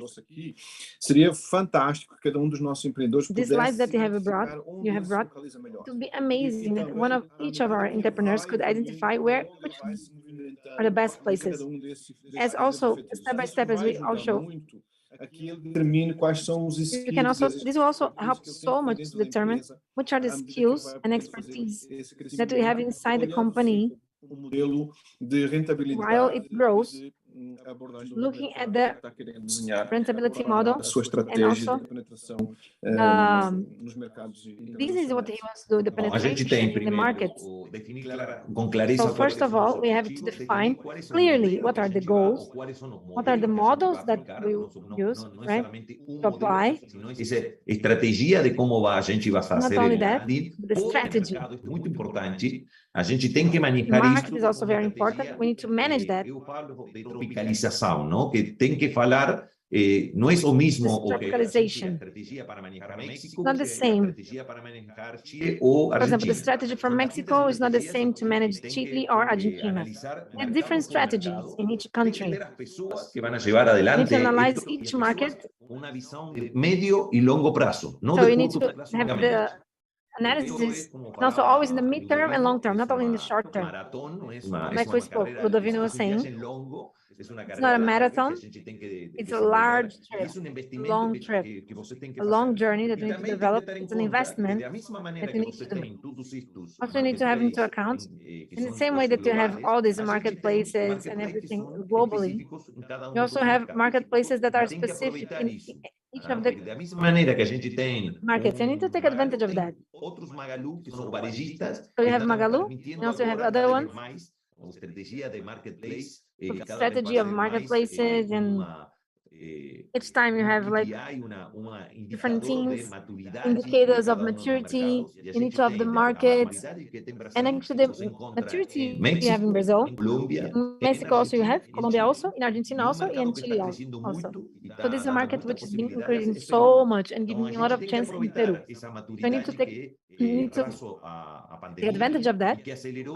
seria fantástico que cada dos nossos empreendedores these slides that you have brought, it would be amazing that one of each of our entrepreneurs could identify which are the best places. As also step by step, as we also. Aqui ele determine quais são os skills. You can also, this will also help so much to determine which are the skills and expertise that we have inside the company modelo de rentabilidade while it grows, looking at the rentability model and also this is what he wants to do, the penetration in the market. So first of all, we have to define clearly what are the goals, what are the models that we will use, right, to apply. Estratégia de como a gente vai fazer. Not only that, the strategy. Muito importante. A gente tem que manejar isso. Market is also very important. We need to manage that. Eu falo de tropicalização, não? Que tem que falar no es lo mismo this o que tropicalization. estrategia para manejar México Not the same. estrategia para manejar Chile o For example, the Argentina. strategy for Mexico is not the same to manage Chile or Argentina. There are different strategies in each country. Que van a llevar You need adelante to analyze each market. una visión de medio y largo plazo, no So de you need corto to plazo have únicamente. the analysis, and also always in the midterm and long term, not only in the short term. Like we spoke, Ludovino was saying, it's not a marathon, it's a large trip, long trip, a long journey that we need to develop. It's an investment that we need to do. Also, you need to have into account, in the same way that you have all these marketplaces and everything globally, you also have marketplaces that are specific in each of the Da mesma maneira que a gente tem markets. You need to take advantage of that. outros Magalu que são varejistas, So you have Magalu, you also have other ones. Estratégia de marketplace, Strategy of marketplaces, and each time you have like different teams, indicators of maturity in each of the markets, and actually the maturity you have in Brazil, in Mexico also you have, Colombia also, in Argentina also, and Chile also. So this is a market which has been increasing so much and giving me a lot of chance in Peru. So I need to take advantage of that,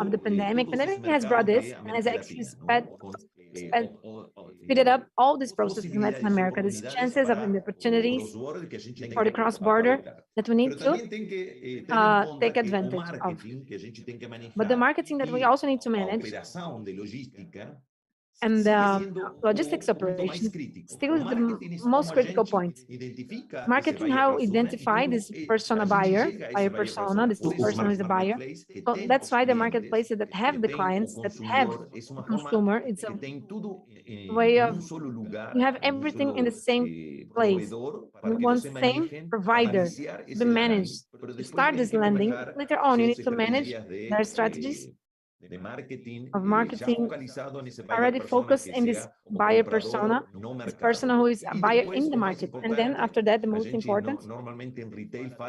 of the pandemic. Pandemic has brought this and has actually speeded up all this process in Latin America, these chances of and the opportunities for the cross-border that we need to take advantage of. But the marketing that we also need to manage and the logistics operation still is the most critical point. Marketing, how identify this persona buyer persona, this person who is a buyer. So that's why the marketplaces that have the clients, that have the consumer, it's a way of, you have everything in the same place, in one same provider to be managed. To start this landing, later on, you need to manage their strategies of marketing already focused in this buyer persona, this person who is a buyer in the market. And then after that, the most important,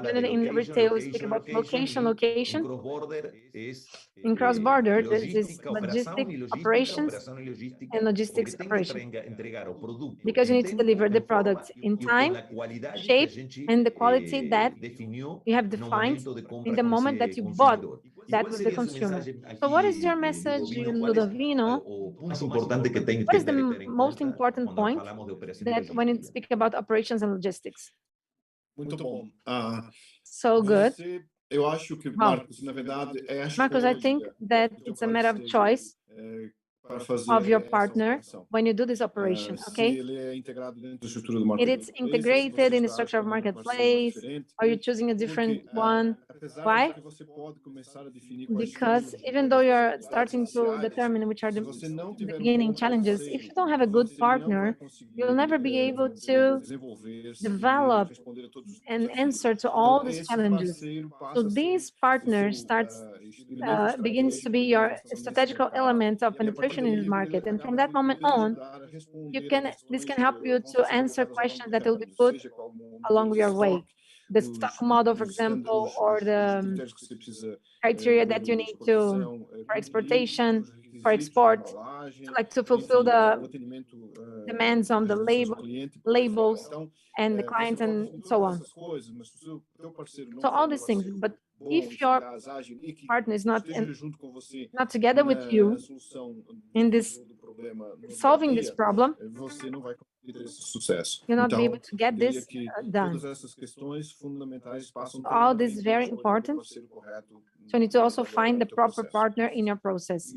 generally in retail, we speak about location. In cross-border, there's this logistic operations and logistics operation. Because you need to deliver the products in time, shape, and the quality that you have defined in the moment that you bought that with the consumer. So what is your message, Ludovino? What is the most important point that when you speak about operations and logistics? So good. Marcos, I think that it's a matter of choice of your partner when you do this operation, okay? It is integrated in the structure of marketplace, or you're choosing a different one. Why? Because even though you're starting to determine which are the beginning challenges, if you don't have a good partner, you'll never be able to develop and answer to all these challenges. So this partner begins to be your strategical element of penetration in this market. And from that moment on, this can help you to answer questions that will be put along your way. The stock model, for example, or the criteria that you need to for exportation, for export, like to fulfill the demands on the labels and the clients and so on. So all these things, but if your partner is not together with you in this solving this problem, you'll not be able to get this done. All this is very important. So you need to also find the proper partner in your process.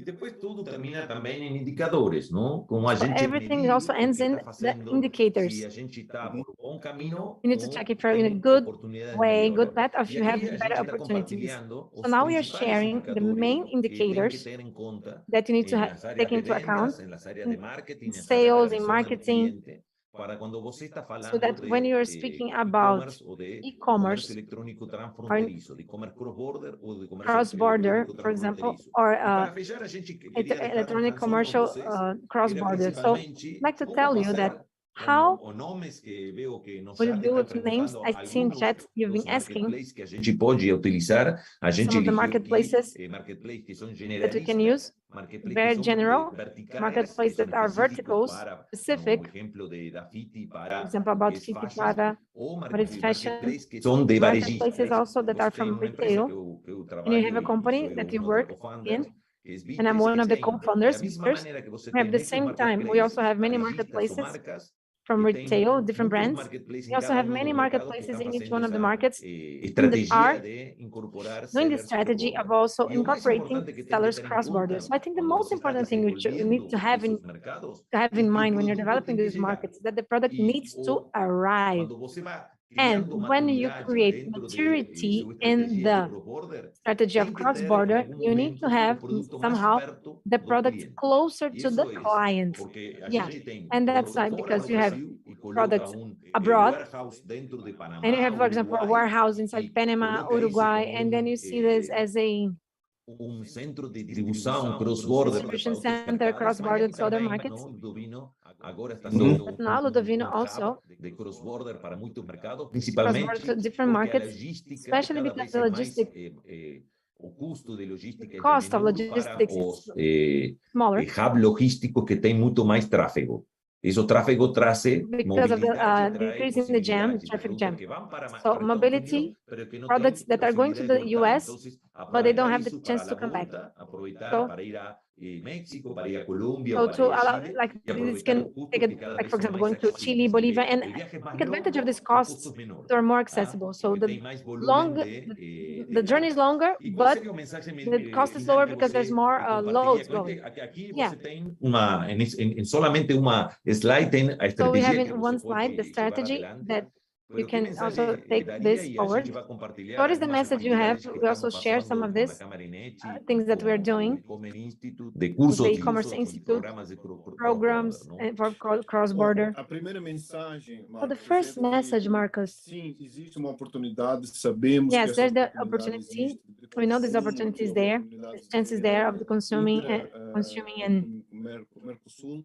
So everything also ends in the indicators. You need to check if you're in a good way, good path, or if you have better opportunities. So now we are sharing the main indicators that you need to take into account in sales, in marketing, so that when you're speaking about e-commerce or cross-border, for example, or electronic commercial cross-border. So I'd like to tell you that How will you do with names? I see in chat you've been asking que a gente pode utilizar, a gente some of the eligiu marketplaces marketplaces que são that we can generalistas, use, marketplaces very que são general, verticais, marketplaces que são that are específicos verticals, para, specific, como exemplo da Fiti for para example, about as Fiti faixas, para ou what is fashion, marketplaces que são de varejistas. marketplaces also that are from retail, trabalho and you have a e company sou that you um work dos co-founders, in, que es and I'm Vites one of the Exchange. co-founders, Da mesma Vickers. maneira que você We have tem the muitos same time, we also have many varejistas ou marketplaces marcas from que têm retail, different muitos brands. marketplaces We em also cada have um many dos mercados que marketplaces estão in each fazendo one of the essa markets that estratégia are de incorporar doing the sellers strategy of cross-border. also E o mais incorporating importante que tem que sellers ter em cross-border. conta So I think the quando most você está important thing you need to desenvolvendo have esses mercados to have é in que o mind when you're produto developing tem que these chegar. markets that the product needs to arrive. Quando você vai And criando when you maturidade create dentro maturity sua in estratégia de the cross-border, strategy of tem que ter em cross-border, algum you need to momento o have produto mais somehow perto the do product cliente. closer E to the isso é client. porque a Yeah, gente tem and that's produto why fora because do you have Brasil e coloca products abroad, warehouse dentro de and you Panamá, have, for example, a Uruguai, warehouse inside Panama, coloca isso Uruguay, como and then you see this as a centro de distribuição cross-border distribution para outros center mercados, cross-border mas to other também markets. Ludovino agora está sendo But now Ludovino also hub de cross-border para muitos mercados, cross-border principalmente to different porque a markets, logística especially cada because vez the é mais logistic o custo de logística é cost of menor para logistics os is smaller hub logísticos que têm muito mais tráfego. Esse tráfego traz because of the mobilidade, traz decrease in the jam, possibilidade de traffic produtos jam. que vão para So Estados mobility Unidos, mas que não products têm that are going to the possibilidade de voltar. US, Então, but they don't aproveitar have the isso para chance a to come back. volta, aproveitar So, para ir a México, para ir a Colômbia, so para to ir a allow, Chile, like e this aproveitar can os custos take que it, cada like vez for são example, mais going to Chile, acessíveis. Bolivia, and O viaje é mais take advantage of longo, these com costs custos menores, that are more tá? accessible. So Porque the tem mais volume long, de the journey is carga. longer, E qual but seria a mensagem the cost is lower final que because there's você more compartilha loads com a going. gente? Aqui Yeah. você tem em solamente uma slide tem a So we have estratégia que in você one slide the pode levar strategy adelante. that you Pero que can also mensagem take daria? this E a forward. gente vai So compartilhar what is the algumas message you have? atividades que We also estamos share some passando of com a this Camarinet, things that we're com o doing E-Commerce Institute, de with cursos the de e-commerce institute programas de cross-border, programs não? and for cross-border. A primeira mensagem, So the Marcos, first é que message, Marcus, sim, existe uma oportunidade, sabemos que yes, essa there's the oportunidade opportunity. existe de We know there's consumo, opportunities de there, oportunidades there's chances there of the consuming and Mercosul.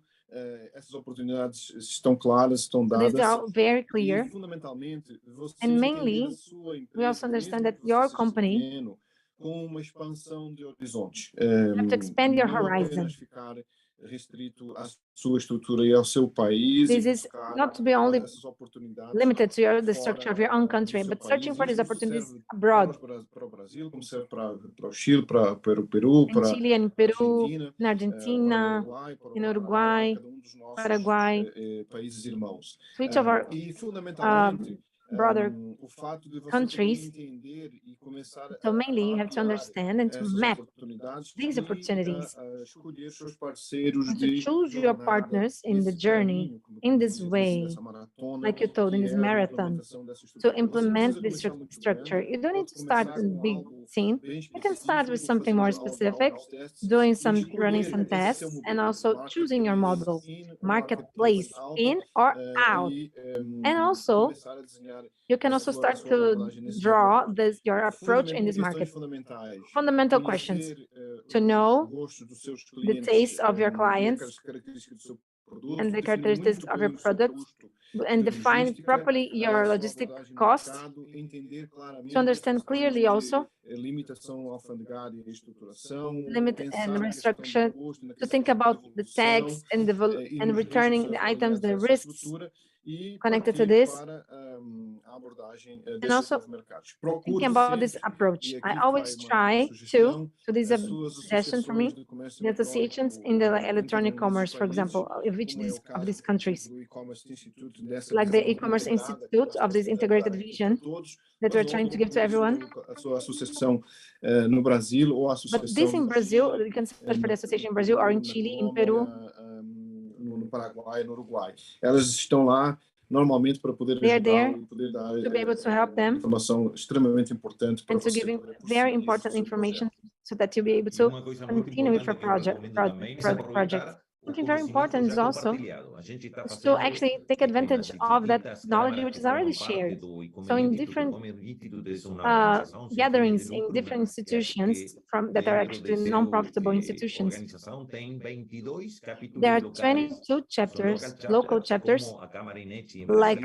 Essas oportunidades estão claras, estão so these dadas. are all very E clear. fundamentalmente, vocês And entender a mainly, sua we empresa, also understand mesmo that que your você seja company pequeno, com uma expansão de horizontes. have to expand your Não horizon. apenas ficar restrito à sua estrutura e ao seu país This e is buscar not to be only essas oportunidades limited to the fora structure of your own country, do seu but searching país. for these Isso opportunities serve abroad, para o Brasil, como serve para o Chile, para o Peru, in para Chile and a Peru, Argentina, in Argentina, para o in Uruguai, Uruguai, cada um dos nossos Paraguay, países irmãos. to each of our E fundamentalmente brother o fato de você countries. também entender e começar So mainly, you a have to mapear understand and to essas map oportunidades these e opportunities a escolher seus parceiros and to de choose your jornada partners in the nesse journey, caminho, como in tu this disse, way, nessa maratona, like you told, in que this é a marathon, implementação dessa to estrutura. Você não implement precisa this começar muito structure. grande, You don't need pode to start começar in com big algo scene. bem You can start with específico, something more fazendo specific, alguns testes doing e some, running some escolher esse seu tests, and modelo, also choosing your model, in ou marketplace, alta, in or out. e And also, começar a desenhar you can a also sua start to abordagem nesse draw mercado. your approach in this Questões market. fundamentais. Fundamental questions Conhecer to os know gostos dos seus the clientes taste of your e clients as características do seu produto, and the definir characteristics muito of bem your o seu product custo and de define logística, properly your a sua logistic abordagem no cost, mercado, entender claramente to understand as clearly questões also, de limitação alfandegária e estruturação, limit pensar and na questão do restriction, custo, na to questão think da about the devolução tax and e and nos returning riscos the items, associados a the essa risks estrutura e connected to partir this, para a abordagem and desses also novos mercados. Procure thinking about this sempre, approach. e I aqui vai always uma try sugestão, to this is a as suas suggestion for associações me, de comércio the associations eletrônico in the electronic anteriores commerce, for países, example, of each como é o of caso, these por exemplo, countries, do E-Commerce Institute, dessa like the visão e-commerce integrada que institute nós of this queremos integrated dar aqui vision para todos, that mas we're não trying to give to procure everyone. a sua associação no Brasil ou a But this associação in no Brazil, Chile, you can search for the association in Brazil or in na Chile, in Colômbia, Peru. no Paraguai, no Uruguai. Elas estão lá normalmente para poder They are there ajudá-lo e poder dar to be able to help them informação extremamente importante para and to você give poder very prosseguir important o seu information projeto. so that you'll be able E to uma coisa muito continue with importante your que eu recomendo também é project. aproveitar Something very important is also to actually take advantage of that knowledge which is already shared. So in different gatherings in different institutions that are actually non-profitable institutions, there are 22 chapters, local chapters, like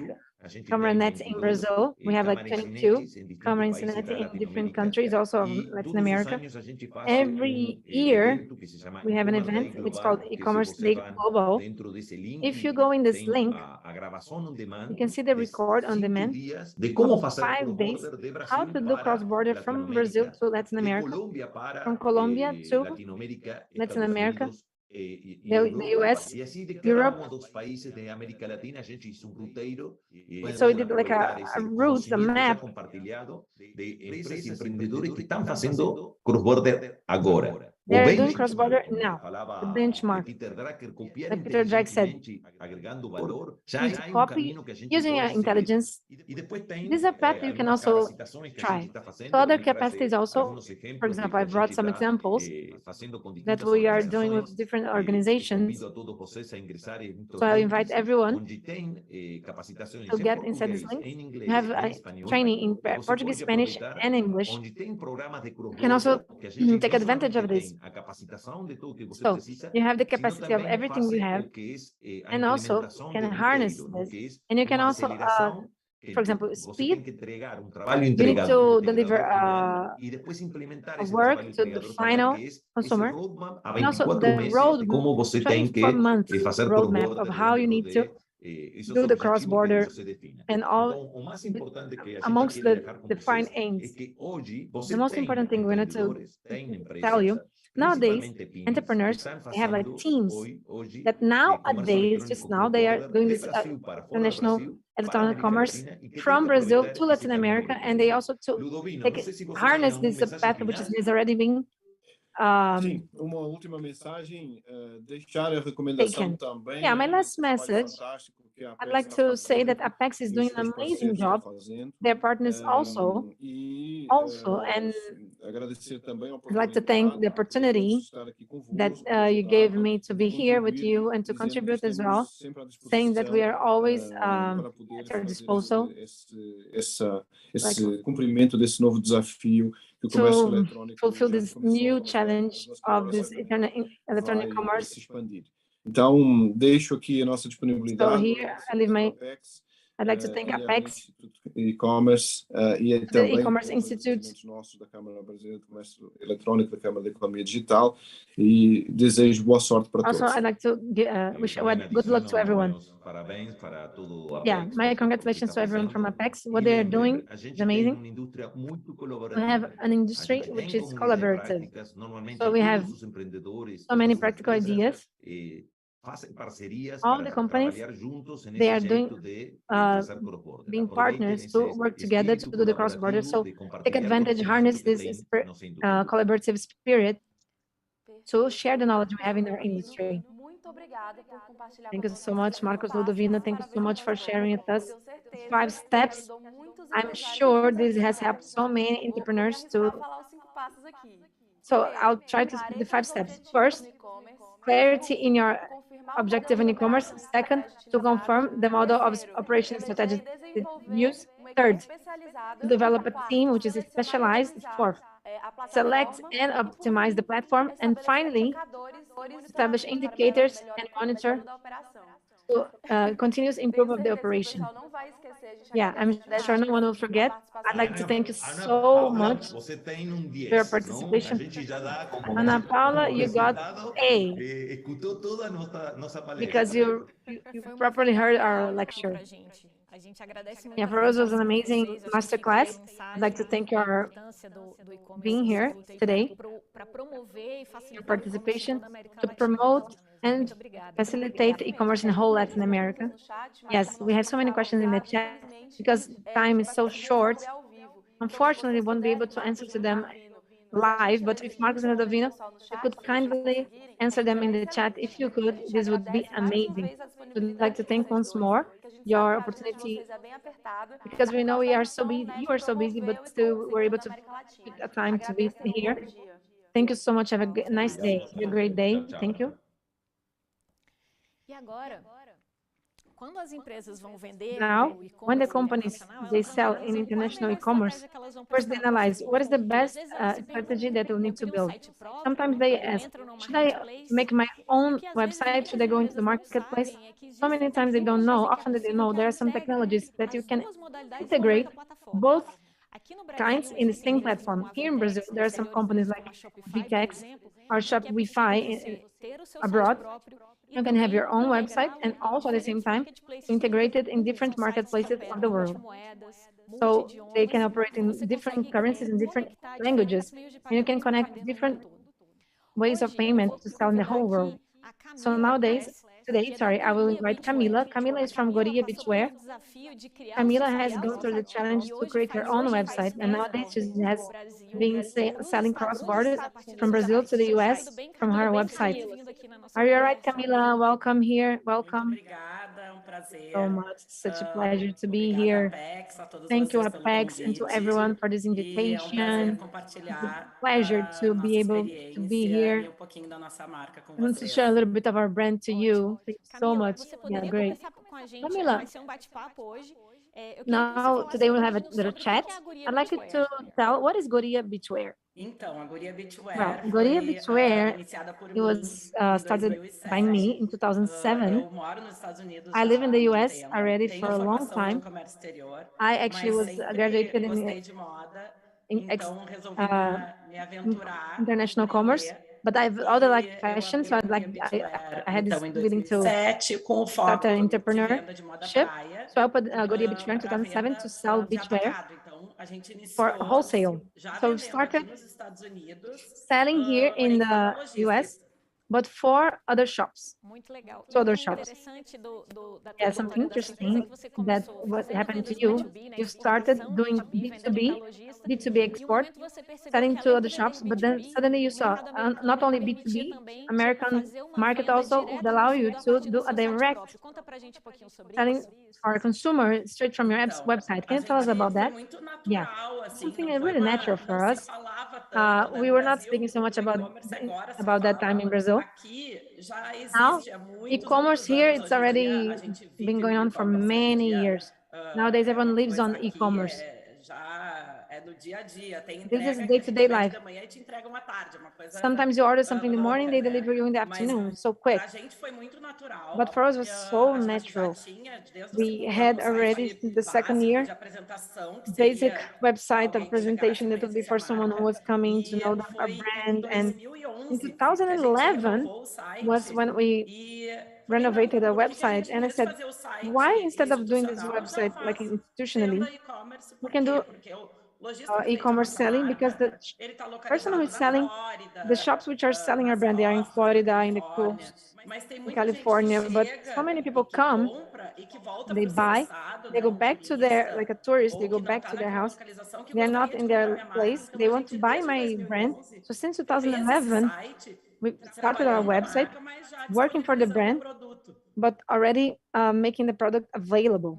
Camaranet in Brazil. We have like 22 Camaranet in different countries, also of Latin America. Every year, we have an event, it's called E-Commerce Day Global. If you go in this link, you can see the record on demand of 5 days, how to do cross-border from Brazil to Latin America, from Colombia to Latin America, the US, Europe. So we did like a route, a map. They're doing cross-border now, the benchmark. Like Peter Drake said, use copy using your intelligence. This is a path you can also try. So other capacities also, for example, I brought some examples that we are doing with different organizations. So I invite everyone to get inside this link. You have training in Portuguese, Spanish, and English. You can also take advantage of this. So you have the capacity of everything you have, and also can harness this. And you can also, for example, speed. You need to deliver a work to the final consumer. And also the roadmap, 24-month roadmap of how you need to do the cross-border and all amongst the defined aims. The most important thing we need to tell you, nowadays, entrepreneurs, they have like teams that nowadays, just now, they are doing this international electronic commerce from Brazil to Latin America, and they also harness this path which has already been Sim, uma última mensagem, deixar a recomendação também. Yeah, my last message, I'd like to say that Apex is doing an amazing job. Their partners also, and I'd like to thank the opportunity that you gave me to be here with you and to contribute as well, saying that we are always at your disposal. Esse cumprimento desse novo desafio que o comércio eletrônico fulfill this new challenge of this electronic commerce. Então, deixo aqui a nossa disponibilidade. So here I leave my, I'd like to thank Apex, E-Commerce e também the E-Commerce Institute, nossos da Câmara Brasileira de Comércio Eletrônico, da Câmara da Economia Digital, e desejo boa sorte para todos. Also, I'd like to wish good luck to everyone. Yeah, my congratulations to everyone from Apex. What they are doing is amazing. We have an industry which is collaborative. So we have so many practical ideas. All the companies, they are doing, being partners to work together to do the cross-border. So take advantage, harness this collaborative spirit to share the knowledge we have in our industry. Thank you so much, Marcos Ludovino. Thank you so much for sharing with us 5 steps. I'm sure this has helped so many entrepreneurs to. So I'll try to speak the 5 steps. First, clarity in your objective in e-commerce. Second, to confirm the model of operation strategy use. Third, to develop a team which is specialized. Fourth, select and optimize the platform. And finally, establish indicators and monitor to continuous improvement of the operation. Yeah, I'm sure no one will forget. I'd like to thank you so much for your participation. Ana Paula, you got A because you properly heard our lecture. Yeah, for us, it was an amazing masterclass. I'd like to thank you for being here today, your participation to promote and facilitate e-commerce in the whole Latin America. Yes, we have so many questions in the chat because time is so short. Unfortunately, we won't be able to answer to them live, but if Marcos and Ludovino, you could kindly answer them in the chat. If you could, this would be amazing. We'd like to thank once more your opportunity, because we know we are so busy, you are so busy, but still we're able to take a time to be here. Thank you so much. Have a nice day. Have a great day. Thank you. Now, when the companies, they sell in international e-commerce, first they analyze what is the best strategy that they will need to build. Sometimes they ask, should I make my own website? Should I go into the marketplace? So many times they don't know. Often they don't know. There are some technologies that you can integrate both kinds in the same platform. Here in Brazil, there are some companies like VTEX or Shopify abroad. You can have your own website and also at the same time integrate it in different marketplaces of the world. So they can operate in different currencies and different languages, and you can connect different ways of payment to sell in the whole world. So today, I will invite Camila. Camila is from Goria Beachwear. Camila has gone through the challenge to create her own website, and nowadays she has been selling cross-border from Brazil to the US from her website. Are you all right, Camila? Welcome here. Welcome. So much. Such a pleasure to be here. Thank you, Apex, and to everyone for this invitation. It's a pleasure to be able to be here. I want to share a little bit of our brand to you. Thank you so much. Yeah, great. Camila, now today we'll have a little chat. I'd like you to tell what is Goria Beachwear? Well, Goria Beachwear, it was started by me in 2007. I live in the US already for a long time. I actually was graduated in international commerce, but I've other like fashion, so I had this willing to start an entrepreneurship. So I opened Goria Beachwear in 2007 to sell beachwear for wholesale. So we started selling here in the US, but for other shops. So other shops. Yeah, something interesting that what happened to you. You started doing B2b export, selling to other shops, but then suddenly you saw not only B2B, American market also would allow you to do a direct selling for a consumer straight from your website. Can you tell us about that? Yeah, something really natural for us. We were not speaking so much about that time in Brazil. Now, e-commerce here, it's already been going on for many years. Nowadays, everyone lives on e-commerce. This is day-to-day life. Sometimes you order something in the morning, they deliver you in the afternoon, so quick. But for us, it was so natural. We had already the second year basic website of presentation that would be for someone who was coming to know our brand. And in 2011 was when we renovated our website. And I said, why instead of doing this website like institutionally, we can do e-commerce selling, because the person who is selling, the shops which are selling our brand, they are in Florida, in the coast, in California, but so many people come, they buy, they go back to their, like a tourist, they go back to their house, they're not in their place, they want to buy my brand. So since 2011, we started our website, working for the brand, but already making the product available.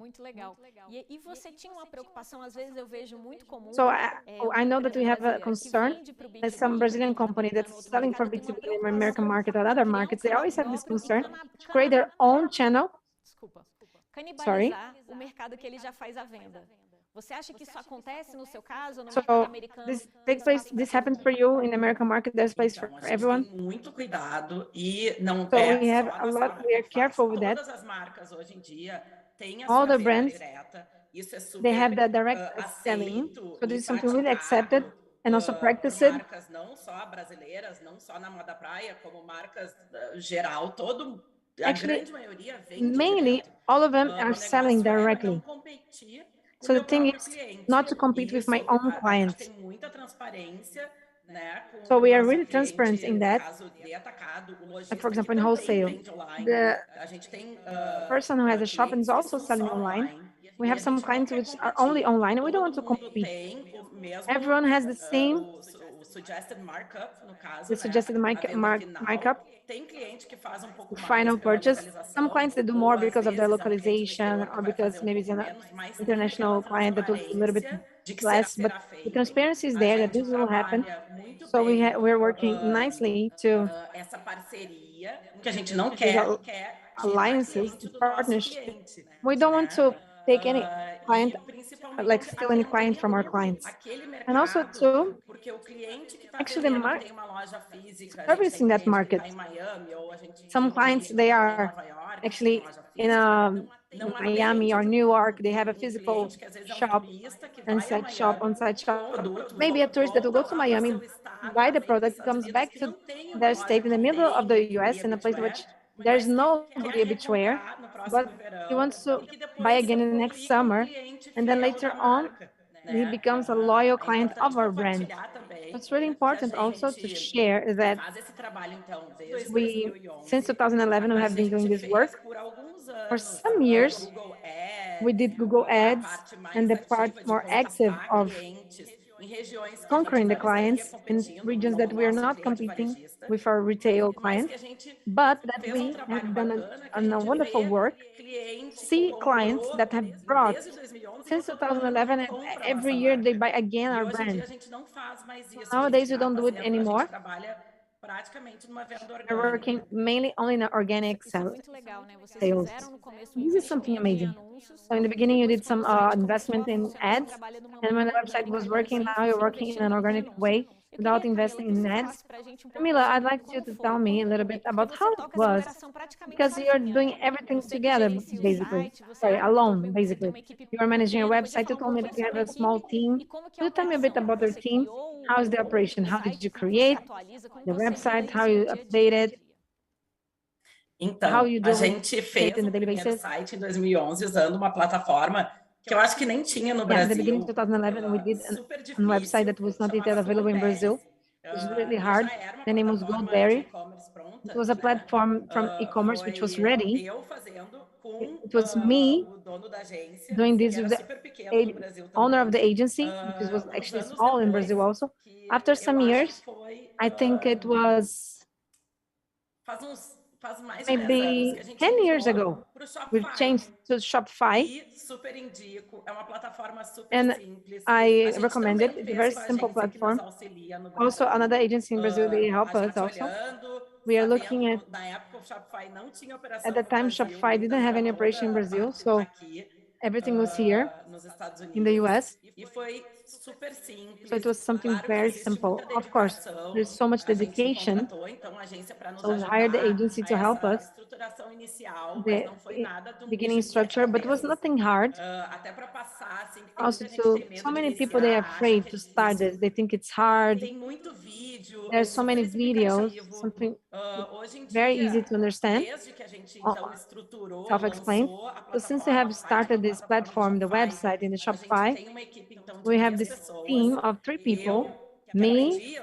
So I know that we have a concern that some Brazilian company that's selling for B2B in the American market or other markets, they always have this concern to create their own channel. Sorry. So this happens for you in the American market, there's place for everyone. So we have a lot, we are careful with that. All the brands, they have the direct selling. So this is something really accepted and also practiced. Actually, mainly all of them are selling directly. So the thing is not to compete with my own clients. So we are really transparent in that. Like for example, in wholesale, the person who has a shop and is also selling online, we have some clients which are only online and we don't want to compete. Everyone has the same suggested markup, final purchase. Some clients, they do more because of their localization or because maybe it's an international client that will do a little bit less, but the transparency is there that this will happen. So we're working nicely to alliances, partnerships. We don't want to take any client, like steal any client from our clients. And also to actually servicing that market. Some clients, they are actually in Miami or New York, they have a physical shop, on-site shop. Maybe a tourist that will go to Miami, buy the product, comes back to their state in the middle of the US, in a place which there's no Guria beachwear, but he wants to buy again in the next summer, and then later on, he becomes a loyal client of our brand. It's really important also to share that since 2011, we have been doing this work. For some years, we did Google Ads, and the part more active of conquering the clients in regions that we are not competing with our retail clients, but that we have done a wonderful work, see clients that have brought since 2011, and every year they buy again our brand. Nowadays, we don't do it anymore. We're working mainly only in organic sales. This is something amazing. So in the beginning, you did some investment in ads, and when the website was working, now you're working in an organic way without investing in ads. Camila, I'd like you to tell me a little bit about how it was, because you're doing everything together, basically. Sorry, alone, basically. You're managing a website. You told me that you have a small team. Could you tell me a bit about your team? How is the operation? How did you create the website? How you update it? Então, a gente fez o primeiro site em 2011 usando uma plataforma que eu acho que nem tinha no Brasil. At the beginning of 2011, we did a website that was not yet available in Brazil. It was really hard. The name was GoDaddy. It was a platform from e-commerce which was ready. It was me doing this with the owner of the agency, which was actually small in Brazil also. After some years, I think it was maybe 10 years ago, we've changed to Shopify. And I recommend it. It's a very simple platform. Also, another agency in Brazil, they help us also. We are looking at the time, Shopify didn't have any operation in Brazil, so everything was here in the US. So it was something very simple. Of course, there's so much dedication. So we hired the agency to help us, the beginning structure, but it was nothing hard. Also, so many people, they are afraid to start this. They think it's hard. There's so many videos, something very easy to understand, self-explained. So since we have started this platform, the website in the Shopify, we have this team of 3 people. Me,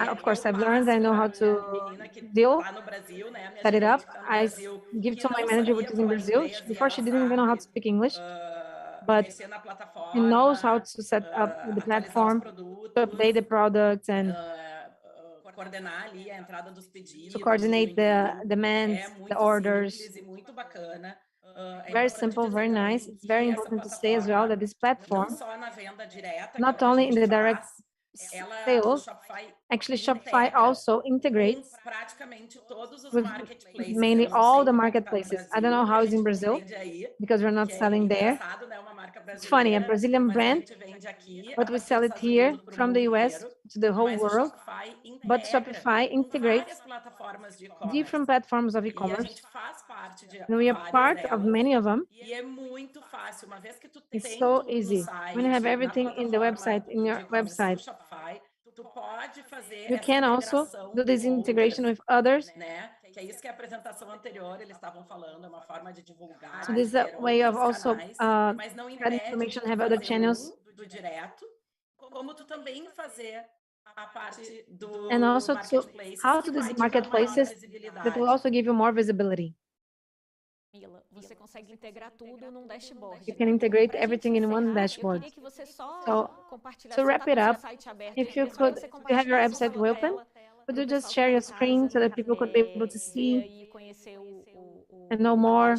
of course, I've learned, I know how to set it up. I give to my manager, which is in Brazil. Before, she didn't even know how to speak English, but she knows how to set up the platform, to update the products, and to coordinate the demands, the orders. Very simple, very nice. It's very important to say as well that this platform, not only in the direct sales, actually Shopify also integrates with mainly all the marketplaces. I don't know how it's in Brazil, because we're not selling there. It's funny, a Brazilian brand, but we sell it here from the US to the whole world. But Shopify integrates different platforms of e-commerce, and we are part of many of them. It's so easy. When you have everything in the website, in your website, you can also do this integration with others. So this is a way of also spreading information, have other channels. And also how to these marketplaces that will also give you more visibility. You can integrate everything in one dashboard. So to wrap it up, if you have your website open, could you just share your screen so that people could be able to see and know more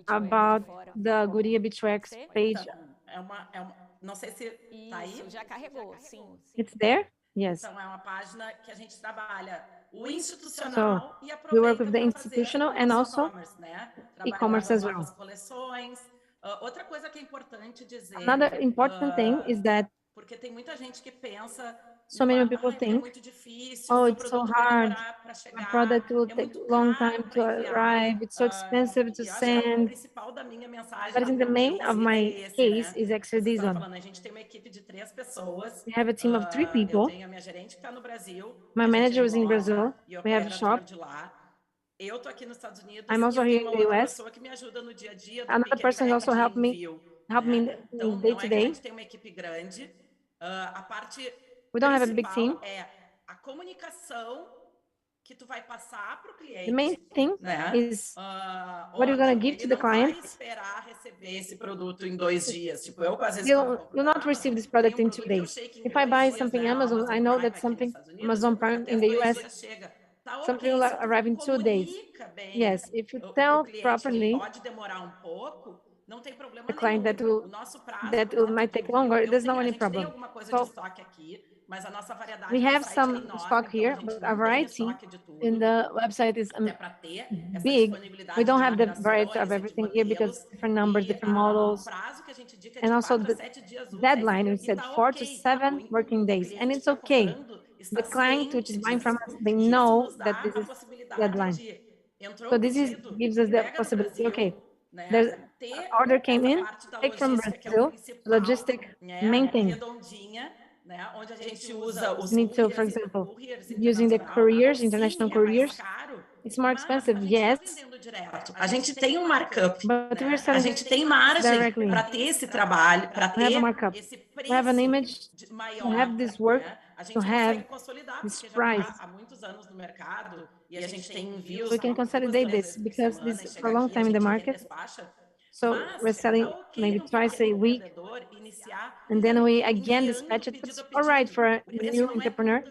about the Guria Beachwear page? It's there? Yes. Então, é uma página que a gente trabalha o institucional So e we work aproveita with the para fazer institutional o and also e-commerce, né? e-commerce as well. Novas coleções. Outra coisa que é importante dizer, Another important thing is that porque tem muita gente que pensa so many people é think, muito difícil, oh, meu it's so produto vai hard, demorar para chegar, my product will take muito a long caro time to para enviar. arrive, it's so expensive to E eu acho que o send. principal da minha mensagem, But I think the main of my case is actually this one. falando, a gente tem uma equipe de 3 pessoas. We have a team of 3 Eu people. tenho a minha gerente que está no Brasil. My manager is in Brazil. E We have a shop. de lá. Eu tô aqui nos Estados Unidos. I'm also here in the US. Pessoa que me ajuda no dia a dia do Another person also help me in day to day. A gente tem uma equipe grande. A parte we don't have a big team. É a comunicação que tu vai passar para o cliente. The main thing is what you're going to give to the client. Vai esperar receber esse produto em 2 dias. Tipo, eu às vezes you'll not receive this product in 2 days. If I buy something Amazon, I know that something Amazon Prime in the US, something will arrive in 2 days. Yes, if you tell properly the client that might take longer, there's no any problem. So, we have some stock here, but our variety in the website is big. We don't have the variety of everything here because different numbers, different models, and also the deadline, we said 4 to 7 working days, and it's okay. The client which is buying from us, they know that this is deadline. So this gives us the possibility, okay, there's order came in, take from Brazil, logistic, maintain. Onde a gente usa os need to, for example, using the couriers, international couriers, it's more expensive, yes. A gente tem markup, but we're selling a gente tem margem para ter esse trabalho, para ter esse preço. We have an image, to have this work, to have this price. Há muitos anos no mercado e a gente tem envios. We can consolidate this because this is for a long time in the market. So we're selling maybe twice a week, and then we again dispatch it. But it's all right for a new entrepreneur.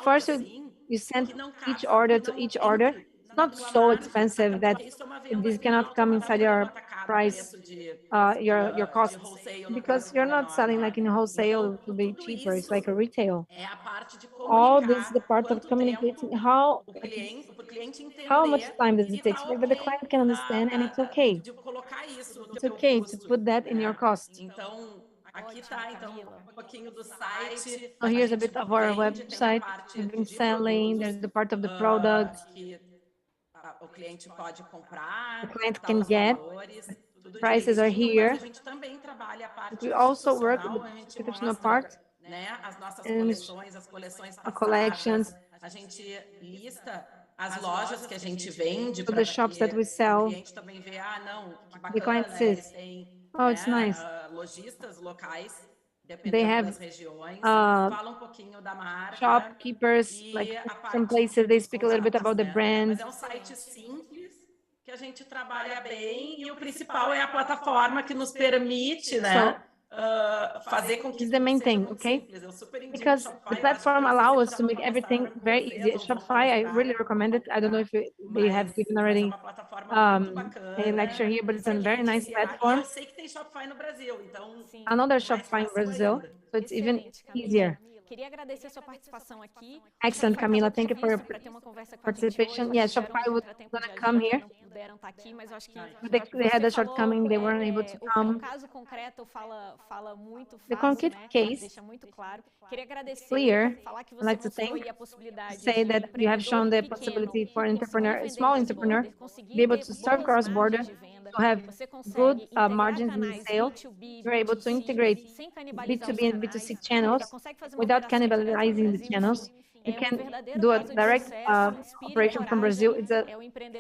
First, you send each order to each order. It's not so expensive that this cannot come inside your price, your costs, because you're not selling like in wholesale to be cheaper. It's like a retail. All this is the part of communicating how much time does it take, so that the client can understand, and it's okay. It's okay to put that in your cost. Aqui tá, então, pouquinho do site. So here's a bit of our website. We've been selling. There's the part of the product. O cliente pode comprar. The client can get. Prices are here. We also work with the institutional part. As nossas coleções, as coleções passadas. Collections. A gente lista as lojas que a gente vende. So the shops that we sell. O cliente também vê, não, que bacana, the client says, oh, it's nice. Lojistas locais, they have das regiões, falam pouquinho da marca, shopkeepers, like some places, they speak a little bit about the brand. Mas é site simples, que a gente trabalha bem, e o principal é a plataforma que nos permite, né? Fazer com que is the main thing, okay? Because the platform allows us to make everything very easy. Shopify, I really recommend it. I don't know if they have given already a lecture here, but it's a very nice platform. Eu sei que tem Shopify no Brasil, então. I know there's Shopify in Brazil, so it's even easier. Queria agradecer a sua participação aqui. Excellent, Camila. Thank you for your participation. Yeah, Shopify was going to come here. But they had a shortcoming, they weren't able to come. The concrete case, clear, I'd like to say that you have shown the possibility for an entrepreneur, a small entrepreneur, be able to serve cross-border, to have good margins in the sale. You're able to integrate B2b and B2C channels without cannibalizing the channels. You can do a direct operation from Brazil. It's a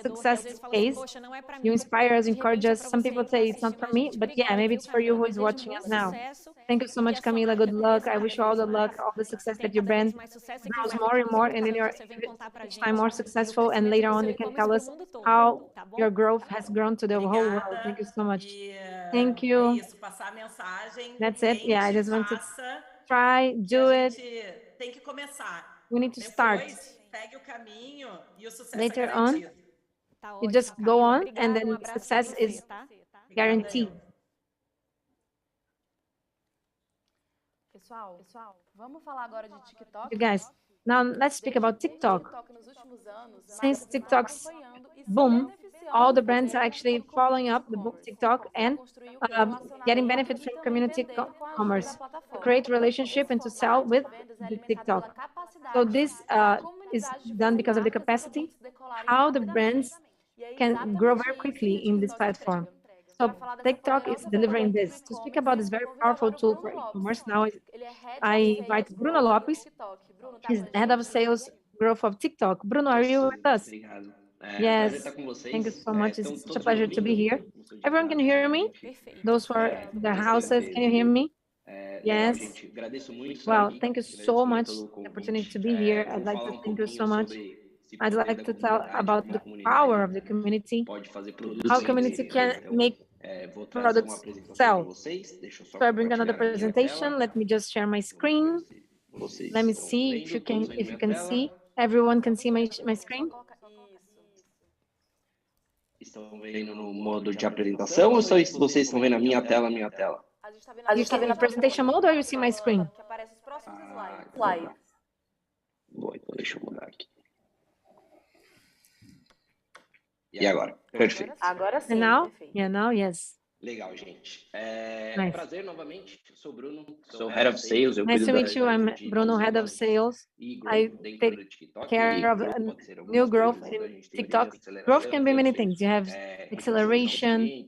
success case. You inspire us, encourage us. Some people say it's not for me, but yeah, maybe it's for you who is watching us now. Thank you so much, Camila. Good luck. I wish you all the luck, all the success that your brand grows more and more, and then you're each time more successful. And later on, you can tell us how your growth has grown to the whole world. Thank you so much. Thank you. That's it. Yeah, I just want to try, do it. We need to start. Later on, you just go on, and then success is guaranteed. You guys, now let's speak about TikTok. Since TikTok's boom, all the brands are actually following up the TikTok and getting benefit from community commerce to create relationship and to sell with the TikTok. So this is done because of the capacity, how the brands can grow very quickly in this platform. So TikTok is delivering this. To speak about this very powerful tool for e-commerce, now I invite Bruno Lopes. He's head of sales growth of TikTok. Bruno, are you with us? Yes, thank you so much. It's such a pleasure to be here. Everyone can hear me? Those who are in their houses, can you hear me? Yes. Well, thank you so much for the opportunity to be here. I'd like to thank you so much. I'd like to tell about the power of the community, how community can make products sell. So I bring another presentation. Let me just share my screen. Let me see if you can see. Everyone can see my screen? Estão vendo no modo de apresentação ou só vocês estão vendo a minha tela, A gente está vendo a presentation mode ou you see my screen? Bom, então deixa eu mudar aqui. E agora? Perfeito. Agora sim. And now? Yeah, now, yes. Legal, gente. Nice. Prazer novamente. Sou Bruno, sou Head of Sales. Nice to meet you. I'm Bruno, Head of Sales. I take care of new growth in TikTok. Growth can be many things. You have acceleration,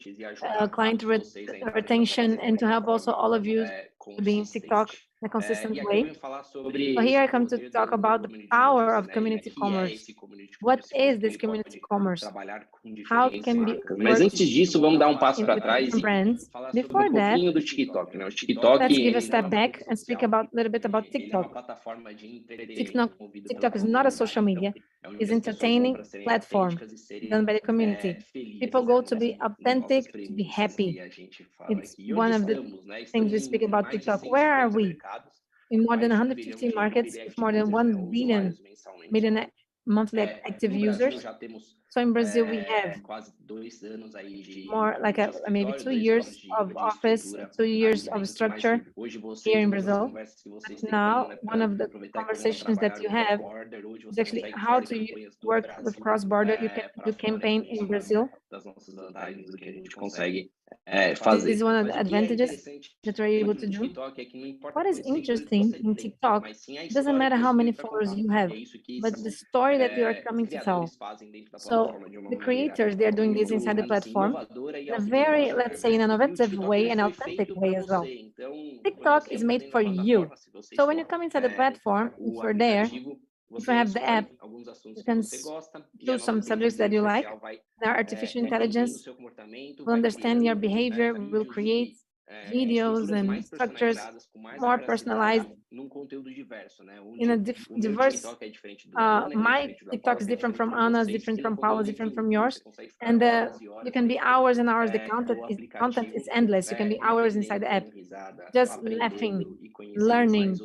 client retention, and to help also all of you to be in TikTok in a consistent way. So here I come to talk about the power of community commerce. What is this community commerce? How can be? Mas antes disso, vamos dar passo para trás e falar sobre pouquinho do TikTok, né? O TikTok. Let's give a step back and speak about a little bit about TikTok. TikTok is not a social media; it's an entertaining platform done by the community. People go to be authentic, to be happy. It's one of the things we speak about TikTok. Where are we? In more than 150 markets, with more than 1 billion monthly active users. So in Brazil, we have more like maybe 2 years of office, 2 years of structure here in Brazil. But now, one of the conversations that you have is actually how to work with cross-border. You can do campaign in Brazil. This is one of the advantages that we're able to do. What is interesting in TikTok, it doesn't matter how many followers you have, but the story that you are coming to tell. So the creators, they're doing this inside the platform in a very, let's say, in an innovative way, an authentic way as well. TikTok is made for you. So when you come inside the platform, if you're there, if you have the app, you can choose some subjects that you like. Now, artificial intelligence will understand your behavior, will create videos and structures more personalized in a diverse. My TikTok is different from Anna's, different from Paula's, different from yours, and you can be hours and hours. The content is endless. You can be hours inside the app, just laughing, learning,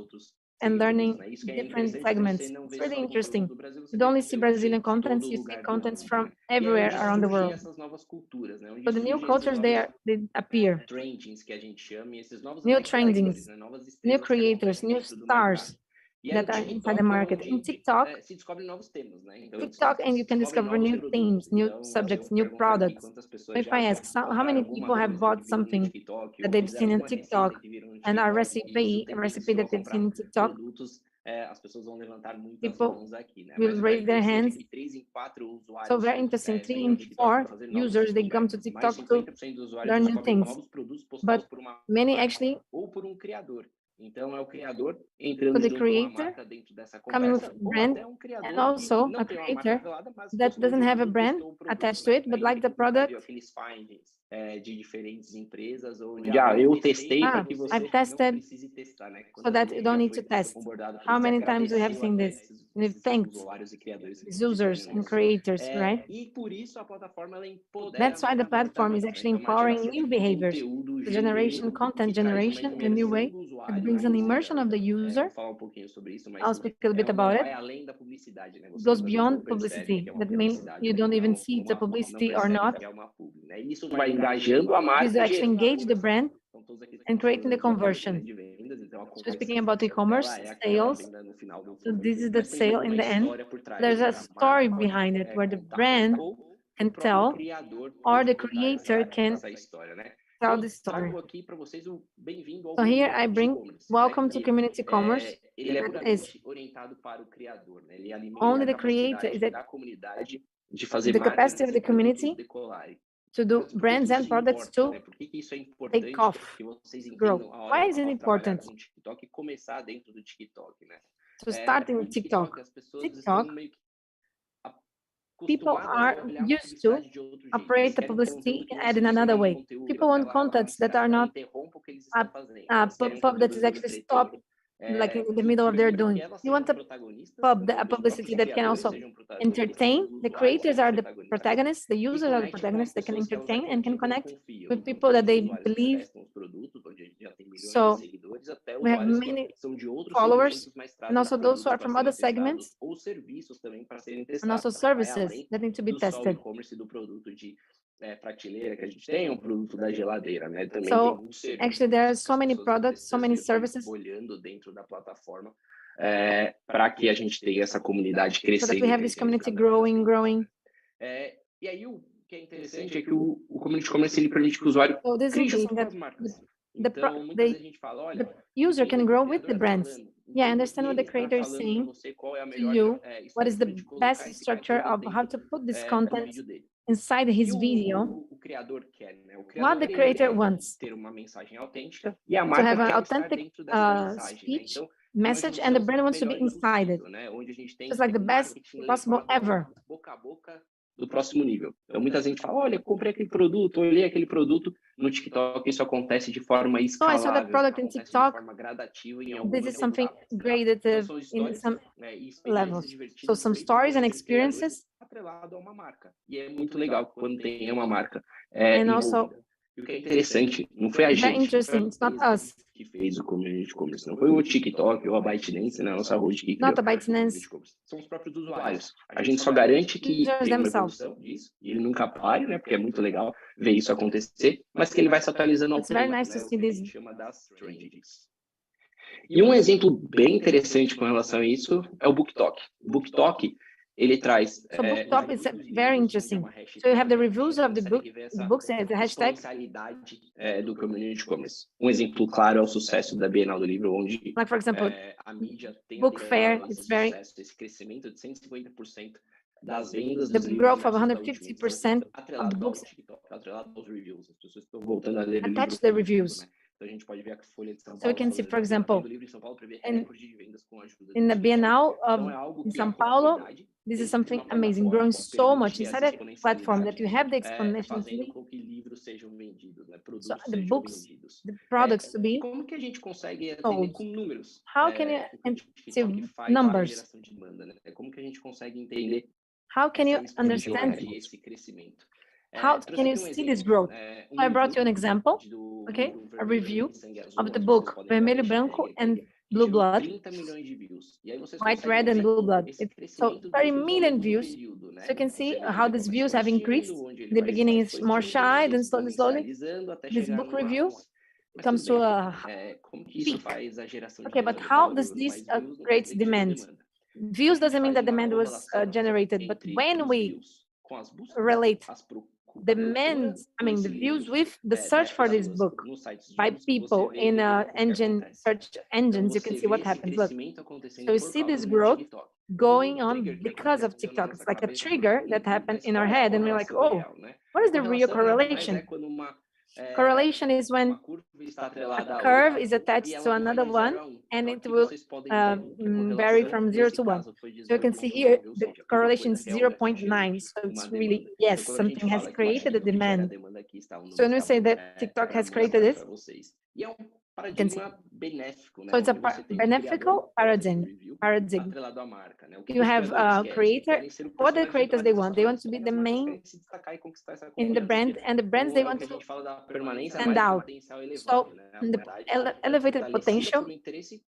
and learning different segments. It's really interesting. You don't only see Brazilian contents, you see contents from everywhere around the world. So the new cultures, they appear. New trendings, new creators, new stars that are inside the market. In TikTok, and you can discover new themes, new subjects, new products. So if I ask, how many people have bought something that they've seen in TikTok and a recipe that they've seen in TikTok, people will raise their hands. So very interesting, 3 in 4 users, they come to TikTok to learn new things. But many actually so the creator coming with brand and also a creator that doesn't have a brand attached to it, but like the product. I've tested so that you don't need to test. How many times we have seen this? We've thanked users and creators, right? That's why the platform is actually empowering new behaviors, the generation, content generation in a new way. It brings an immersion of the user. I'll speak a little bit about it. It goes beyond publicity. That means you don't even see it's a publicity or not. Is actually engage the brand and creating the conversion. So speaking about e-commerce sales, so this is the sale in the end. There's a story behind it where the brand can tell or the creator can tell the story. So here I bring welcome to community commerce. That is only the creator, is that the capacity of the community to do brands and products to take off, grow. Why is it important to start in TikTok? TikTok, people are used to operate the publicity ad in another way. People want contents that are not a pub that is actually stopped like in the middle of their doing. You want a publicity that can also entertain. The creators are the protagonists, the users are the protagonists that can entertain and can connect with people that they believe. So we have many followers and also those who are from other segments and also services that need to be tested. So actually there are so many products, so many services so that we have this community growing. So this is interesting that the user can grow with the brands. Yeah, I understand what the creator is saying to you. What is the best structure of how to put this content inside his video? What the creator wants to have an authentic speech, message, and the brand wants to be inside it. It's like the best possible ever. Do próximo nível. Então, muita gente fala, olha, comprei aquele produto, olhei aquele produto. No TikTok, isso acontece de forma escalável, I saw that product in TikTok. de forma gradativa em algum This is something gradative in some levels. So some stories and experiences. Atrelado a uma marca. E é muito legal quando tem uma marca. And also, o que é interessante, não foi a gente it's not us. que fez o community commerce, não foi o TikTok ou a ByteDance, né, nossa host que criou. Not a ByteDance. São os próprios usuários. A gente só garante que tem uma evolução disso, e ele nunca pare, né, porque é muito legal ver isso acontecer, mas que ele vai se atualizando ao tempo, very nice né, to see o que a this. gente chama das trends. E um exemplo bem interessante com relação a isso é o BookTok. O BookTok, ele traz... So BookTok is very interesting. So you have the reviews of the books and the hashtag. Do community commerce. Um exemplo claro é o sucesso da Bienal do Livro, onde like for example, a mídia tem book fair, it's very esse crescimento de 150% das vendas the dos growth of livros 150% of the books atrelado aos reviews. As pessoas estão voltando a ler attach the reviews. Então a gente pode ver a Folha de São Paulo. So we can see, for example, in the Bienal of in São Paulo, this is something amazing, growing so much inside a platform that you have the explanation. So the books, the products to be Como que a gente consegue sold. com números? How can you see numbers? Como que a gente consegue entender? How can you understand? Esse crescimento? How can you see this growth? So I brought you an example, okay, a review of the book Vermelho, Branco and Blue Blood, White, Red, and Blue Blood. So 30 million views. So you can see how these views have increased. In the beginning, it's more shy, then slowly, this book review comes to a peak. Okay, but how does this create demand? Views doesn't mean that demand was generated, but when we relate demand, the views with the search for this book by people in search engines, you can see what happens. Look, so we see this growth going on because of TikTok. It's like a trigger that happened in our head, and we're like, oh, what is the real correlation? Correlation is when a curve is attached to another one, and it will vary from 0 to 1. So you can see here, the correlation is 0.9. So it's really, yes, something has created a demand. So when we say that TikTok has created this, you can see. So it's a beneficial paradigm. You have a creator, what the creators they want to be the main in the brand, and the brands they want to stand out. So the elevated potential,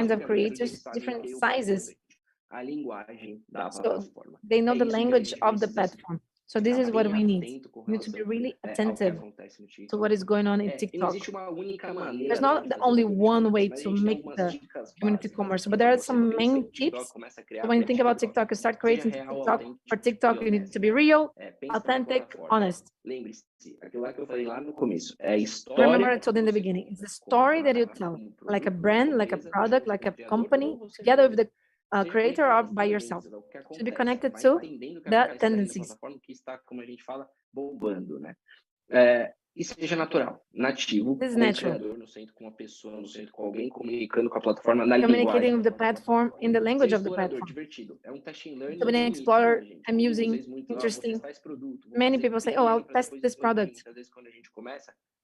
kinds of creators, different sizes. A linguagem da So plataforma. they know the isso que a language gente of the precisa platform. So this is what we need. We need to be really attentive to what is going on in E não TikTok. existe uma única maneira There's de not fazer only o one way mas a to gente tem make algumas the dicas community básicas. commerce, but there are Quando some você pensa main em TikTok, tips. começa a criar So when you think about TikTok, TikTok, you start seja creating real, TikTok. autêntico For TikTok, e you need honesto. to be real, Pensa na authentic, plataforma. honest. Lembre-se, aquilo lá que eu falei lá no começo, é a Remember história I told in the beginning, it's the story that you tell, like a brand, like a product, like a company, together with the creator or by yourself. Should be connected to the tendencies. plataforma que está, como a gente fala, bombando, né? E seja natural, nativo, This is com o natural. criador no centro, com uma pessoa no centro, com alguém comunicando com a plataforma na Communicating linguagem. with the platform in the language Ser of the explorador, platform. divertido. É um test and learn So being an infinito, explorer, né, gente? I'm Muitas using, vezes muito, vou interesting. testar esse produto, vou Many fazer people say, oh, I'll pequeno pra test depois this expandir. product. Muitas vezes quando a gente começa,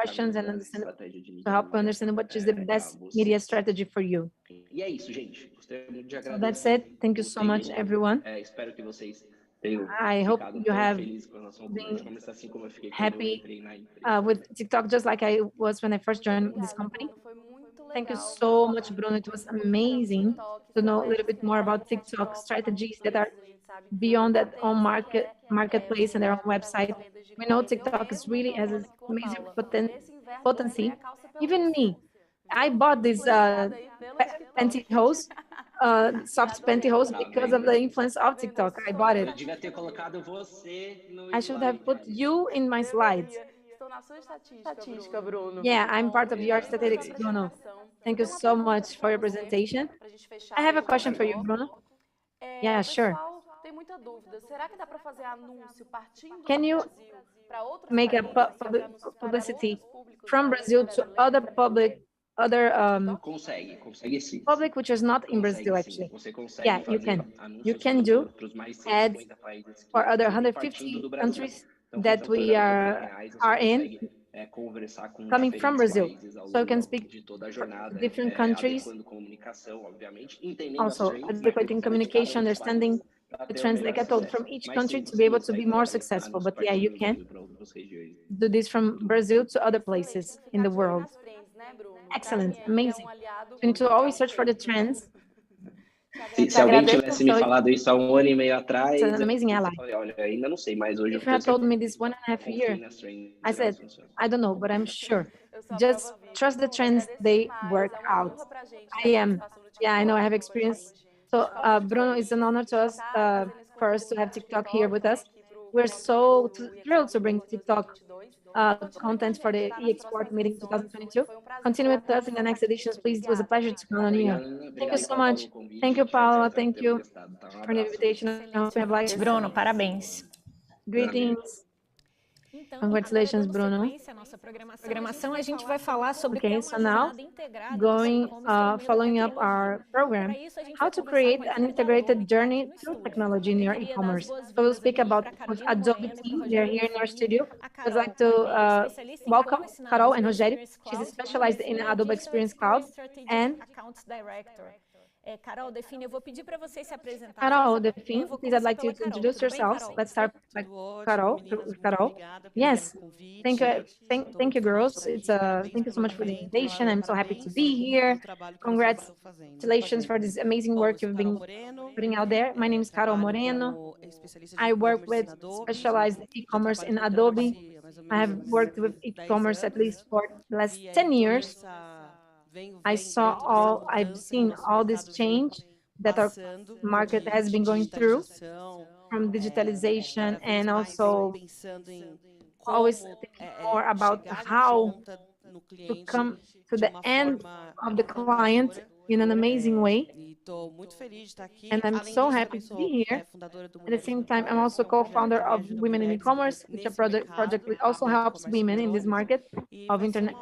questions and understand, to help understand what is the best media strategy for you. E é isso, gente. Gostaria muito de So that's agradecer it. Thank you so much, tempo. everyone. Espero que vocês tenham I hope ficado you tão have felizes com a nossa been e-commerce, assim como eu fiquei quando eu happy entrei na empresa. with TikTok, just like I was when I first joined this company. Thank you so much, Bruno. It was amazing to know a little bit more about TikTok strategies that are beyond that own marketplace and their own website. We know TikTok is really has an amazing potency. Even me, I bought this pantyhose, soft pantyhose because of the influence of TikTok. I bought it. Eu devia ter colocado você no I should have put you in my slides. Estou na sua estatística, Bruno. Yeah, I'm part of your statistics, Bruno. Thank you so much for your presentation. I have a question for you, Bruno. Yeah, sure. muita dúvida. Será que dá para fazer anúncio partindo Can do you Brasil para outros make a países, para anuncios para publicity outros públicos from além Brazil do to brasileiro? other Consegue sim. public which is not in Brazil Consegue sim. actually? Você consegue Yeah, you fazer can. You anúncios can para do os mais ads 150 países for que other tem partindo 150 do Brasil. countries Então, that we R$ 50 você are in, consegue conversar com coming from diferentes Brazil. países ao So you can longo speak de toda a for jornada, different countries, adequando comunicação, obviamente, entendendo as also trends, né, adequating de cada communication, um dos países, understanding para the ter o trends, melhor like I told, sucesso. from each Mas country sim, to você be able to be consegue more fazer successful. anúncios But yeah, you partindo do can Brasil para outras regiões. do this from Brazil to other places in the world. Né, Bruno? Excellent, Para mim, amazing. um aliado You need to always search for the perfeito. trends. Se alguém agradeço, tivesse me falado isso há um ano e meio atrás, It's an eu amazing ally. falei, olha, ainda não sei, mas hoje eu If you tenho had told me certeza. this 1.5 Confie years, nas trends I e said, elas funcionam. I don't know, but I'm sure. Eu sou a Just prova viva. trust the Bruno, trends, agradeço they demais. work É uma out. honra pra gente I ter a am. participação do Yeah, I know I have TikTok experience. hoje. So, Fico muito Bruno, it's an honor feliz to de us estar trazendo esse for us to have conteúdo do TikTok here TikTok with us. aqui pro We're so primeiro thrilled to E-Export bring Global TikTok 2022. Continue com a content for gente, the tá? Nas E-Export próximas meeting edições. 2022. Foi um prazer Continue falar with com us in the você. next editions, please. It was a Obrigada. pleasure to count on you. Thank you so Paula, much. pelo convite. Thank you, Paula. Thank Espero you ter gostado. Tá? Um for the abraço. invitation. I hope you have liked it. Bruno, parabéns. Greetings. Então, Congratulations, agora, Bruno. sequência, nossa programação, a gente vai falar sobre o que é Okay, uma so now jornada integrada going, do e-commerce following up our program, how to create an integrated journey through technology in your e-commerce. So we'll speak about with Adobe team. They're here in our studio. I'd like to welcome Carol and Rogério. She's specialized in Adobe Experience Cloud. And Carol, Define, eu vou pedir para vocês se apresentarem. Carol, Define, please, I'd like you to introduce yourselves. Let's start by Carol. Yes, thank you, thank you, girls. Thank you so much for the invitation. I'm so happy to be here. Congratulations for this amazing work you've been putting out there. My name is Carol Moreno. I work with specialized e-commerce in Adobe. I have worked with e-commerce at least for the last 10 years. I've seen all this change that our market has been going through from digitalization and also always thinking more about how to come to the end of the client in an amazing way. And I'm so happy to be here. At the same time, I'm also co-founder of Women in E-commerce, which is a project which also helps women in this market of internet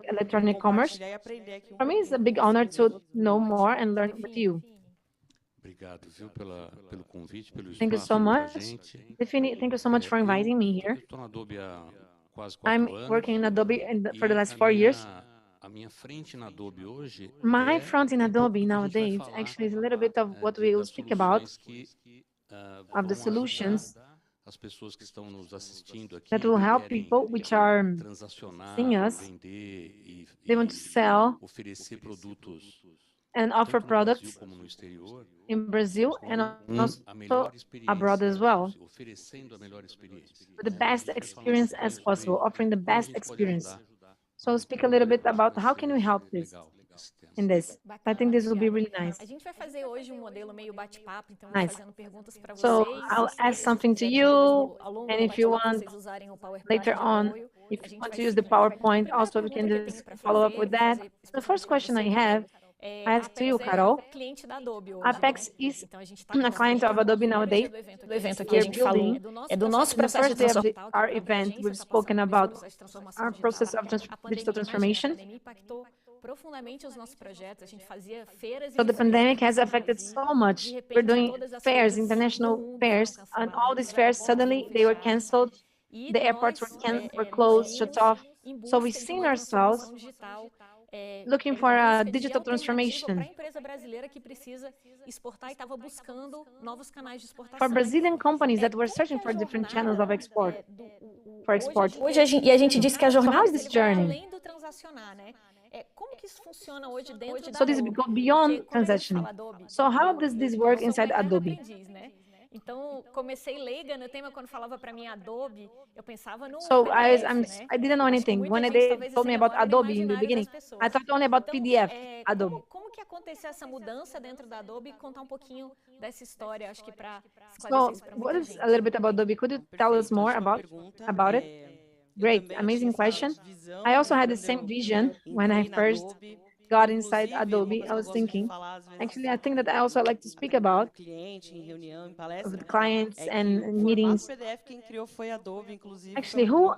electronic commerce. For me, it's a big honor to know more and learn with you. Thank you so much. Thank you so much for inviting me here. I'm working in Adobe for the last 4 years. My front in Adobe nowadays actually is a little bit of what we will speak about, of the solutions that will help people which are seeing us. They want to sell and offer products in Brazil and also abroad as well, with the best experience as possible, offering the best experience. So I'll speak a little bit about how can we help this in this. I think this will be really nice. A gente vai fazer hoje modelo meio bate-papo, então Nice. fazendo perguntas para vocês. So I'll ask something to you, and if you want later on, if you want to use the PowerPoint, also we can just follow up with that. The first question I have, I ask to you, Carol. Apex is a client of Adobe nowadays. Do evento aqui a gente falou do nosso processo de transformação. Our event, we've spoken about our process of digital transformation. Profundamente os nossos projetos, a gente fazia feiras. So the pandemic has affected so much. We're doing fairs, international fairs, and all these fairs suddenly they were canceled. The airports were closed, shut off. So we've seen ourselves looking for a digital transformation. For Brazilian companies that were searching for different channels of export, for export. E a gente disse que a jornada how is this journey? Como que isso funciona hoje dentro So this go beyond transactioning. So how does this work inside Adobe? Então, comecei leiga no tema quando falava para mim Adobe, eu pensava no So PDF, I didn't know anything. When they told me about Adobe in the beginning, I thought only about PDF, Adobe. Como que aconteceu essa mudança dentro da Adobe? Contar um pouquinho dessa história, acho que para esclarecer isso para muita gente. So, what is a little bit about Adobe? Could you tell us more about it? Great, amazing question. I also had the same vision when I first got inside Adobe, I was thinking, actually, I think that I also like to speak about with clients and meetings. Actually, who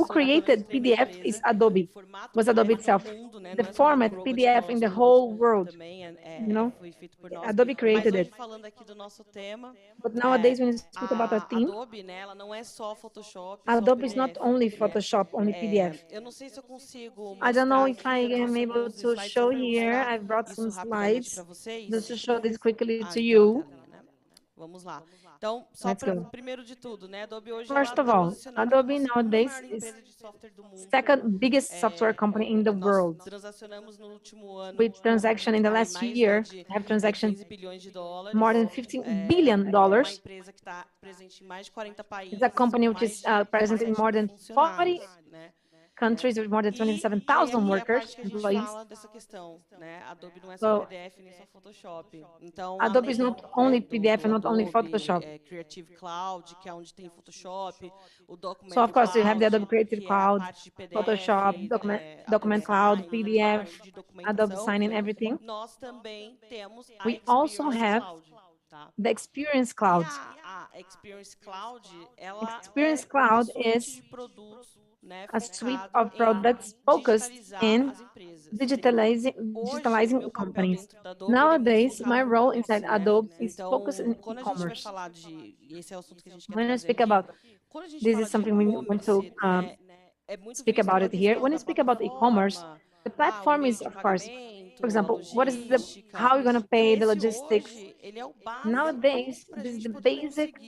created PDF is Adobe, was Adobe itself. The format PDF in the whole world, you know, Adobe created it. But nowadays, when you speak about a theme, Adobe, né, ela não é só Photoshop, só Adobe is not PDF, only né? Photoshop, only PDF. Eu não sei se eu consigo I don't know mostrar if aqui, I eu am trouxe able alguns to slides show para here. mostrar I brought some isso rapidamente para slides vocês. just to show this quickly to Tem uma you. telinha, né? Vamos lá. Então, só Let's para go. primeiro de tudo, né? Adobe hoje First ela of está all, posicionada como Adobe a segunda nowadays maior is empresa de software do mundo. second biggest software company in the Nós world. transacionamos no último ano With transaction in the last mais, year, né, de have transaction 15 bilhões de dólares. more than $15 billion. Uma empresa que está presente em mais de 40 países. It's a company which is present in more than 40 né? countries with more than 27,000 workers, employees. Dessa questão, né? Adobe não é So, só PDF nem só Photoshop. Então, Adobe is not only PDF and not only Photoshop. Creative Cloud, que é onde tem Photoshop, o Document So of course you have the Adobe Creative que Cloud, é a parte de PDF, Photoshop, Document Cloud, PDF, Adobe Sign and everything. Nós também temos a We also have tá? the Experience Cloud. A Experience Cloud, ela Experience Cloud is a suite of products focused in digitalizing companies. Nowadays, my role inside Adobe is focused in e-commerce. When I speak about, this is something we want to speak about it here. When you speak about e-commerce, the platform is, of course, for example, how you're going to pay the logistics. Nowadays, this is the basic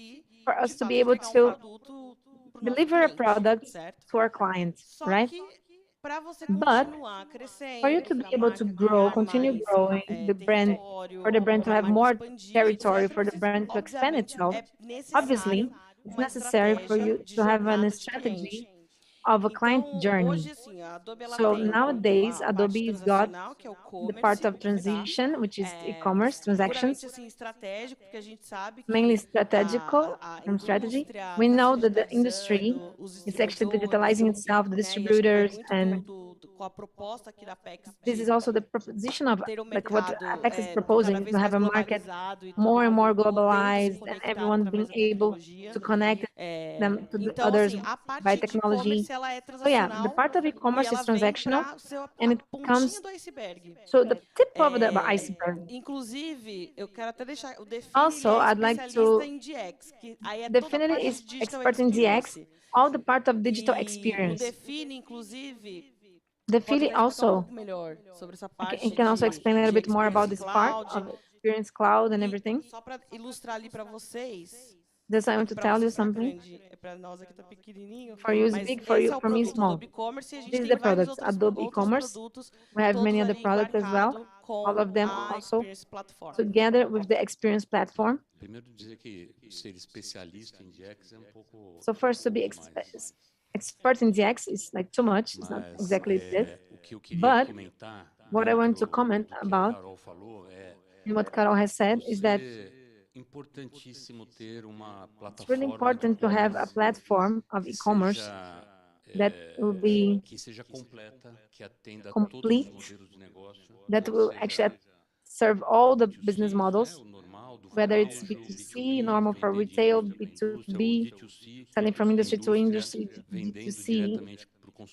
for us to be able to deliver a product to our clients, right? But for you to be able to grow, continue growing the brand, for the brand to have more territory, for the brand to expand itself, obviously, it's necessary for you to have a strategy of a client journey. So nowadays, Adobe's got the part of transition, which is e-commerce transactions, mainly strategical from strategy. We know that the industry is actually digitalizing itself, the distributors, and this is also the proposition of like what Apex is proposing, to have a market more and more globalized and everyone being able to connect them to the others by technology. So yeah, the part of e-commerce is transactional and it comes, so the tip of the iceberg. Also, I'd like to definitely is expert in DX, all the part of digital experience. Define also, I can also explain a little bit more about this part of Experience Cloud and everything. Just I want to tell you something. For you is big, for me small. This is the products, Adobe e-commerce. We have many other products as well. All of them also together with the Experience Platform. So first, to be expert in DX is like too much. It's not exactly this. But what I want to comment about and what Carol has said is that it's really important to have a platform of e-commerce that will be complete, that will actually serve all the business models, whether it's B2C, normal for retail, B2B, selling from industry to industry, B2C,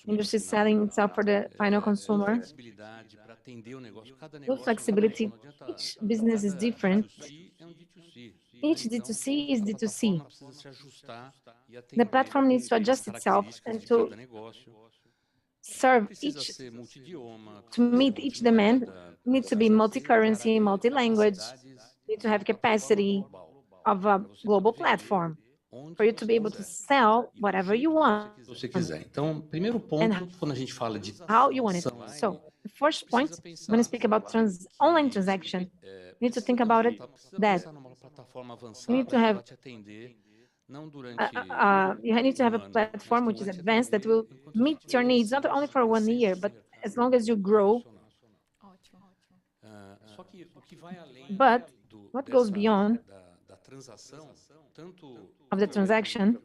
industry selling itself for the final consumer. With flexibility, each business is different. Each D2C is D2C. The platform needs to adjust itself and to serve each, to meet each demand, need to be multi-currency, multi-language, need to have capacity of a global platform for you to be able to sell whatever you want. And how you want it. So the first point, when you speak about online transaction, you need to think about it that you need to have you need to have a platform which is advanced that will meet your needs, not only for 1 year, but as long as you grow. But what goes beyond of the transaction,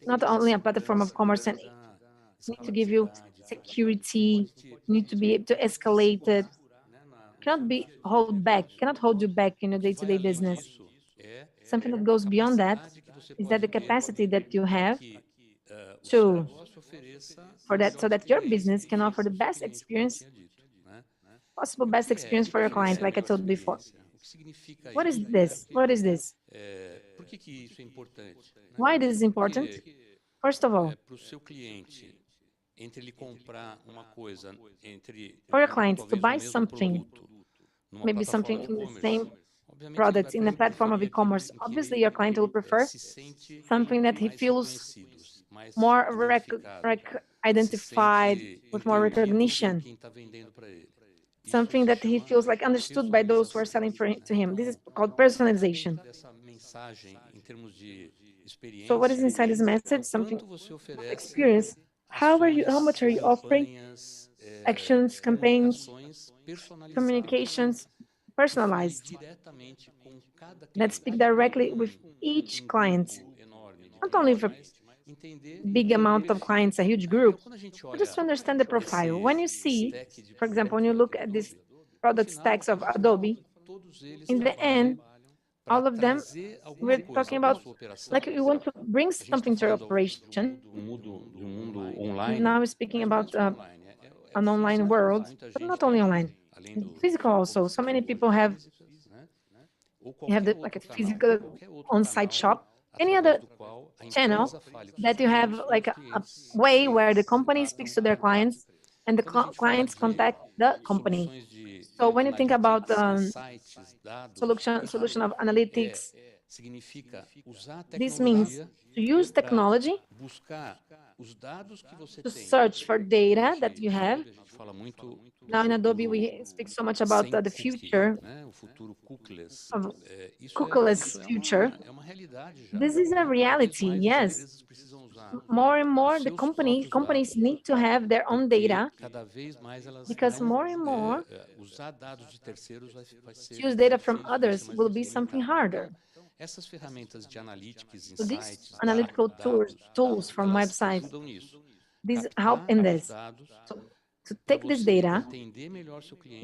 not only a platform of commerce and need to give you security, need to be able to escalate it, cannot be hold back, cannot hold you back in your day-to-day business. Something that goes beyond that is that the capacity that you have to for that, so that your business can offer the best experience, possible best experience for your client, like I told before. What is this? What is this? Why this is important? First of all, for your client to buy something, maybe something in the same product in a platform of e-commerce, obviously your client will prefer something that he feels more identified, with more recognition, something that he feels like understood by those who are selling to him. This is called personalization. So what is inside this message? Something experience. How much are you offering? Actions, campaigns, communications, personalized, that speak directly with each client, not only for big amount of clients, a huge group, but just to understand the profile. When you see, for example, when you look at these product stacks of Adobe, in the end, all of them, we're talking about, like, you want to bring something to your operation. Now we're speaking about an online world, but not only online, physical also. So many people have like a physical on-site shop, any other channel that you have like a way where the company speaks to their clients and the clients contact the company. So when you think about solution of analytics, this means to use technology to search for data that you have. Now in Adobe, we speak so much about the future, of cookieless future. This is a reality, yes. More and more, the companies need to have their own data, because more and more, to use data from others will be something harder. So these analytical tools from websites, these help in this. So to take this data,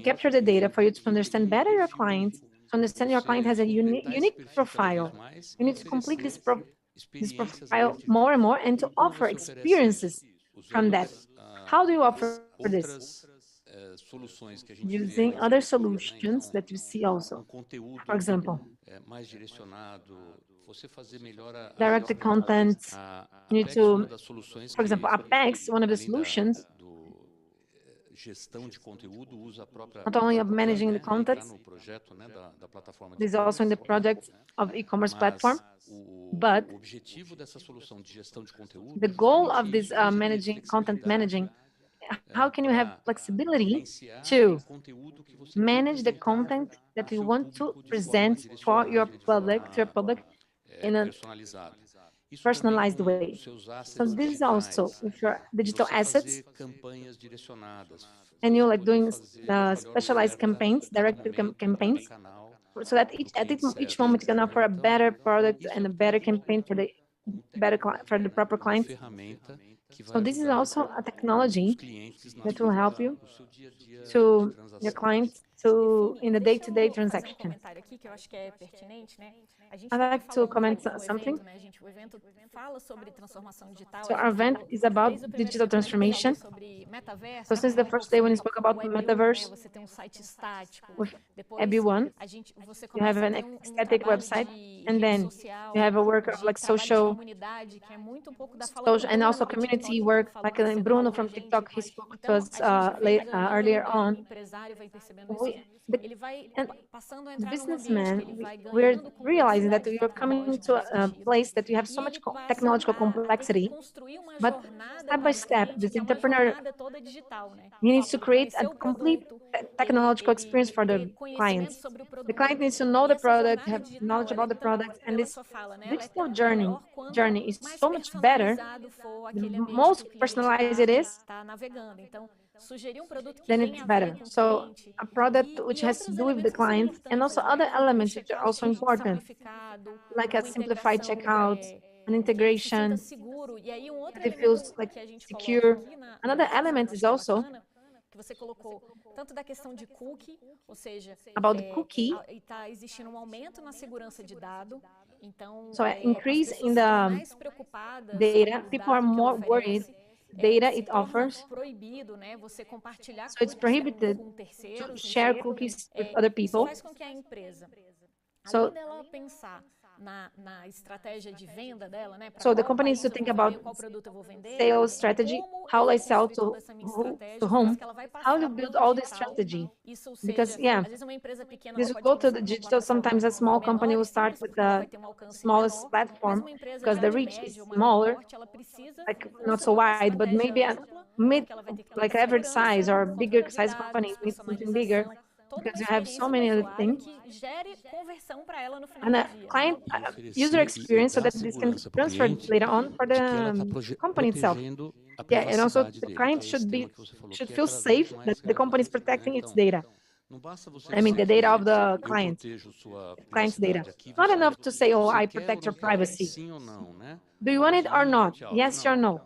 capture the data for you to understand better your client, to understand your client has a unique profile. You need to complete this profile more and more and to offer experiences from that. How do you offer this? Using other solutions that you see also. For example, directed content. You need to, for example, Apex, one of the solutions, not only of managing the content, this is also in the project of e-commerce platform, but the goal of this content managing, how can you have flexibility to manage the content that you want to present for your public, in a personalized way. So this is also with your digital assets, and you're like doing specialized campaigns, directed campaigns, so that each moment you can offer a better product and a better campaign for the proper client. So this is also a technology that will help you to your clients in the day-to-day transaction. I'd like to comment something. So our event is about digital transformation. So since the first day when we spoke about metaverse with everyone, you have an static website, and then you have a work of like social and also community work, like Bruno from TikTok, he spoke to us earlier on. The businessman, we're realizing that we are coming to a place that we have so much technological complexity, but step by step, this entrepreneur, he needs to create a complete technological experience for the clients. The client needs to know the product, have knowledge about the product, and this digital journey is so much better. The most personalized it is, then it's better. So a product which has to do with the client, and also other elements which are also important, like a simplified checkout, an integration, that it feels like secure. Another element is also que você colocou tanto da questão de cookie, ou seja, about the cookie. Está existindo aumento na segurança de dado. Então, so increase in the mais preocupadas data. People are more worried data it offers. Proibido, né? Você compartilhar so it's prohibited com terceiros, to share cookies with other people. Isso faz com que a empresa, além dela pensar na estratégia de venda dela, né? So the company needs to think about sales strategy, how I sell to whom, how to build all this strategy. Because this will go to the digital. Sometimes a small company will start with the smallest platform because the reach is smaller, like not so wide, but maybe a mid, like average size or bigger size company needs something bigger. Because you have so many other things. And a client user experience so that this can be transferred later on for the company itself. Yeah, and also the client should feel safe that the company is protecting its data. I mean, the data of the client's data. Not enough to say, oh, I protect your privacy. Do you want it or not? Yes or no?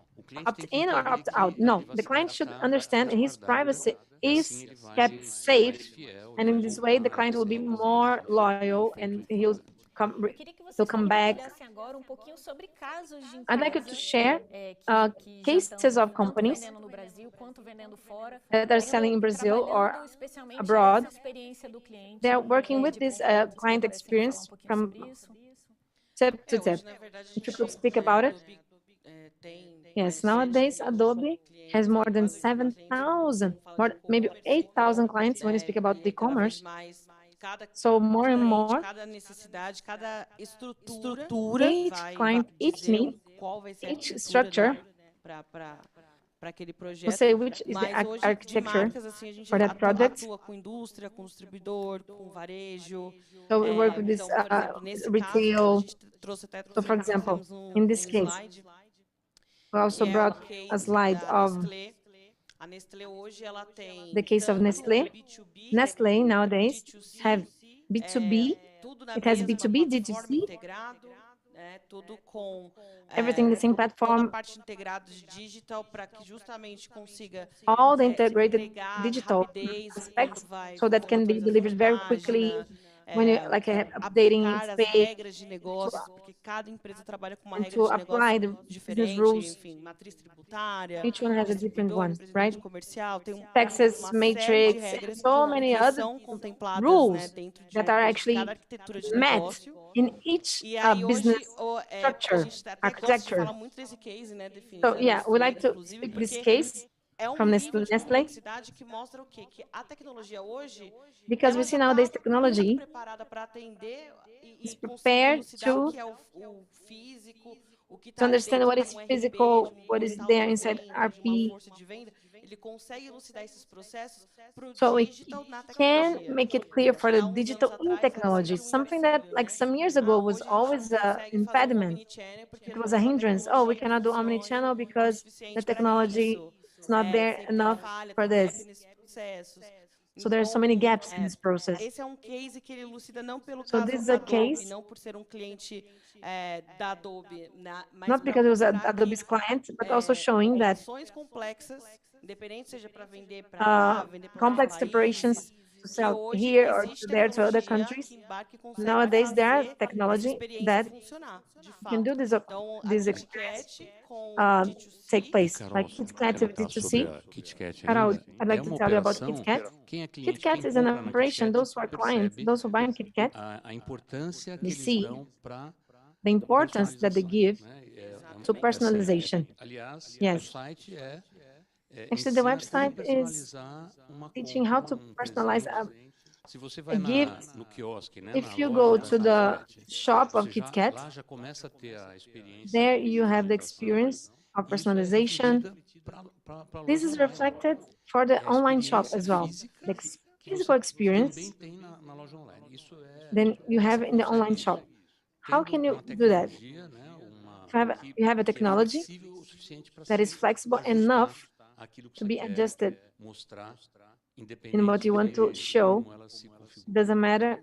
Opt in or opt out? No, the client should understand his privacy is kept safe, and in this way the client will be more loyal and he'll come back. I'd like you to share cases of companies that are selling in Brazil or abroad. They're working with this client experience from tip to tip. If you could speak about it. Yes, nowadays Adobe has more than 7,000, maybe 8,000 clients when you speak about e-commerce. So more and more, each client, each need, each structure, we'll say which is the architecture for that project. So we work with this retail. So for example, in this case, we also brought a slide of the case of Nestlé. Nestlé nowadays have B2b, it has B2b, D2C, everything the same platform, all the integrated digital aspects, so that can be delivered very quickly when you like updating its page, and to apply the business rules. Each one has a different one, right? Taxes, matrix, and so many other rules that are actually met in each business structure, architecture. So yeah, we like to speak this case from Nestlé, because we see nowadays technology is prepared to understand what is physical, what is there inside RP. So we can make it clear for the digital in technology, something that like some years ago was always an impediment. It was a hindrance. Oh, we cannot do omnichannel because the technology is not there enough for this. So there are so many gaps in this process. So this is a case, not because it was Adobe's client, but also showing that complex separations to sell here or to there to other countries. Nowadays, there are technology that can do this experience take place, like KitKat with D2C. Carol, I'd like to tell you about KitKat. KitKat is an operation. Those who are clients, those who buy in KitKat, they see the importance that they give to personalization. Yes. Actually, the website is teaching how to personalize a gift. If you go to the shop of KitKat, there you have the experience of personalization. This is reflected for the online shop as well. The physical experience, then you have in the online shop. How can you do that? You have a technology that is flexible enough to be adjusted in what you want to show. Doesn't matter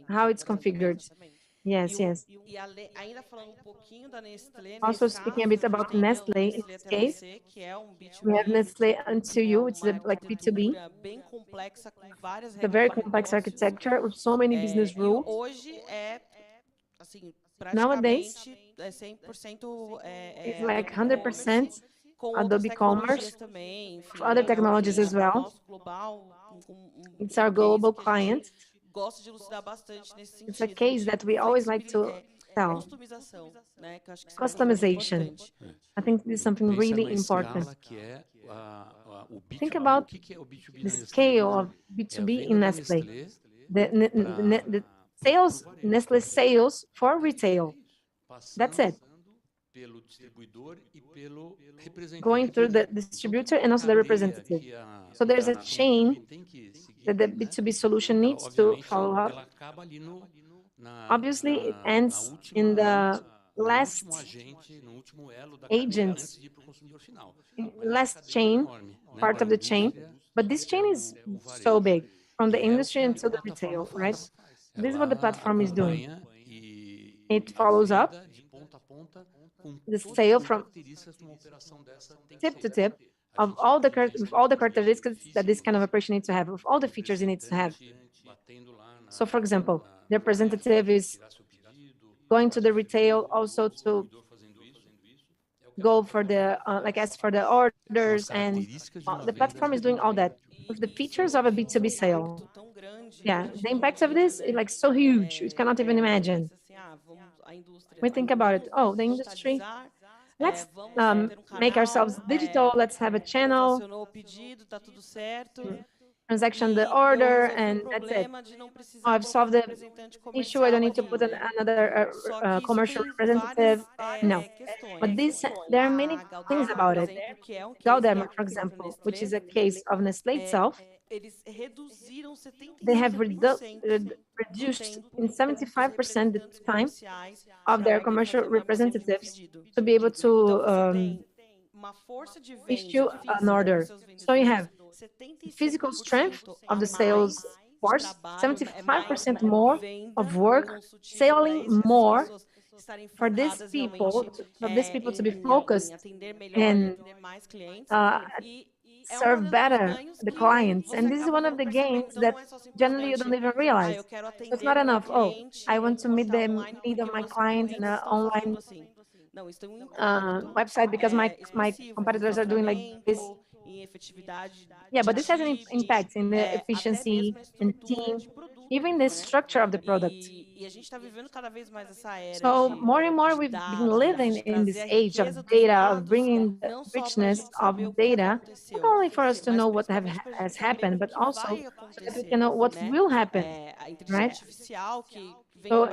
how it's configured. Yes, yes. Ainda falando pouquinho da Nestlé, Also speaking a bit about Nestlé in this case, we have Nestlé Unto You, which is like B2B. bem complexa com várias It's a regras very de complex negócios. architecture with so many business E rules. hoje assim, Nowadays, praticamente 100% it's like Adobe 100% Commerce, com outras Adobe tecnologias Commerce, também, enfim, other é um technologies cliente as well. nosso global, It's our global client. gosta de elucidar bastante nesse sentido. It's a case that we always like to tell. Customização, né, que eu acho que isso é Customization. importante. I think this is something really important. Think about the scale of B2B in Nestlé. The sales, Nestlé sales for retail. That's it. Going through the distributor and also the representative. So there's a chain that the B2B solution needs to follow up. Obviously, it ends in the last agents, last chain, part of the chain. But this chain is so big, from the industry until the retail, right? This is what the platform is doing. It follows up the sale from tip to tip of all the characteristics that this kind of operation needs to have, of all the features it needs to have. So, for example, the representative is going to the retail also to go for the, like ask for the orders, and the platform is doing all that with the features of a B2B sale. Yeah, the impact of this is like so huge, you cannot even imagine. We think about it, oh, the industry, let's make ourselves digital, let's have a channel, transaction the order, and that's it. Oh, I've solved the issue, I don't need to put another commercial representative. No, but there are many things about it. Galderma, for example, which is a case of Nestlé itself, they have reduced in 75% the time of their commercial representatives to be able to issue an order. So you have physical strength of the sales force, 75% more of work, selling more for these people to be focused and serve better the clients. And this is one of the gains that generally you don't even realize. So it's not enough, oh, I want to meet the need of my client in an online website because my competitors are doing like this. Yeah, but this has an impact in the efficiency and the team, even the structure of the product. So more and more we've been living in this age of data, of bringing the richness of data, not only for us to know what has happened, but also so that we can know what will happen, right? So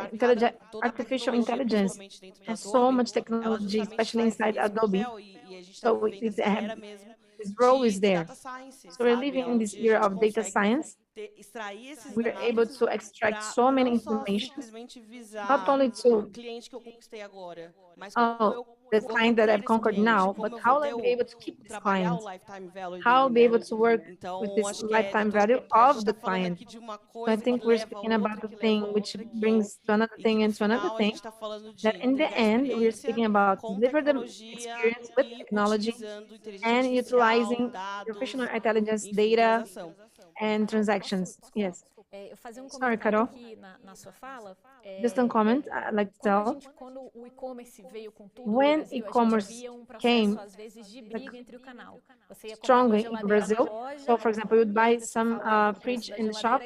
artificial intelligence has so much technology, especially inside Adobe. So this role is there. So we're living in this era of data science. We're able to extract so many information, not only to the client that I've conquered now, but how I'll be able to keep this client, how I'll be able to work with this lifetime value of the client. So I think we're speaking about the thing which brings to another thing and to another thing, that in the end, we're speaking about deliver the experience with technology and utilizing professional intelligence, data, and transactions. Yes. Sorry, Carol. Just a comment I'd like to tell. When e-commerce came strongly in Brazil, so for example, you would buy some fridge in the shop,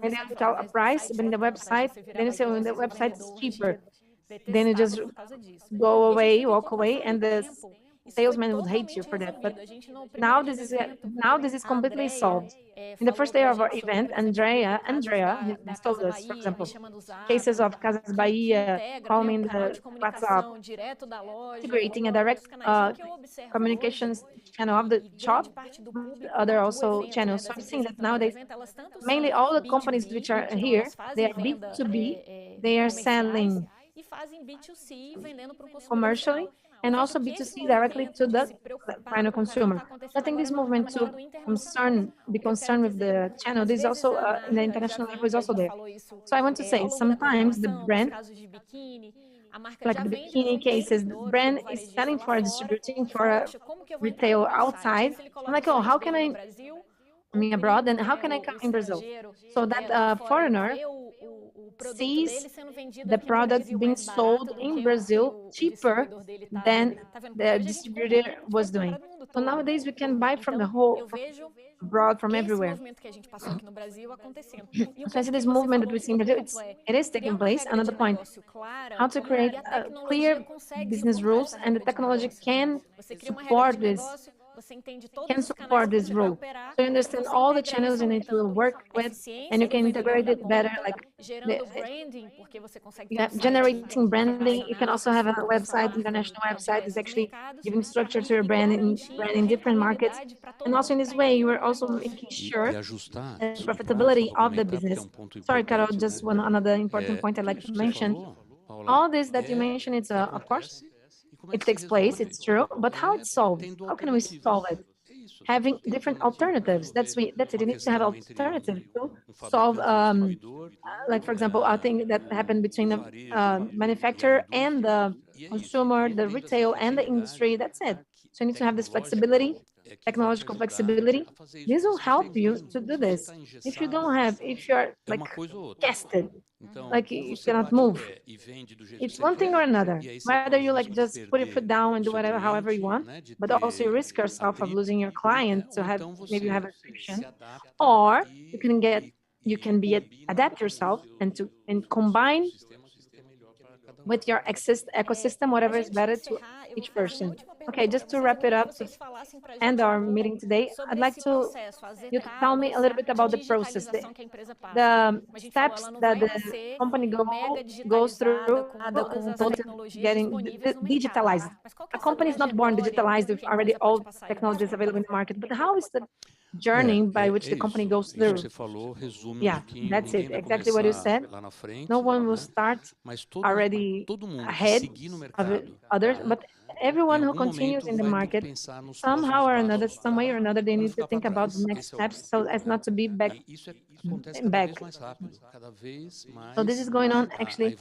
and then you tell a price, but in the website, then you say, well, the website is cheaper. Then you just go away, walk away, and the salesman would hate you for that. But now this is completely solved. In the first day of our event, Andrea has told us, for example, cases of Casas Bahia calling the WhatsApp, integrating a direct communications channel of the shop, other also channels. So I'm seeing that nowadays, mainly all the companies which are here, they are B2B, they are selling commercially, and also B2C directly to the final consumer. I think this movement to be concerned with the channel, this also in the international level is also there. So I want to say, sometimes the brand, like the bikini cases, the brand is selling for a distributing for a retail outside. I'm like, oh, how can I abroad, and how can I come in Brazil? So that foreigner sees the product being sold in Brazil cheaper than the distributor was doing. So nowadays we can buy from the whole abroad, from everywhere. So I see this movement that we see in Brazil, it is taking place. Another point, how to create clear business rules, and the technology can support this rule. So you understand all the channels you need to work with, and you can integrate it better, like generating branding. You can also have a website, international website is actually giving structure to your brand in different markets. And also in this way, you are also making sure the profitability of the business. Sorry, Carol, just another important point I'd like to mention. All this that you mentioned, it's of course, it takes place, it's true, but how it's solved? How can we solve it? Having different alternatives. That's it. You need to have alternatives to solve, like for example, I think that happened between the manufacturer and the consumer, the retail and the industry. That's it. So you need to have this flexibility, technological flexibility. This will help you to do this. If you don't have, if you're like casted, like you cannot move, it's one thing or another. Whether you like just put your foot down and do whatever, however you want, but also you risk yourself of losing your client to have, maybe you have a restriction, or you can adapt yourself and combine with your ecosystem, whatever is better to each person. Okay, just to wrap it up, to end our meeting today, I'd like you to tell me a little bit about the process, the steps that the company goes through getting digitalized. A company is not born digitalized with already all technologies available in the market, but how is the journey by which the company goes through? Yeah, that's it. Exactly what you said. No one will start already ahead of others, but everyone who continues in the market, somehow or another, some way or another, they need to think about the next steps so as not to be back. So this is going on actually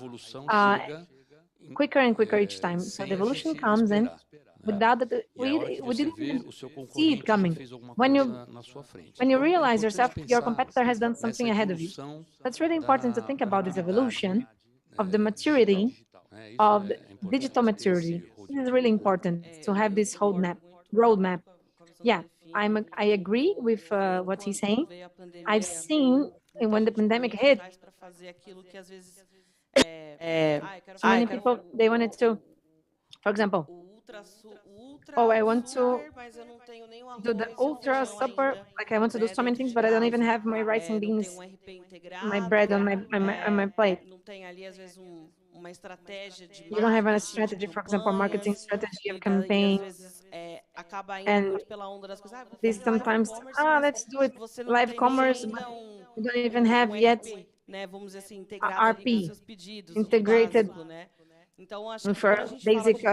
quicker and quicker each time. So the evolution comes in without that we didn't even see it coming. When you realize yourself, your competitor has done something ahead of you. That's really important to think about this evolution of the maturity of the digital maturity. This is really important to have this roadmap. Yeah, I agree with what he's saying. I've seen when the pandemic hit, so many people, they wanted to, for example, oh, I want to do the ultra super, like I want to do so many things, but I don't even have my rice and beans, my bread on my plate. You don't have a strategy, for example, marketing strategy of campaign. And this sometimes, let's do it live commerce, but we don't even have yet RP integrated for basic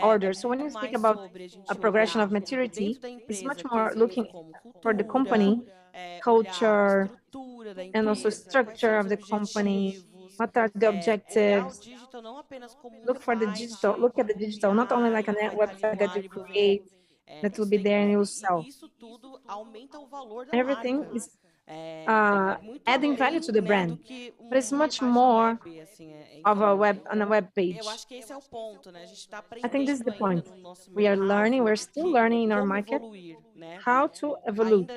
orders. So when you speak about a progression of maturity, it's much more looking for the company culture and also structure of the company. What are the objectives? Look for the digital. Look at the digital, not only like a website that you create that will be there and you'll sell. Everything is adding value to the brand, but it's much more of a web page. I think this is the point. We are learning, we're still learning in our market how to evolve.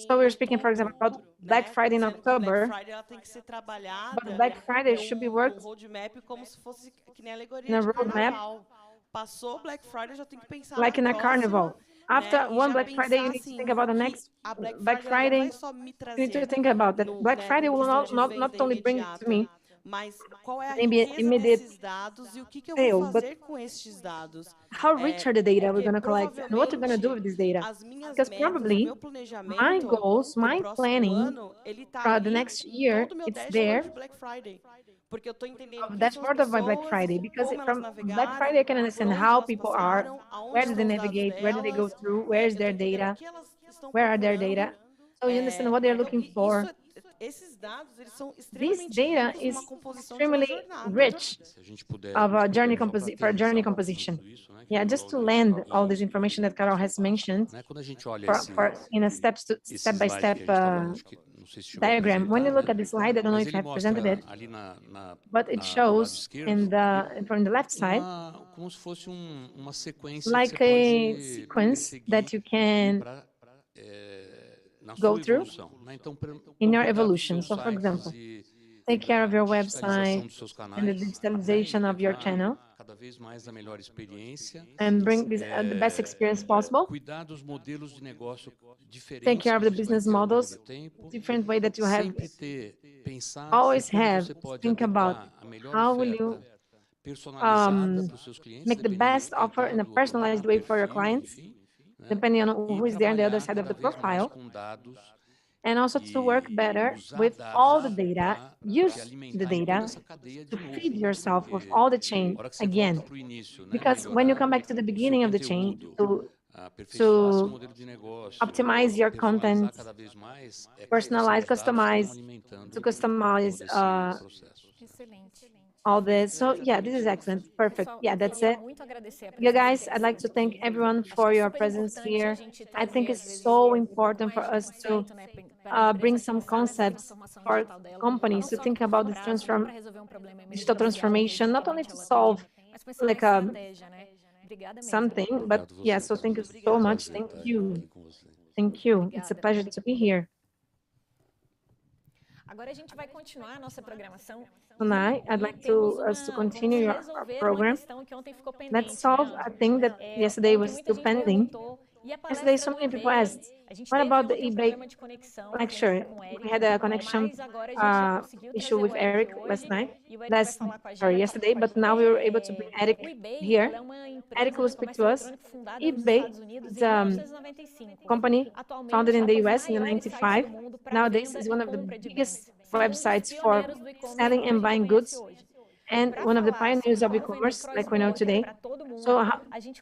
So we're speaking, for example, about Black Friday in October, but Black Friday should be worked in a roadmap, like in a carnival. After one Black Friday, you need to think about the next Black Friday. You need to think about that. Black Friday will not only bring to me Mas qual é a maybe riqueza immediate desses dados e o que eu sale, vou but fazer com estes dados? how rich are the data we're Porque going to collect and what we're going to do with this data? as minhas Because metas, o probably meu my planejamento goals, pro my próximo planning ano, ele tá for the ali next em year, todo o meu it's dashboard there. de Black Friday. Porque eu estou entendendo quem That's são as part of my Black pessoas, Friday, because como elas from Black navegaram, Friday I can por understand onde how elas people are, passaram, aonde where do they estão os dados navigate, where do they go delas. through, where is Eu their estou entendendo o data, que elas estão where are their procurando. data. So you understand what they're Então, looking for. esses dados, eles são This extremamente data ricos is numa composição de uma extremely jornada. rich of a journey for a journey composition. Yeah, just to land all this information that Carol has mentioned for in a step by step diagram. When you look at this slide, I don't know if I have presented it, but it shows in from the left side like a sequence that you can go through in your evolution. So, for example, take care of your website and the digitalization of your channel and bring this, the best experience possible. Take care of the business models, different way that you have. Always think about how will you make the best offer in a personalized way for your clients, depending on who is there on the other side of the profile. And also to work better with all the data, use the data to feed yourself with all the chain again. Because when you come back to the beginning of the chain to optimize your content, personalize, customize all this. So yeah, this is excellent. Perfect. Yeah, that's it. Yeah, guys, I'd like to thank everyone for your presence here. I think it's so important for us to bring some concepts for companies to think about this digital transformation, not only to solve like something, but yeah, so thank you so much. Thank you. Thank you. It's a pleasure to be here. Agora a gente vai continuar a nossa programação. Tonight, I'd like us to continue our program. Let's solve a thing that yesterday was still pending. Yesterday, so many people asked, what about the eBay lecture? We had a connection issue with Eric yesterday, but now we were able to bring Eric here. Eric will speak to us. eBay is a company founded in the US in 1995. Nowadays, is one of the biggest websites for selling and buying goods, and one of the pioneers of e-commerce, like we know today. So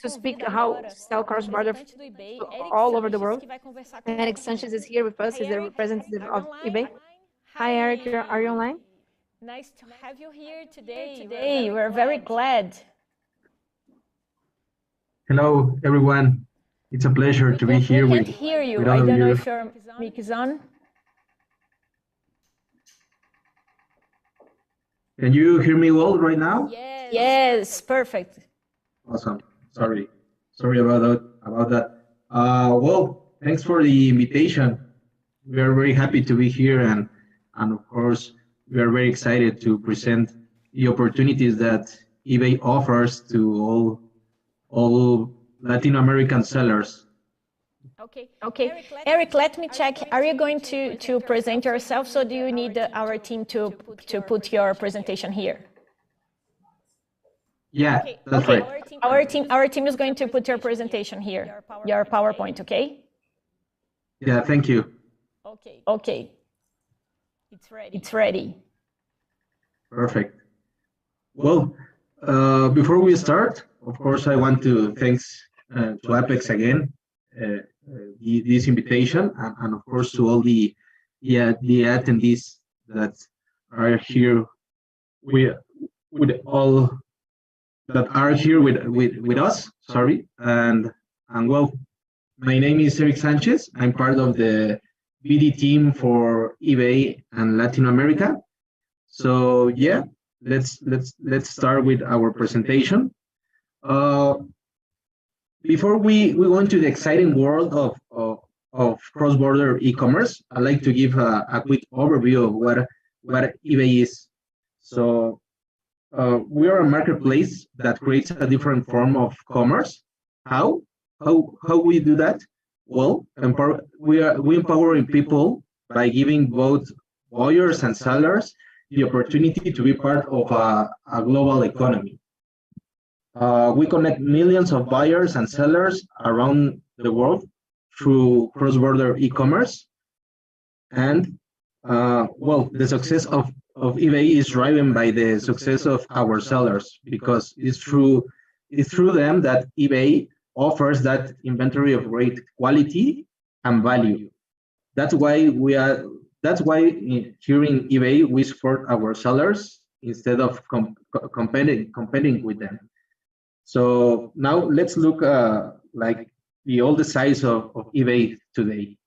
to speak how to sell cross-border all over the world, Eric Sanchez is here with us. He's the representative of eBay. Hi, Eric, are you online? Nice to have you here today. We're very glad. Hello, everyone. It's a pleasure to be here with We can't hear you. all I of don't know you. if your mic is on. Can you hear me well right now? Yes, perfect. Awesome. Sorry about that. Well, thanks for the invitation. We are very happy to be here, and of course, we are very excited to present the opportunities that eBay offers to all Latin American sellers. Okay, Eric, let me check. Are you going to present yourself, so do you need our team to put your presentation here? Yeah, that's right. Our team is going to put your presentation here, your PowerPoint, okay? Yeah, thank you. Okay. It's ready. Perfect. Well, before we start, of course, I want to thanks to Apex again, this invitation, and of course to all the attendees that are here with all that are here with us. Sorry, and well, my name is Eric Sanchez. I'm part of the BD team for eBay and Latin America. So yeah, let's start with our presentation. Before we go into the exciting world of cross-border e-commerce, I'd like to give a quick overview of what eBay is. So we are a marketplace that creates a different form of commerce. How we do that? Well, we empowering people by giving both buyers and sellers the opportunity to be part of a global economy. We connect millions of buyers and sellers around the world through cross-border e-commerce. And well, the success of eBay is driven by the success of our sellers, because it's through them that eBay offers that inventory of great quality and value. That's why here in eBay we support our sellers instead of competing with them. So now let's look like all the size of eBay today.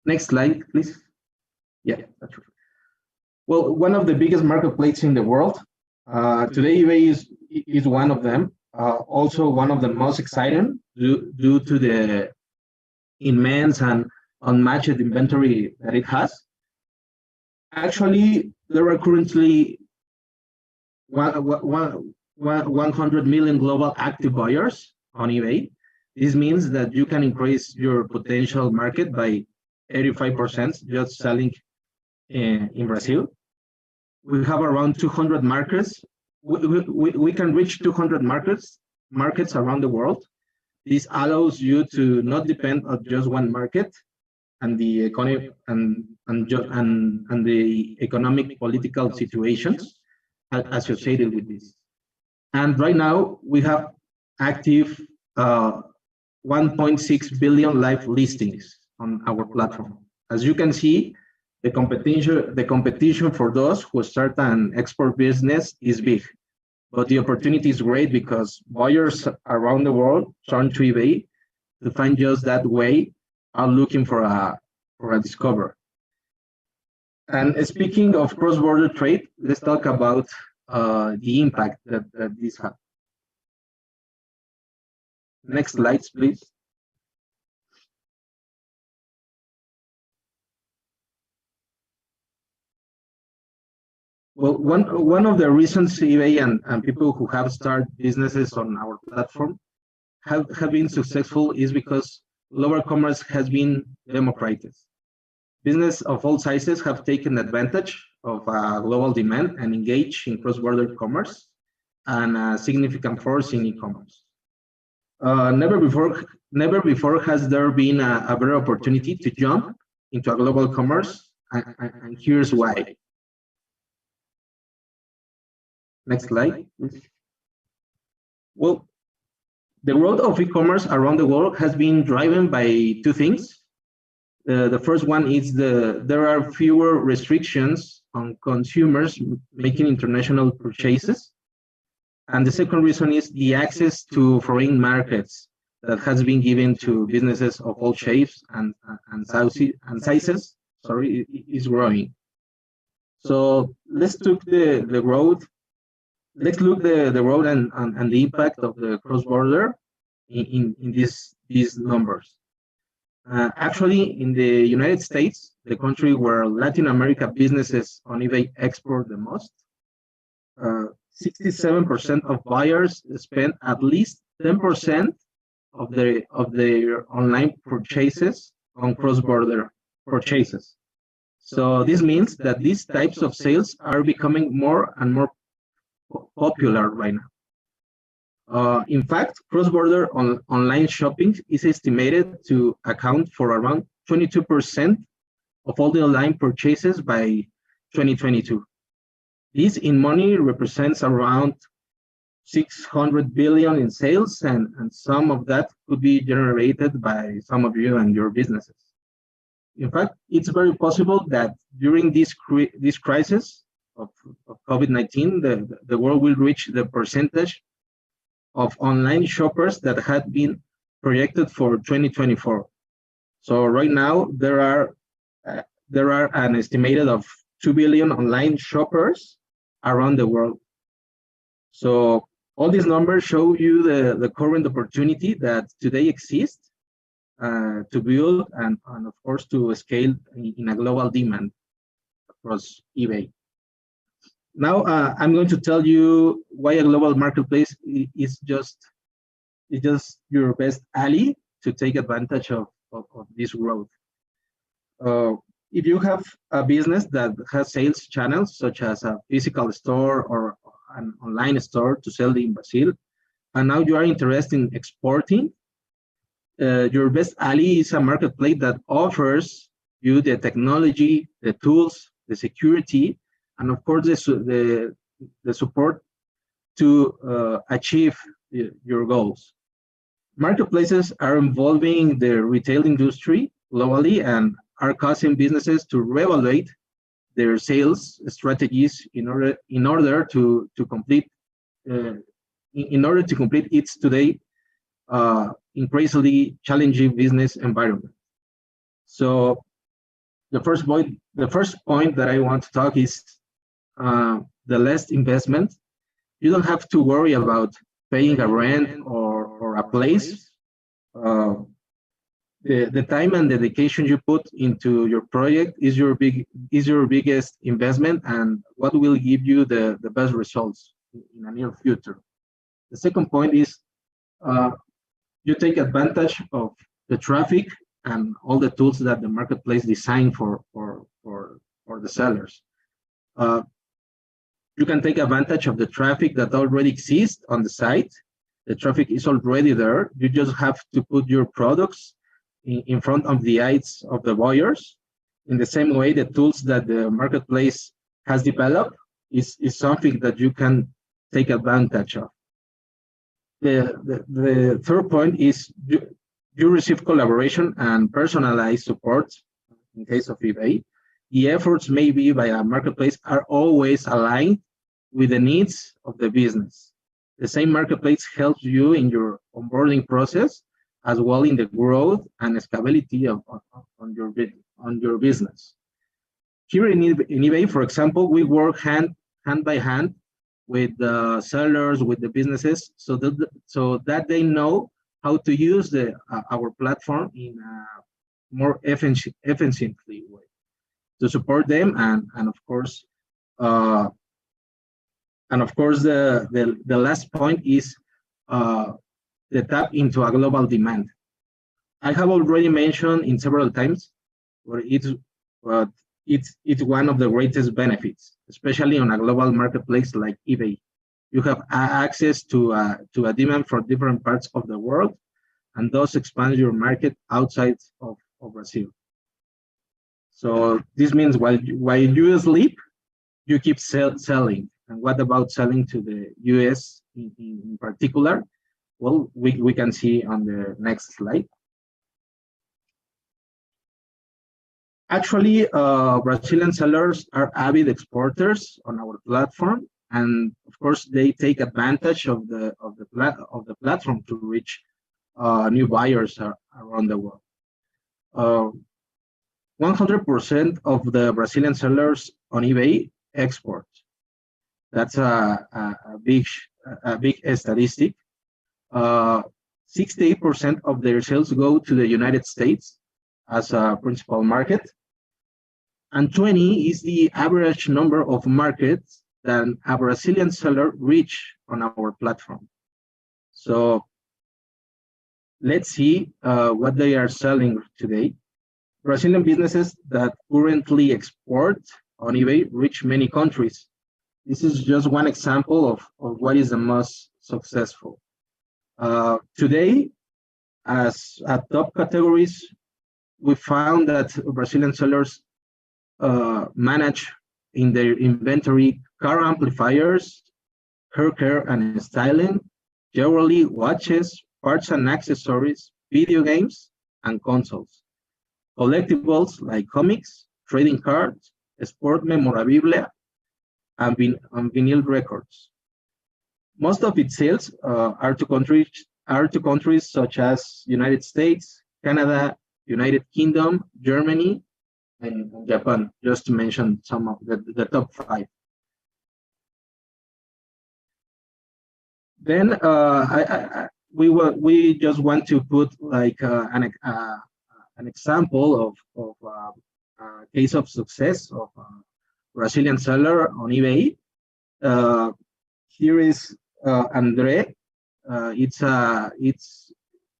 Next slide, please. Yeah, that's true. Well, one of the biggest marketplaces in the world. Today, eBay is one of them. Also, one of the most exciting due to the immense and unmatched inventory that it has. Actually, there are currently 100 million global active buyers on eBay. This means that you can increase your potential market by 85% just selling in Brazil. We have around 200 markets. We can reach 200 markets around the world. This allows you to not depend on just one market and the economy and the economic political situations associated with this. And right now we have active 1.6 billion live listings on our platform. As you can see, the competition for those who start an export business is big, but the opportunity is great because buyers around the world turn to eBay to find just that way, are looking for a discovery. And speaking of cross-border trade, let's talk about the impact that this has. Next slides, please. Well, one of the reasons eBay and people who have started businesses on our platform have been successful is because global commerce has been democratized. Business of all sizes have taken advantage of global demand and engaged in cross-border commerce and a significant force in e-commerce. Never before has there been a better opportunity to jump into a global commerce, and here's why. Next slide, please. Well, the growth of e-commerce around the world has been driven by two things. The first one is there are fewer restrictions on consumers making international purchases. And the second reason is the access to foreign markets that has been given to businesses of all shapes and sizes, is growing. So let's look the road. Let's look the road and the impact of the cross-border in these numbers. Actually, in the United States, the country where Latin America businesses on eBay export the most, 67% of buyers spend at least 10% of their online purchases on cross-border purchases. So this means that these types of sales are becoming more and more popular right now. In fact, cross-border online shopping is estimated to account for around 22% of all the online purchases by 2022. This in money represents around 600 billion in sales, and some of that could be generated by some of you and your businesses. In fact, it's very possible that during this crisis of COVID-19, the world will reach the percentage of online shoppers that had been projected for 2024. So right now there are an estimated of 2 billion online shoppers around the world. So all these numbers show you the current opportunity that today exists to build and of course to scale in a global demand across eBay. Now I'm going to tell you why a global marketplace is just your best ally to take advantage of this growth. If you have a business that has sales channels, such as a physical store or an online store to sell in Brazil, and now you are interested in exporting, your best ally is a marketplace that offers you the technology, the tools, the security, and of course the support to achieve your goals. Marketplaces are involving the retail industry globally and are causing businesses to reevaluate their sales strategies in order to complete its today increasingly challenging business environment. So the first point that I want to talk is the less investment. You don't have to worry about paying a rent or a place. The time and dedication you put into your project is your biggest investment, and what will give you the best results in the near future. The second point is you take advantage of the traffic and all the tools that the marketplace designed for the sellers. You can take advantage of the traffic that already exists on the site. The traffic is already there. You just have to put your products in front of the eyes of the buyers. In the same way, the tools that the marketplace has developed is something that you can take advantage of. The third point is you receive collaboration and personalized support in case of eBay. The efforts made by a marketplace are always aligned with the needs of the business. The same marketplace helps you in your onboarding process, as well in the growth and scalability on your business. Here in eBay, for example, we work hand by hand with the sellers, with the businesses, so that they know how to use our platform in a more efficiently way to support them, and of course the last point is the tap into a global demand. I have already mentioned in several times where it's one of the greatest benefits, especially on a global marketplace like eBay. You have access to a demand from different parts of the world, and thus expand your market outside of Brazil. So this means while you sleep, you keep selling. And what about selling to the US in particular? Well, we can see on the next slide. Actually, Brazilian sellers are avid exporters on our platform, and of course, they take advantage of the platform to reach new buyers around the world. 100% of the Brazilian sellers on eBay export. That's a big statistic. 68% of their sales go to the United States as a principal market, and 20 is the average number of markets that a Brazilian seller reach on our platform. So let's see what they are selling today. Brazilian businesses that currently export on eBay reach many countries. This is just one example of what is the most successful. Today, as top categories, we found that Brazilian sellers manage in their inventory car amplifiers, hair care and styling, jewelry, watches, parts and accessories, video games, and consoles. Collectibles like comics, trading cards, sport memorabilia, and vinyl records. Most of its sales are to countries such as United States, Canada, United Kingdom, Germany, and Japan, just to mention some of the top 5. Then we just want to put like an example of a case of success of a Brazilian seller on eBay. Here is Andre.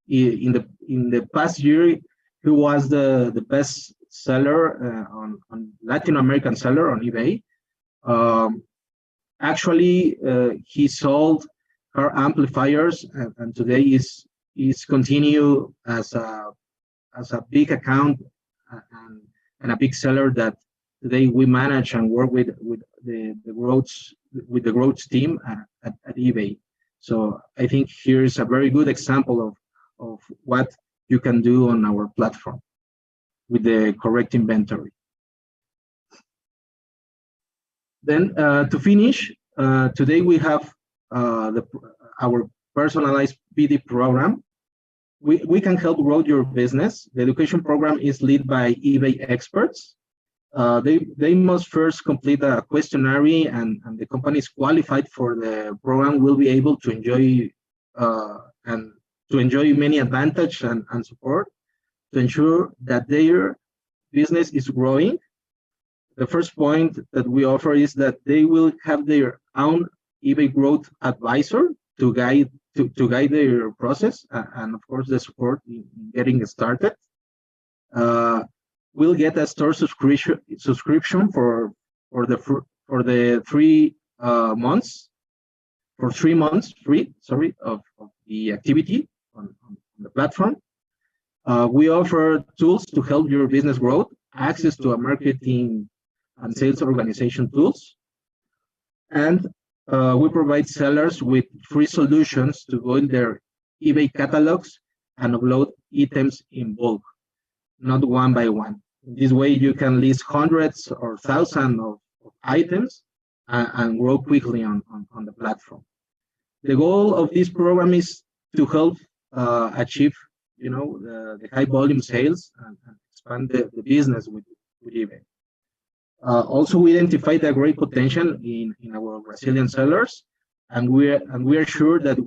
in the past year, he was the best seller on Latin American seller on eBay. Actually, he sold car amplifiers, and today is continue as a big account and a big seller that today we manage and work with the growth team at eBay. So I think here's a very good example of what you can do on our platform with the correct inventory. Then to finish, today we have our personalized PD program. We can help grow your business. The education program is led by eBay experts. They must first complete a questionnaire, and the companies qualified for the program will be able to enjoy many advantages and support to ensure that their business is growing. The first point that we offer is that they will have their own eBay growth advisor to guide their process, and of course the support in getting started. We'll get a store subscription for 3 months, for 3 months free, of the activity on the platform. We offer tools to help your business grow, access to a marketing and sales organization tools, and we provide sellers with free solutions to go in their eBay catalogs and upload items in bulk, not one by one. This way you can list hundreds or thousands of items and grow quickly on the platform. The goal of this program is to help achieve the high volume sales and expand the business with eBay. Also, we identified a great potential in our Brazilian sellers, and we are sure that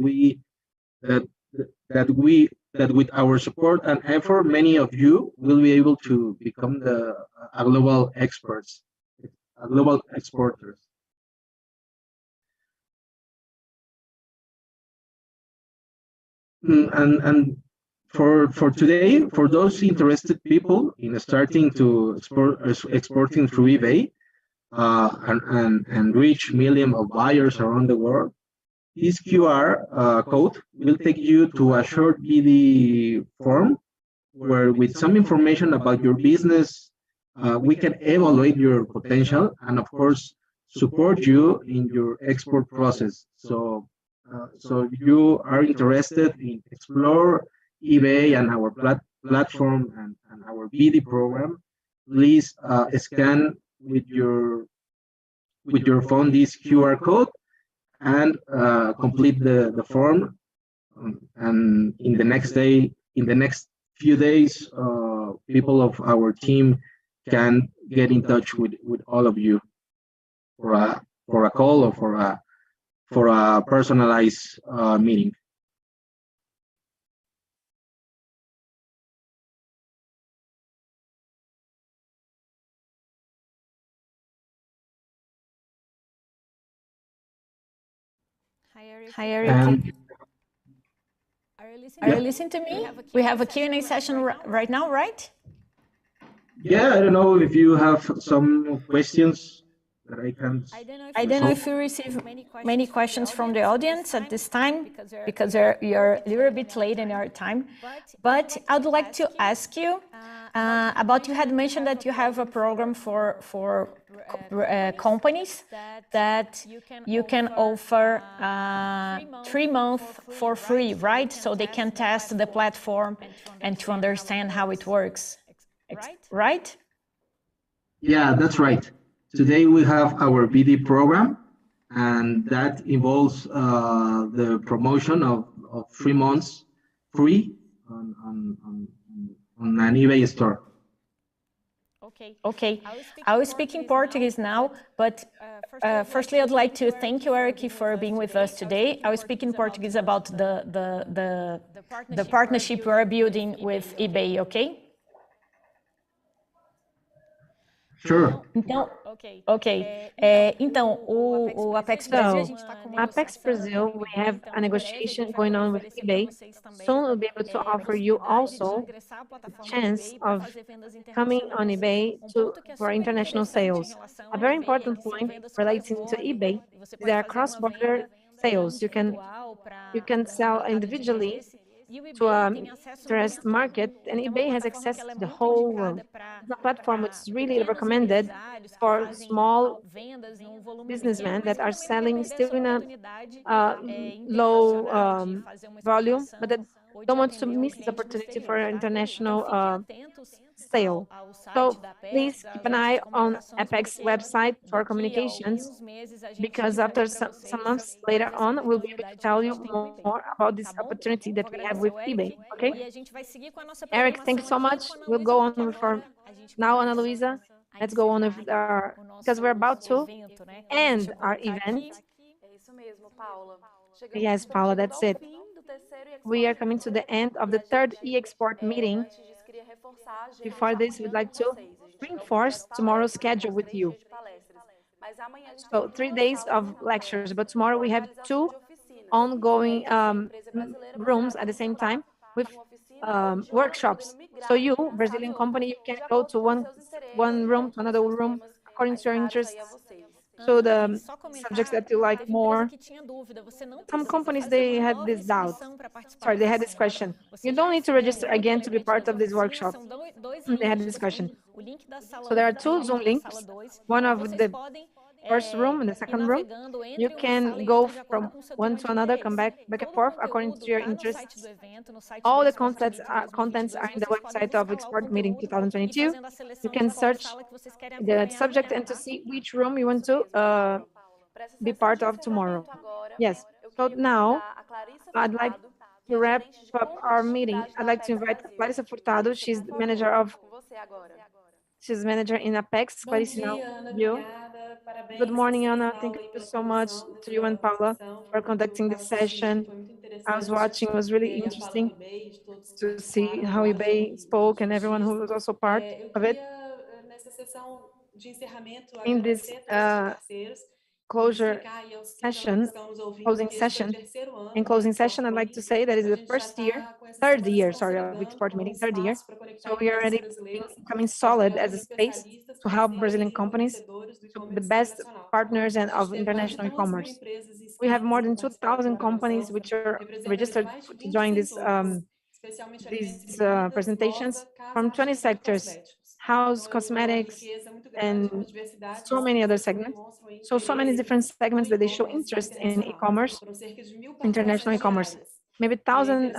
with our support and effort, many of you will be able to become a global exporters. And for today, for those interested people in starting to exporting through eBay and reach millions of buyers around the world, this QR code will take you to a short BD form where, with some information about your business, we can evaluate your potential and, of course, support you in your export process. So if you are interested in explore eBay and our platform and our BD program, please scan with your phone this QR code and complete the form. And in the next few days, people of our team can get in touch with all of you for a call or for a personalized meeting. Hi, Eric. Are you listening to me? We have a Q&A session right now, right? Yeah, I don't know if you have some questions that I can. I don't know if you receive many questions from the audience at this time, because you're a little bit late in our time. But I'd like to ask you about, you had mentioned that you have a program for companies that you can offer 3 months for free, right? So they can test the platform and to understand how it works, right? Yeah, that's right. Today we have our BD program, and that involves the promotion of 3 months free on an eBay store. Okay, I will speak in Portuguese now, but firstly, I'd like to thank you, Eric, for being with us today. I will speak in Portuguese about the partnership we are building with eBay, okay? Sure. Então, ok. Então, o Apex Brasil, a gente está com uma Apex Brazil, we have a negotiation going on with eBay. Soon we'll be able to offer you also the chance of coming on eBay for international sales. A very important point relating to eBay is their cross-border sales. You can sell individually to a interest market, and eBay has access to the whole world. It's a platform which is really recommended for small businessmen that are selling still in a low volume, but that don't want to miss this opportunity for an international sale. So please keep an eye on Apex website for communications, because after some months later on, we'll be able to tell you more about this opportunity that we have with eBay, okay? Eric, thank you so much. We'll go on with our, now, Ana Luisa, let's go on with our, because we're about to end our event. Yes, Paula, that's it. We are coming to the end of the third E-Export meeting. Before this, we'd like to reinforce tomorrow's schedule with you. So 3 days of lectures, but tomorrow we have 2 ongoing rooms at the same time with workshops. So you, Brazilian company, you can go to one room to another room according to your interests. So the subjects that you like more. Some companies, they had this doubt. Sorry, they had this question. You don't need to register again to be part of this workshop. They had this question. So there are 2 Zoom links. One of the first room and the second room. You can go from one to another, come back and forth according to your interests. All the contents are in the website of Export Meeting 2022. You can search the subject and to see which room you want to be part of tomorrow. Yes. So now I'd like to wrap up our meeting. I'd like to invite Clarissa Furtado. She's the manager of. She's manager in Apex. Clarissa, now you. Good morning, Ana. Thank you so much to you and Paula for conducting this session. I was watching, it was really interesting to see how eBay spoke and everyone who was also part of it. In this closing session, I'd like to say that is the third year, sorry, of Export Meeting, third year. So we are already becoming solid as a space to help Brazilian companies to be the best partners and of international e-commerce. We have more than 2,000 companies which are registered to join these presentations from 20 sectors, house, cosmetics, and so many other segments. So many different segments that they show interest in e-commerce, international e-commerce. Maybe 1,000,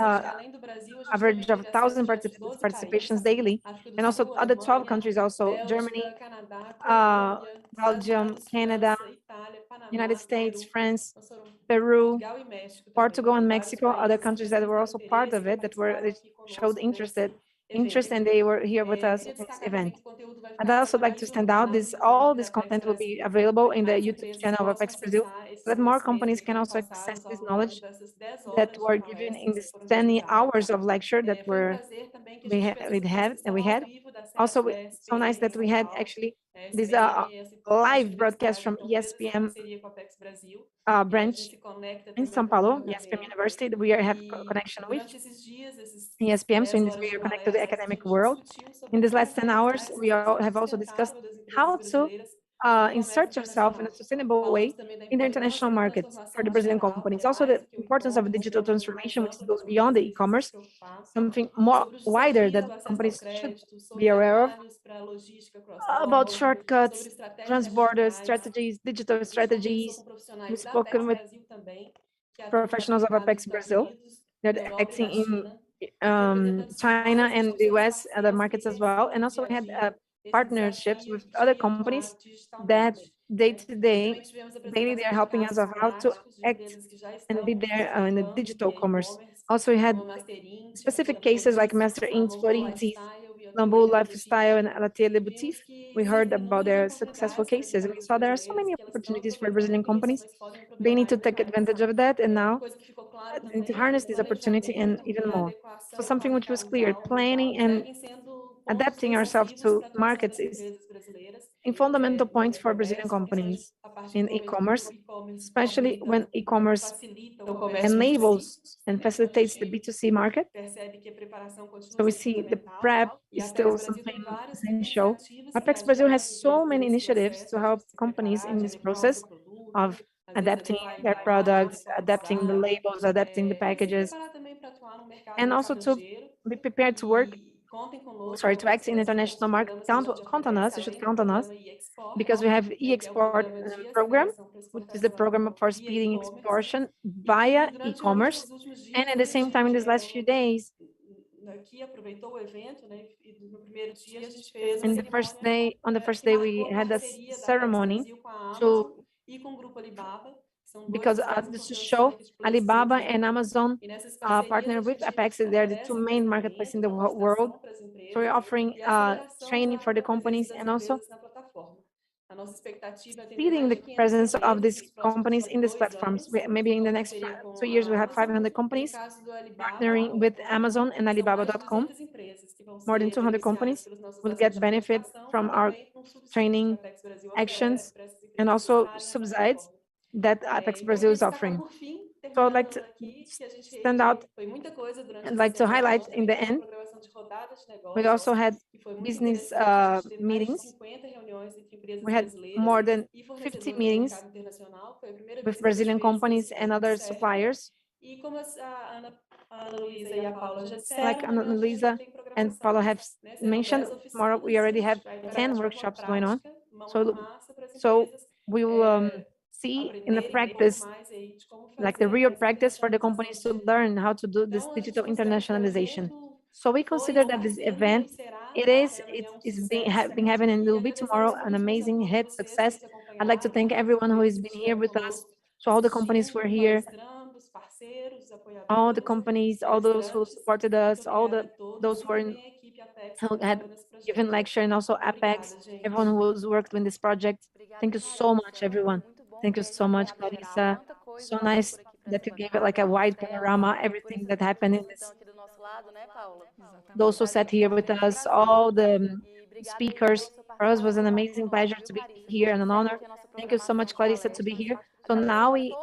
average of 1,000 participations daily, and also other 12 countries, also Germany, Belgium, Canada, United States, France, Peru, Portugal, and Mexico, other countries that were also part of it, that showed interest, and they were here with us in this event. I'd also like to stand out all this content will be available in the YouTube channel of ApexBrasil, so that more companies can also access this knowledge that were given in this 10 hours of lecture that we had. Also, it's so nice that we had actually this live broadcast from ESPM branch in São Paulo, ESPM University, that we have connection with ESPM. So in this way, you're connected to the academic world. In these last 10 hours, we have also discussed how to insert yourself in a sustainable way in the international markets for the Brazilian companies. Also, the importance of digital transformation, which goes beyond the e-commerce, something more wider that companies should be aware of, about shortcuts, transborder strategies, digital strategies. We've spoken with professionals of Apex Brazil. They're acting in China and the US, other markets as well. And also we had partnerships with other companies that daily they are helping us of how to act and be there in the digital commerce. Also, we had specific cases like Master Inc, Floritis, Lambu Lifestyle, and Alatier Le Boutique. We heard about their successful cases, and we saw there are so many opportunities for Brazilian companies. They need to take advantage of that, and now they need to harness this opportunity and even more. So something which was clear, planning and adapting ourselves to markets is in fundamental points for Brazilian companies in e-commerce, especially when e-commerce enables and facilitates the B2C market. So we see the prep is still something essential. ApexBrasil has so many initiatives to help companies in this process of adapting their products, adapting the labels, adapting the packages, and also to be prepared to work, to act in international market. Count on us, you should count on us, because we have E-Xport program, which is the program for speeding exportation via e-commerce. And at the same time, in these last few days, on the first day, we had a ceremony because this to show Alibaba and Amazon partner with Apex. They're the two main marketplaces in the world. So we're offering training for the companies and also speeding the presence of these companies in these platforms. Maybe in the next 2 years, we have 500 companies partnering with Amazon and Alibaba.com. More than 200 companies will get benefit from our training actions and also subsides that ApexBrasil is offering. So I'd like to stand out and like to highlight in the end, we also had business meetings. We had more than 50 meetings with Brazilian companies and other suppliers. Like Ana Luisa and Paula have mentioned, tomorrow we already have 10 workshops going on. So we will see in the practice, like the real practice for the companies to learn how to do this digital internationalization. So we consider that this event, it's being happening and it will be tomorrow an amazing hit success. I'd like to thank everyone who has been here with us. So all the companies who are here, all the companies, all those who supported us, those who had given lecture, and also Apex, everyone who's worked in this project. Thank you so much, everyone. Thank you so much, Clarissa. So nice that you gave it like a wide panorama, everything that happened in this. Those who sat here with us, all the speakers, for us was an amazing pleasure to be here and an honor. Thank you so much, Clarissa, to be here. So now we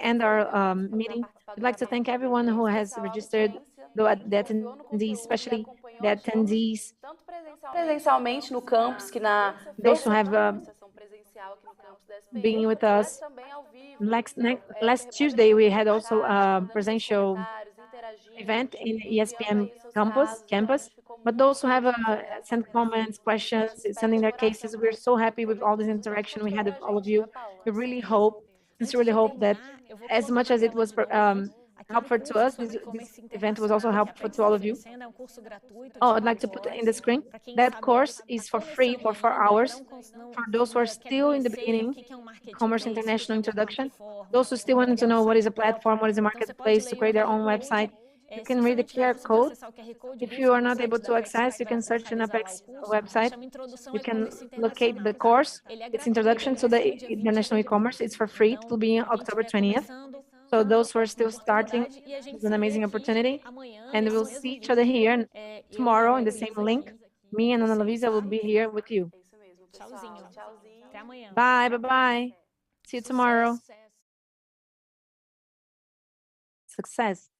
end our meeting. We'd like to thank everyone who has registered, the attendees, especially the attendees, presencialmente no campus, que na those who have been with us. Last Tuesday, we had also a presential event in ESPM campus, but those who have sent comments, questions, sending their cases, we're so happy with all this interaction we had with all of you. We really sincerely hope that as much as it was helpful to us, this event was also helpful to all of you. Oh, I'd like to put in the screen. That course is for free for 4 hours. For those who are still in the beginning, Commerce International Introduction, those who still want to know what is a platform, what is a marketplace, to create their own website, you can read the QR code. If you are not able to access, you can search in Apex website. You can locate the course. It's Introduction to the International E-commerce. It's for free. It will be on October 20th. So those who are still starting, it's an amazing opportunity. And we'll see each other here tomorrow in the same link. Me and Ana Luisa will be here with you. Bye, bye-bye. See you tomorrow. Success.